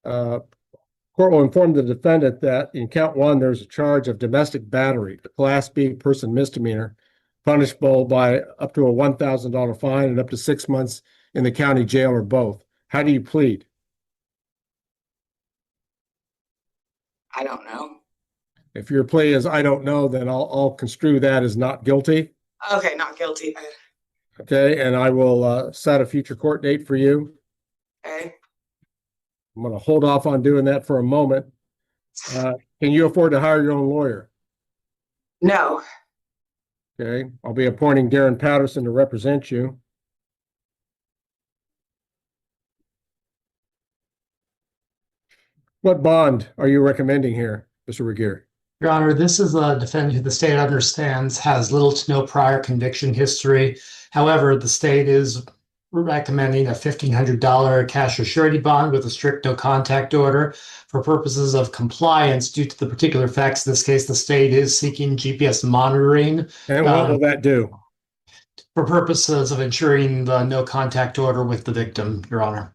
Court will inform the defendant that in count one, there's a charge of domestic battery, a Class B person misdemeanor, punishable by up to a $1,000 fine and up to 6 months in the county jail or both. How do you plead? I don't know. If your plea is I don't know, then I'll construe that as not guilty. Okay, not guilty. Okay, and I will set a future court date for you. Okay. I'm going to hold off on doing that for a moment. Can you afford to hire your own lawyer? No. Okay, I'll be appointing Darren Patterson to represent you. What bond are you recommending here, Mr. Regier? Your Honor, this is a defendant who the state understands has little to no prior conviction history. However, the state is recommending a $1,500 cash or surety bond with a strict no contact order for purposes of compliance due to the particular facts. In this case, the state is seeking GPS monitoring. And what will that do? For purposes of ensuring the no contact order with the victim, Your Honor.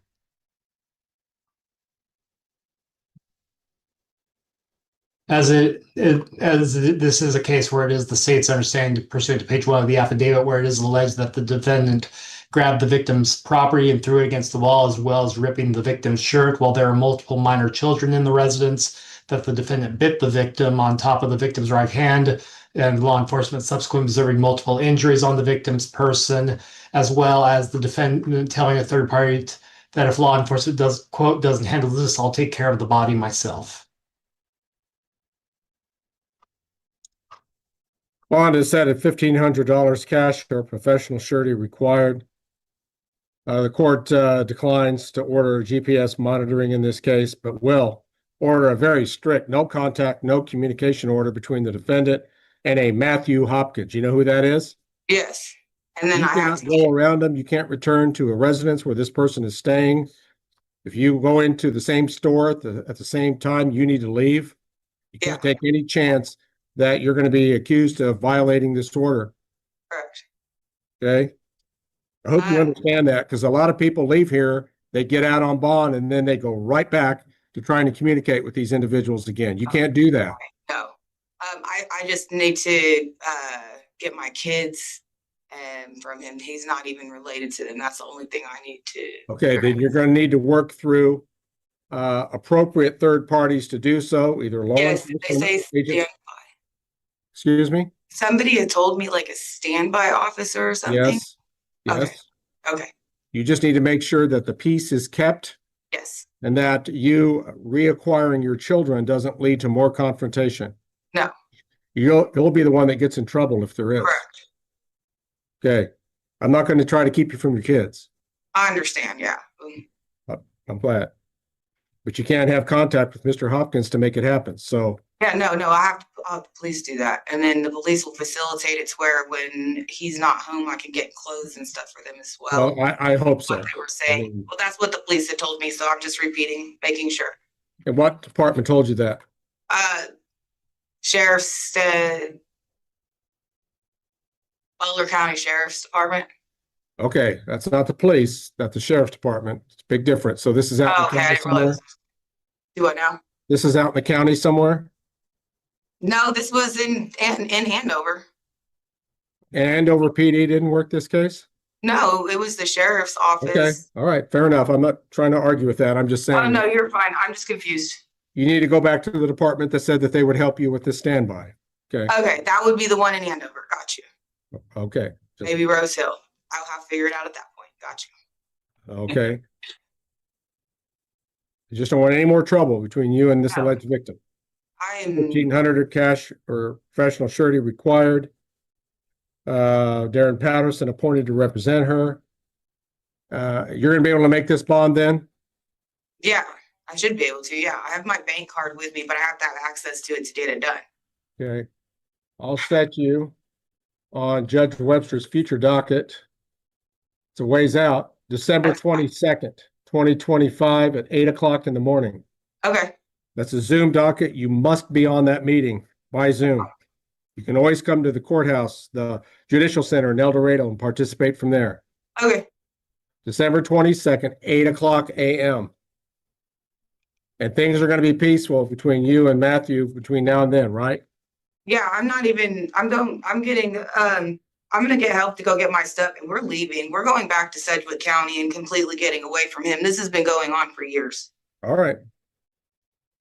This is a case where it is the state's understanding pursuant to page 1 of the affidavit, where it is alleged that the defendant grabbed the victim's property and threw it against the wall, as well as ripping the victim's shirt while there are multiple minor children in the residence, that the defendant bit the victim on top of the victim's right hand, and law enforcement subsequently observing multiple injuries on the victim's person, as well as the defendant telling a third party that if law enforcement doesn't handle this, I'll take care of the body myself. Bond is set at $1,500 cash or professional surety required. The court declines to order GPS monitoring in this case, but will order a very strict no contact, no communication order between the defendant and a Matthew Hopkins. You know who that is? Yes. And then You I have cannot go around them. You can't return to a residence where this person is staying. If you go into the same store at the same time, you need to leave. You can't take any chance that you're going to be accused of violating this order. Correct. Okay. I hope you understand that, because a lot of people leave here, they get out on bond, and then they go right back to trying to communicate with these individuals again. You can't do that. no. I just need to get my kids from him. He's not even related to them. That's the only thing I need to. Okay, then you're going to need to work through appropriate third parties to do so, either law Yes, they enforcement say agents. standby. Excuse me? Somebody had told me like a standby officer or something. Yes. Yes. Okay. You just need to make sure that the peace is kept. Yes. And that you reacquiring your children doesn't lead to more confrontation. No. You'll be the one that gets in trouble if there is. Correct. Okay. I'm not going to try to keep you from your kids. I understand. Yeah. I'm glad. But you can't have contact with Mr. Hopkins to make it happen. So Yeah. No. I have to the police do that, and then the police will facilitate it to where when he's not home, I can get clothes and stuff for them as well. I hope so. What they were saying. Well, that's what the police had told me, so I'm just repeating, making sure. And what department told you that? Sheriff's Butler County Sheriff's Department. Okay, that's not the police, that's the sheriff's department. It's a big difference. So this is out in the Okay, I county didn't somewhere? realize. Do what now? This is out in the county somewhere? No, this was in Andover. And over PD didn't work this case? No, it was the sheriff's office. Okay, all right, fair enough. I'm not trying to argue with that. I'm just Oh, saying no, you're fine. I'm just confused. you need to go back to the department that said that they would help you with this standby. Okay, Okay, that would be the one in Andover. Got you. okay, just- Maybe Rose Hill. I'll have to figure it out at that point. Got you. okay. You just don't want any more trouble between you and this No. alleged victim. I am 1,500 or cash or professional surety required. Darren Patterson appointed to represent her. You're gonna be able to make this bond then? Yeah, I should be able to. Yeah, I have my bank card with me, but I have to have access to it to get it done. Okay. I'll set you on Judge Webster's future docket. It's a ways out. December 22nd, 2025 at 8 o'clock in the morning. Okay. That's a Zoom docket. You must be on that meeting by Zoom. You can always come to the courthouse, the Judicial Center in El Dorado, and participate from there. Okay. December 22nd, 8 o'clock a.m. And things are going to be peaceful between you and Matthew between now and then, right? Yeah, I'm gonna get help to go get my stuff and we're leaving. We're going back to Sedgwick County and completely getting away from him. This has been going on for years. All right.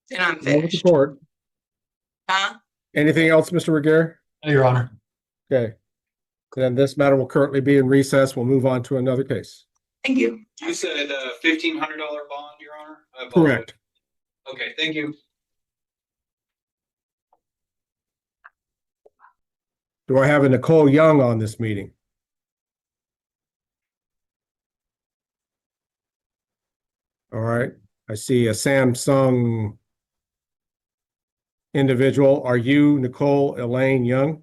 And I'm Over to finished. court. Huh? Anything else, Mr. Regier? No, Your Honor. Okay. Then this matter will currently be in recess. We'll move on to another case. Thank you. You said $1,500 bond, Your Honor? I apologize. Correct. Okay, thank you. Do I have a Nicole Young on this meeting? All right. I see a Samsung individual. Are you Nicole Elaine Young?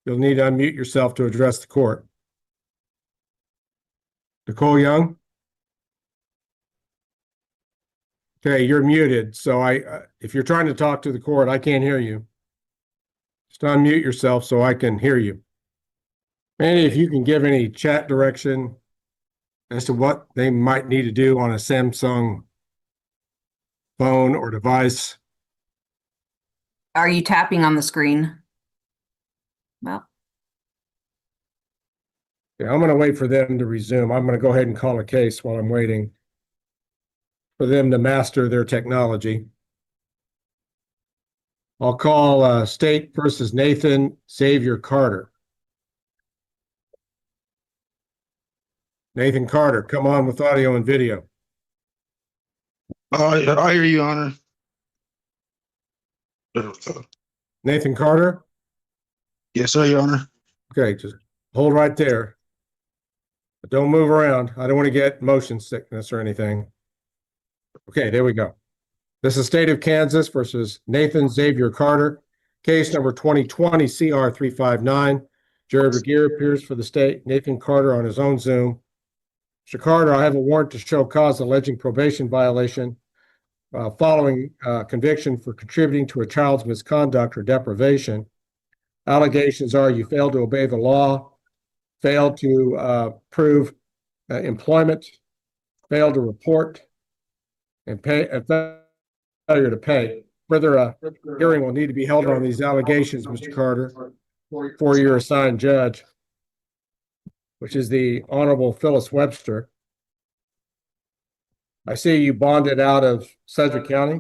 You'll need to unmute yourself to address the court. Nicole Young? Okay, you're muted. So if you're trying to talk to the court, I can't hear you. Just unmute yourself so I can hear you. Maybe if you can give any chat direction as to what they might need to do on a Samsung phone or device. Are you tapping on the screen? Well, Yeah, I'm going to wait for them to resume. I'm going to go ahead and call a case while I'm waiting for them to master their technology. I'll call State versus Nathan Xavier Carter. Nathan Carter, come on with audio and video. I hear you, Honor. Nathan Carter? Yes, sir, Your Honor. Okay, just hold right there. But don't move around. I don't want to get motion sickness or anything. Okay, there we go. This is State of Kansas versus Nathan Xavier Carter. Case number 2020 CR 359. Jared Regier appears for the state. Nathan Carter on his own Zoom. Mr. Carter, I have a warrant to show cause alleging probation violation following conviction for contributing to a child's misconduct or deprivation. Allegations are you failed to obey the law, failed to prove employment, failed to report, and failure to pay. Further hearing will need to be held on these allegations, Mr. Carter, for your assigned judge, which is the Honorable Phyllis Webster. I see you bonded out of Sedgwick County.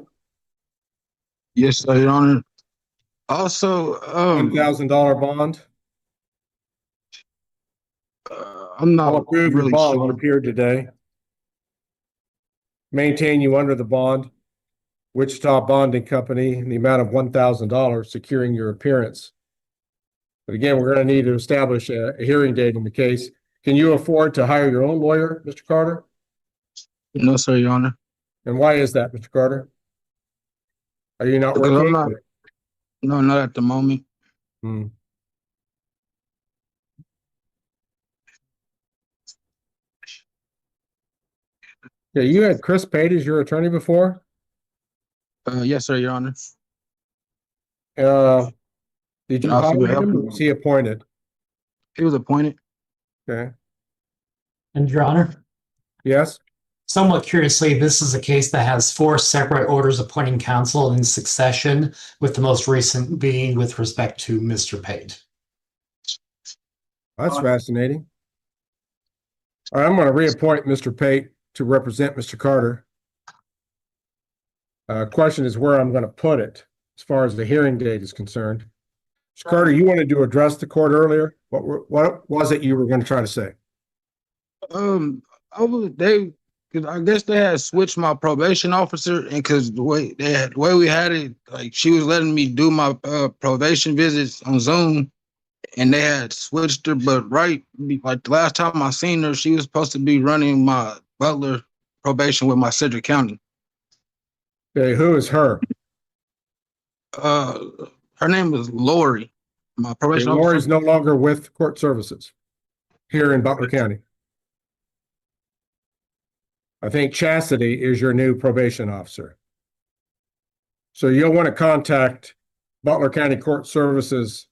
Yes, sir, Your Honor. Also, $1,000 bond. I'm I'll not approve your really bond sure. appeared today. Maintain you under the bond. Wichita Bonding Company in the amount of $1,000, securing your appearance. But again, we're going to need to establish a hearing date in the case. Can you afford to hire your own lawyer, Mr. Carter? No, sir, Your Honor. And why is that, Mr. Carter? Are you not Because working? No, not at the moment. Yeah, you had Chris Pate as your attorney before? Yes, sir, Your Honor. Did you Also hire help him or you. was he appointed? He was appointed. Okay. And Your Honor, Yes? somewhat curiously, this is a case that has 4 separate orders appointing counsel in succession, with the most recent being with respect to Mr. Pate. That's fascinating. All right, I'm going to reappoint Mr. Pate to represent Mr. Carter. Question is where I'm going to put it as far as the hearing date is concerned. Mr. Carter, you wanted to address the court earlier. What was it you were going to try to say? I guess they had switched my probation officer, and because the way we had it, like she was letting me do my probation visits on Zoom, and they had switched her. But like the last time I seen her, she was supposed to be running my Butler probation with my Sedgwick County. Okay, who is her? Her name is Lori. My probation officer. Lori's no longer with court services. here in Butler County. I think Chastity is your new probation officer. So you'll want to contact Butler County Court Services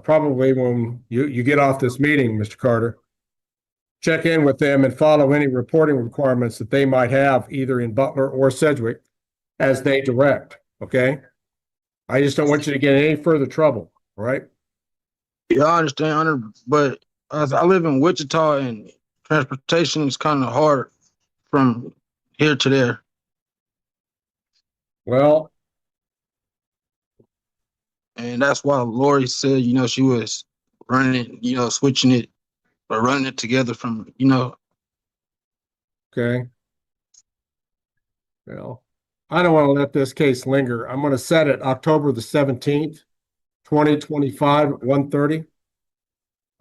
probably when you get off this meeting, Mr. Carter. Check in with them and follow any reporting requirements that they might have either in Butler or Sedgwick as they direct, okay? I just don't want you to get in any further trouble, all right? Yeah, I understand, Hunter, but as I live in Wichita and transportation is kind of hard from here to there. Well, and that's why Lori said, you know, she was running, you know, switching it or running it together from, you know. okay. Well, I don't want to let this case linger. I'm going to set it October the 17th, 2025 at 1:30.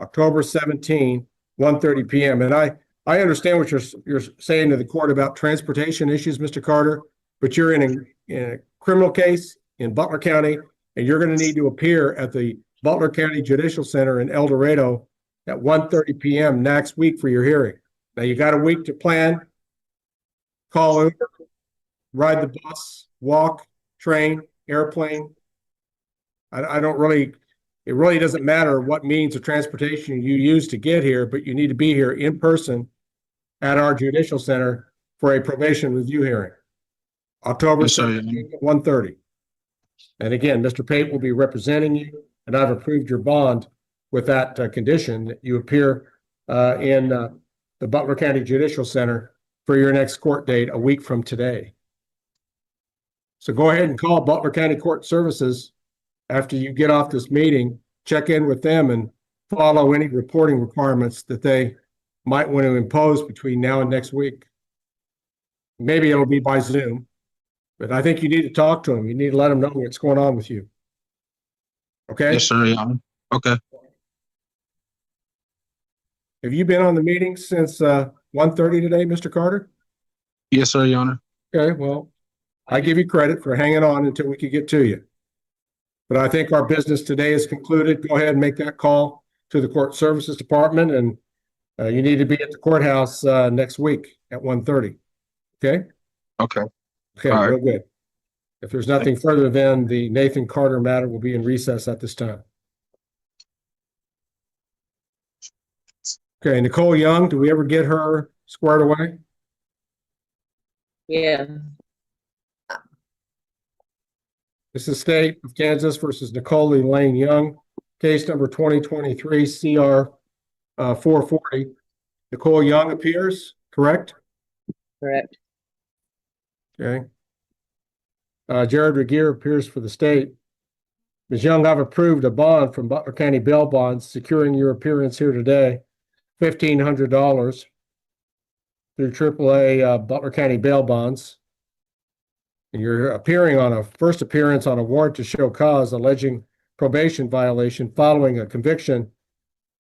October 17, 1:30 p.m. And I understand what you're saying to the court about transportation issues, Mr. Carter, but you're in a criminal case in Butler County, and you're going to need to appear at the Butler County Judicial Center in El Dorado at 1:30 p.m. next week for your hearing. Now you got a week to plan, call Uber, ride the bus, walk, train, airplane. I don't really, it really doesn't matter what means of transportation you use to get here, but you need to be here in person at our Judicial Center for a probation review hearing. October 17th at 1:30. And again, Mr. Pate will be representing you, and I've approved your bond with that condition that you appear in the Butler County Judicial Center for your next court date a week from today. So go ahead and call Butler County Court Services after you get off this meeting, check in with them and follow any reporting requirements that they might want to impose between now and next week. Maybe it'll be by Zoom, but I think you need to talk to them. You need to let them know what's going on with you. Okay? Yes, sir. Yeah. Okay. Have you been on the meeting since 1:30 today, Mr. Carter? Yes, sir, Your Honor. Okay, well, I give you credit for hanging on until we could get to you. But I think our business today is concluded. Go ahead and make that call to the Court Services Department, and you need to be at the courthouse next week at 1:30. Okay? Okay. Okay, all right. real good. If there's nothing further, then the Nathan Carter matter will be in recess at this time. Okay, Nicole Young, do we ever get her squared away? Yeah. This is State of Kansas versus Nicole Lane Young, case number 2023 CR 440. Nicole Young appears, correct? Correct. Okay. Jared Regier appears for the state. Ms. Young, I've approved a bond from Butler County Bail Bonds securing your appearance here today, $1,500 through AAA Butler County Bail Bonds. And you're appearing on a first appearance on a warrant to show cause alleging probation violation following a conviction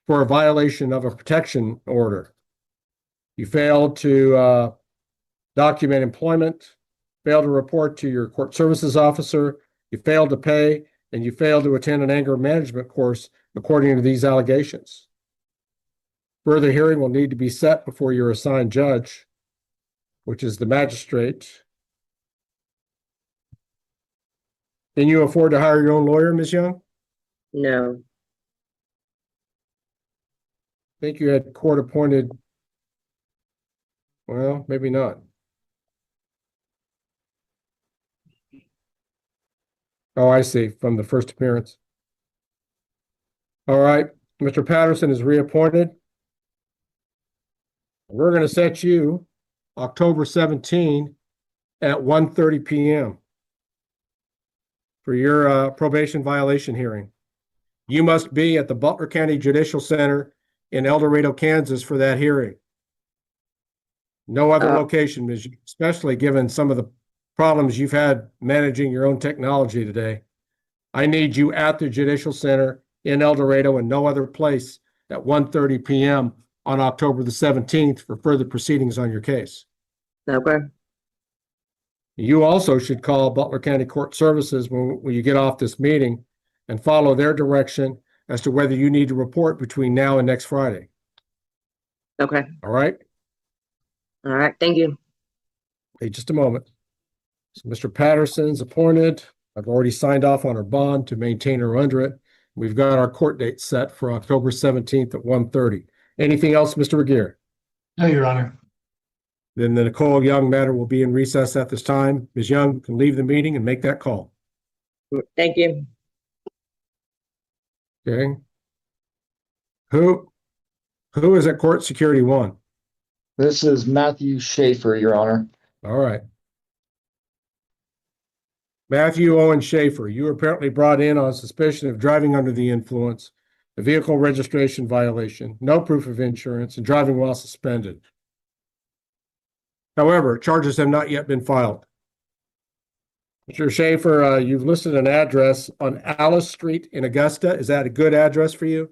for a violation of a protection order. You failed to document employment, failed to report to your court services officer, you failed to pay, and you failed to attend an anger management course according to these allegations. Further hearing will need to be set before your assigned judge, which is the magistrate. Can you afford to hire your own lawyer, Ms. Young? No. I think you had court appointed. Well, maybe not. Oh, I see, from the first appearance. All right, Mr. Patterson is reappointed. We're going to set you October 17 at 1:30 p.m. for your probation violation hearing. You must be at the Butler County Judicial Center in El Dorado, Kansas for that hearing. No other location, especially given some of the problems you've had managing your own technology today. I need you at the Judicial Center in El Dorado and no other place at 1:30 p.m. on October the 17th for further proceedings on your case. Okay. You also should call Butler County Court Services when you get off this meeting and follow their direction as to whether you need to report between now and next Friday. Okay. All right? All right. Thank you. Hey, just a moment. So Mr. Patterson's appointed. I've already signed off on her bond to maintain her under it. We've got our court date set for October 17th at 1:30. Anything else, Mr. Regier? No, Your Honor. Then the Nicole Young matter will be in recess at this time. Ms. Young can leave the meeting and make that call. Thank you. Okay. Who is at court security 1? This is Matthew Schaefer, Your Honor. All right. Matthew Owen Schaefer, you were apparently brought in on suspicion of driving under the influence, a vehicle registration violation, no proof of insurance, and driving while suspended. However, charges have not yet been filed. Mr. Schaefer, you've listed an address on Alice Street in Augusta. Is that a good address for you?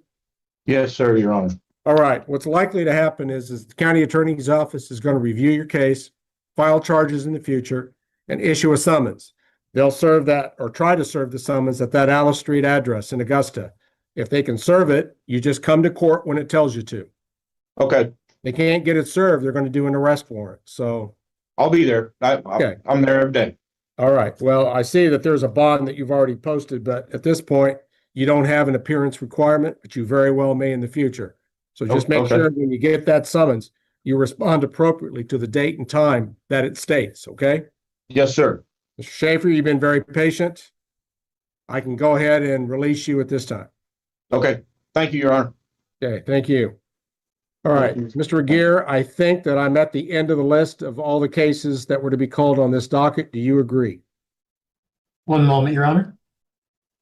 Yes, sir, Your Honor. All right. What's likely to happen is the county attorney's office is going to review your case, file charges in the future, and issue a summons. They'll serve that or try to serve the summons at that Alice Street address in Augusta. If they can serve it, you just come to court when it tells you to. Okay. They can't get it served, they're going to do an arrest warrant. So I'll be there. Okay. I'm there every day. all right. Well, I see that there's a bond that you've already posted, but at this point, you don't have an appearance requirement, but you very well may in the future. So just make okay. sure when you get that summons, you respond appropriately to the date and time that it states, okay? Yes, sir. Mr. Schaefer, you've been very patient. I can go ahead and release you at this time. Okay. Thank you, Your Honor. Okay, thank you. All right, Mr. Regier, I think that I'm at the end of the list of all the cases that were to be called on this docket. Do you agree? One moment, Your Honor.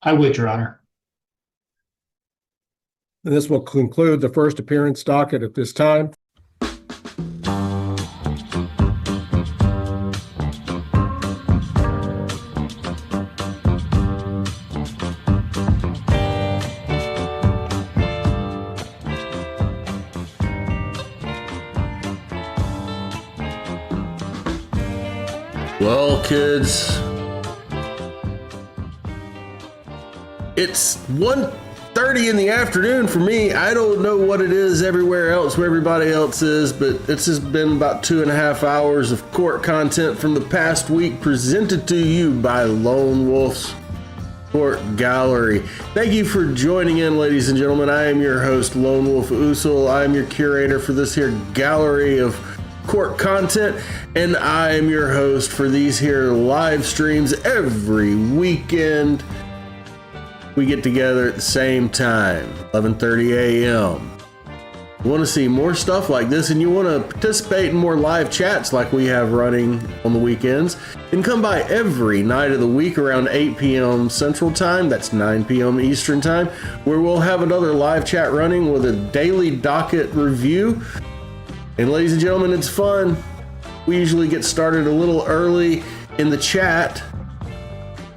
I would, Your Honor. And this will conclude the first appearance docket at this time. Well, kids, it's 1:30 in the afternoon for me. I don't know what it is everywhere else where everybody else is, but it's just been about 2.5 hours of court content from the past week presented to you by Lone Wolf's Court Gallery. Thank you for joining in, ladies and gentlemen. I am your host, Lone Wolf Usul. I am your curator for this here gallery of court content, and I am your host for these here live streams every weekend. We get together at the same time, 11:30 a.m. You want to see more stuff like this and you want to participate in more live chats like we have running on the weekends, then come by every night of the week around 8 p.m. Central Time, that's 9 p.m. Eastern Time, where we'll have another live chat running with a daily docket review. And ladies and gentlemen, it's fun. We usually get started a little early in the chat,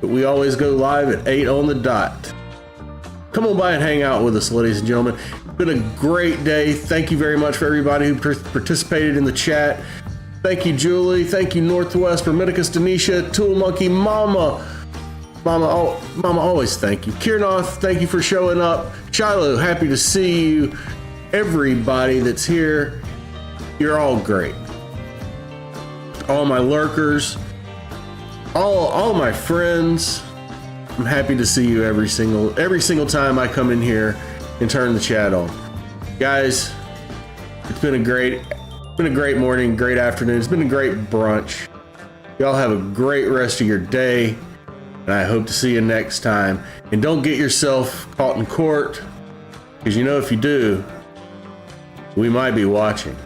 but we always go live at 8 on the dot. Come on by and hang out with us, ladies and gentlemen. It's been a great day. Thank you very much for everybody who participated in the chat. Thank you, Julie. Thank you, Northwest, Hermeticus, Denisha, Tool Monkey, Mama, always thank you. Kiernoth, thank you for showing up. Shiloh, happy to see you. Everybody that's here, you're all great. All my lurkers, all my friends, I'm happy to see you every single time I come in here and turn the chat on. Guys, it's been a great morning, great afternoon. It's been a great brunch. Y'all have a great rest of your day, and I hope to see you next time. And don't get yourself caught in court, because you know if you do, we might be watching.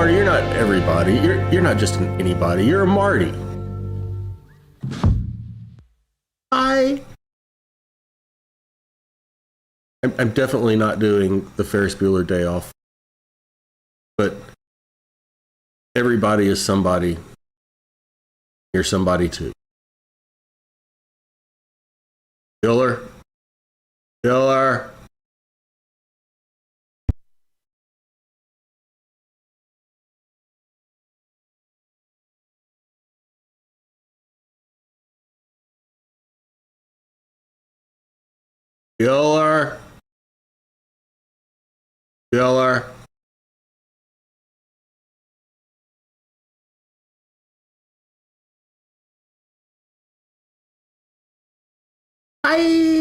Marty, you're not everybody. You're not just an anybody. You're a Marty. I'm definitely not doing the Ferris Bueller day off. But everybody is somebody. You're somebody too. Bueller. Bueller. Bueller. Bueller. Bye.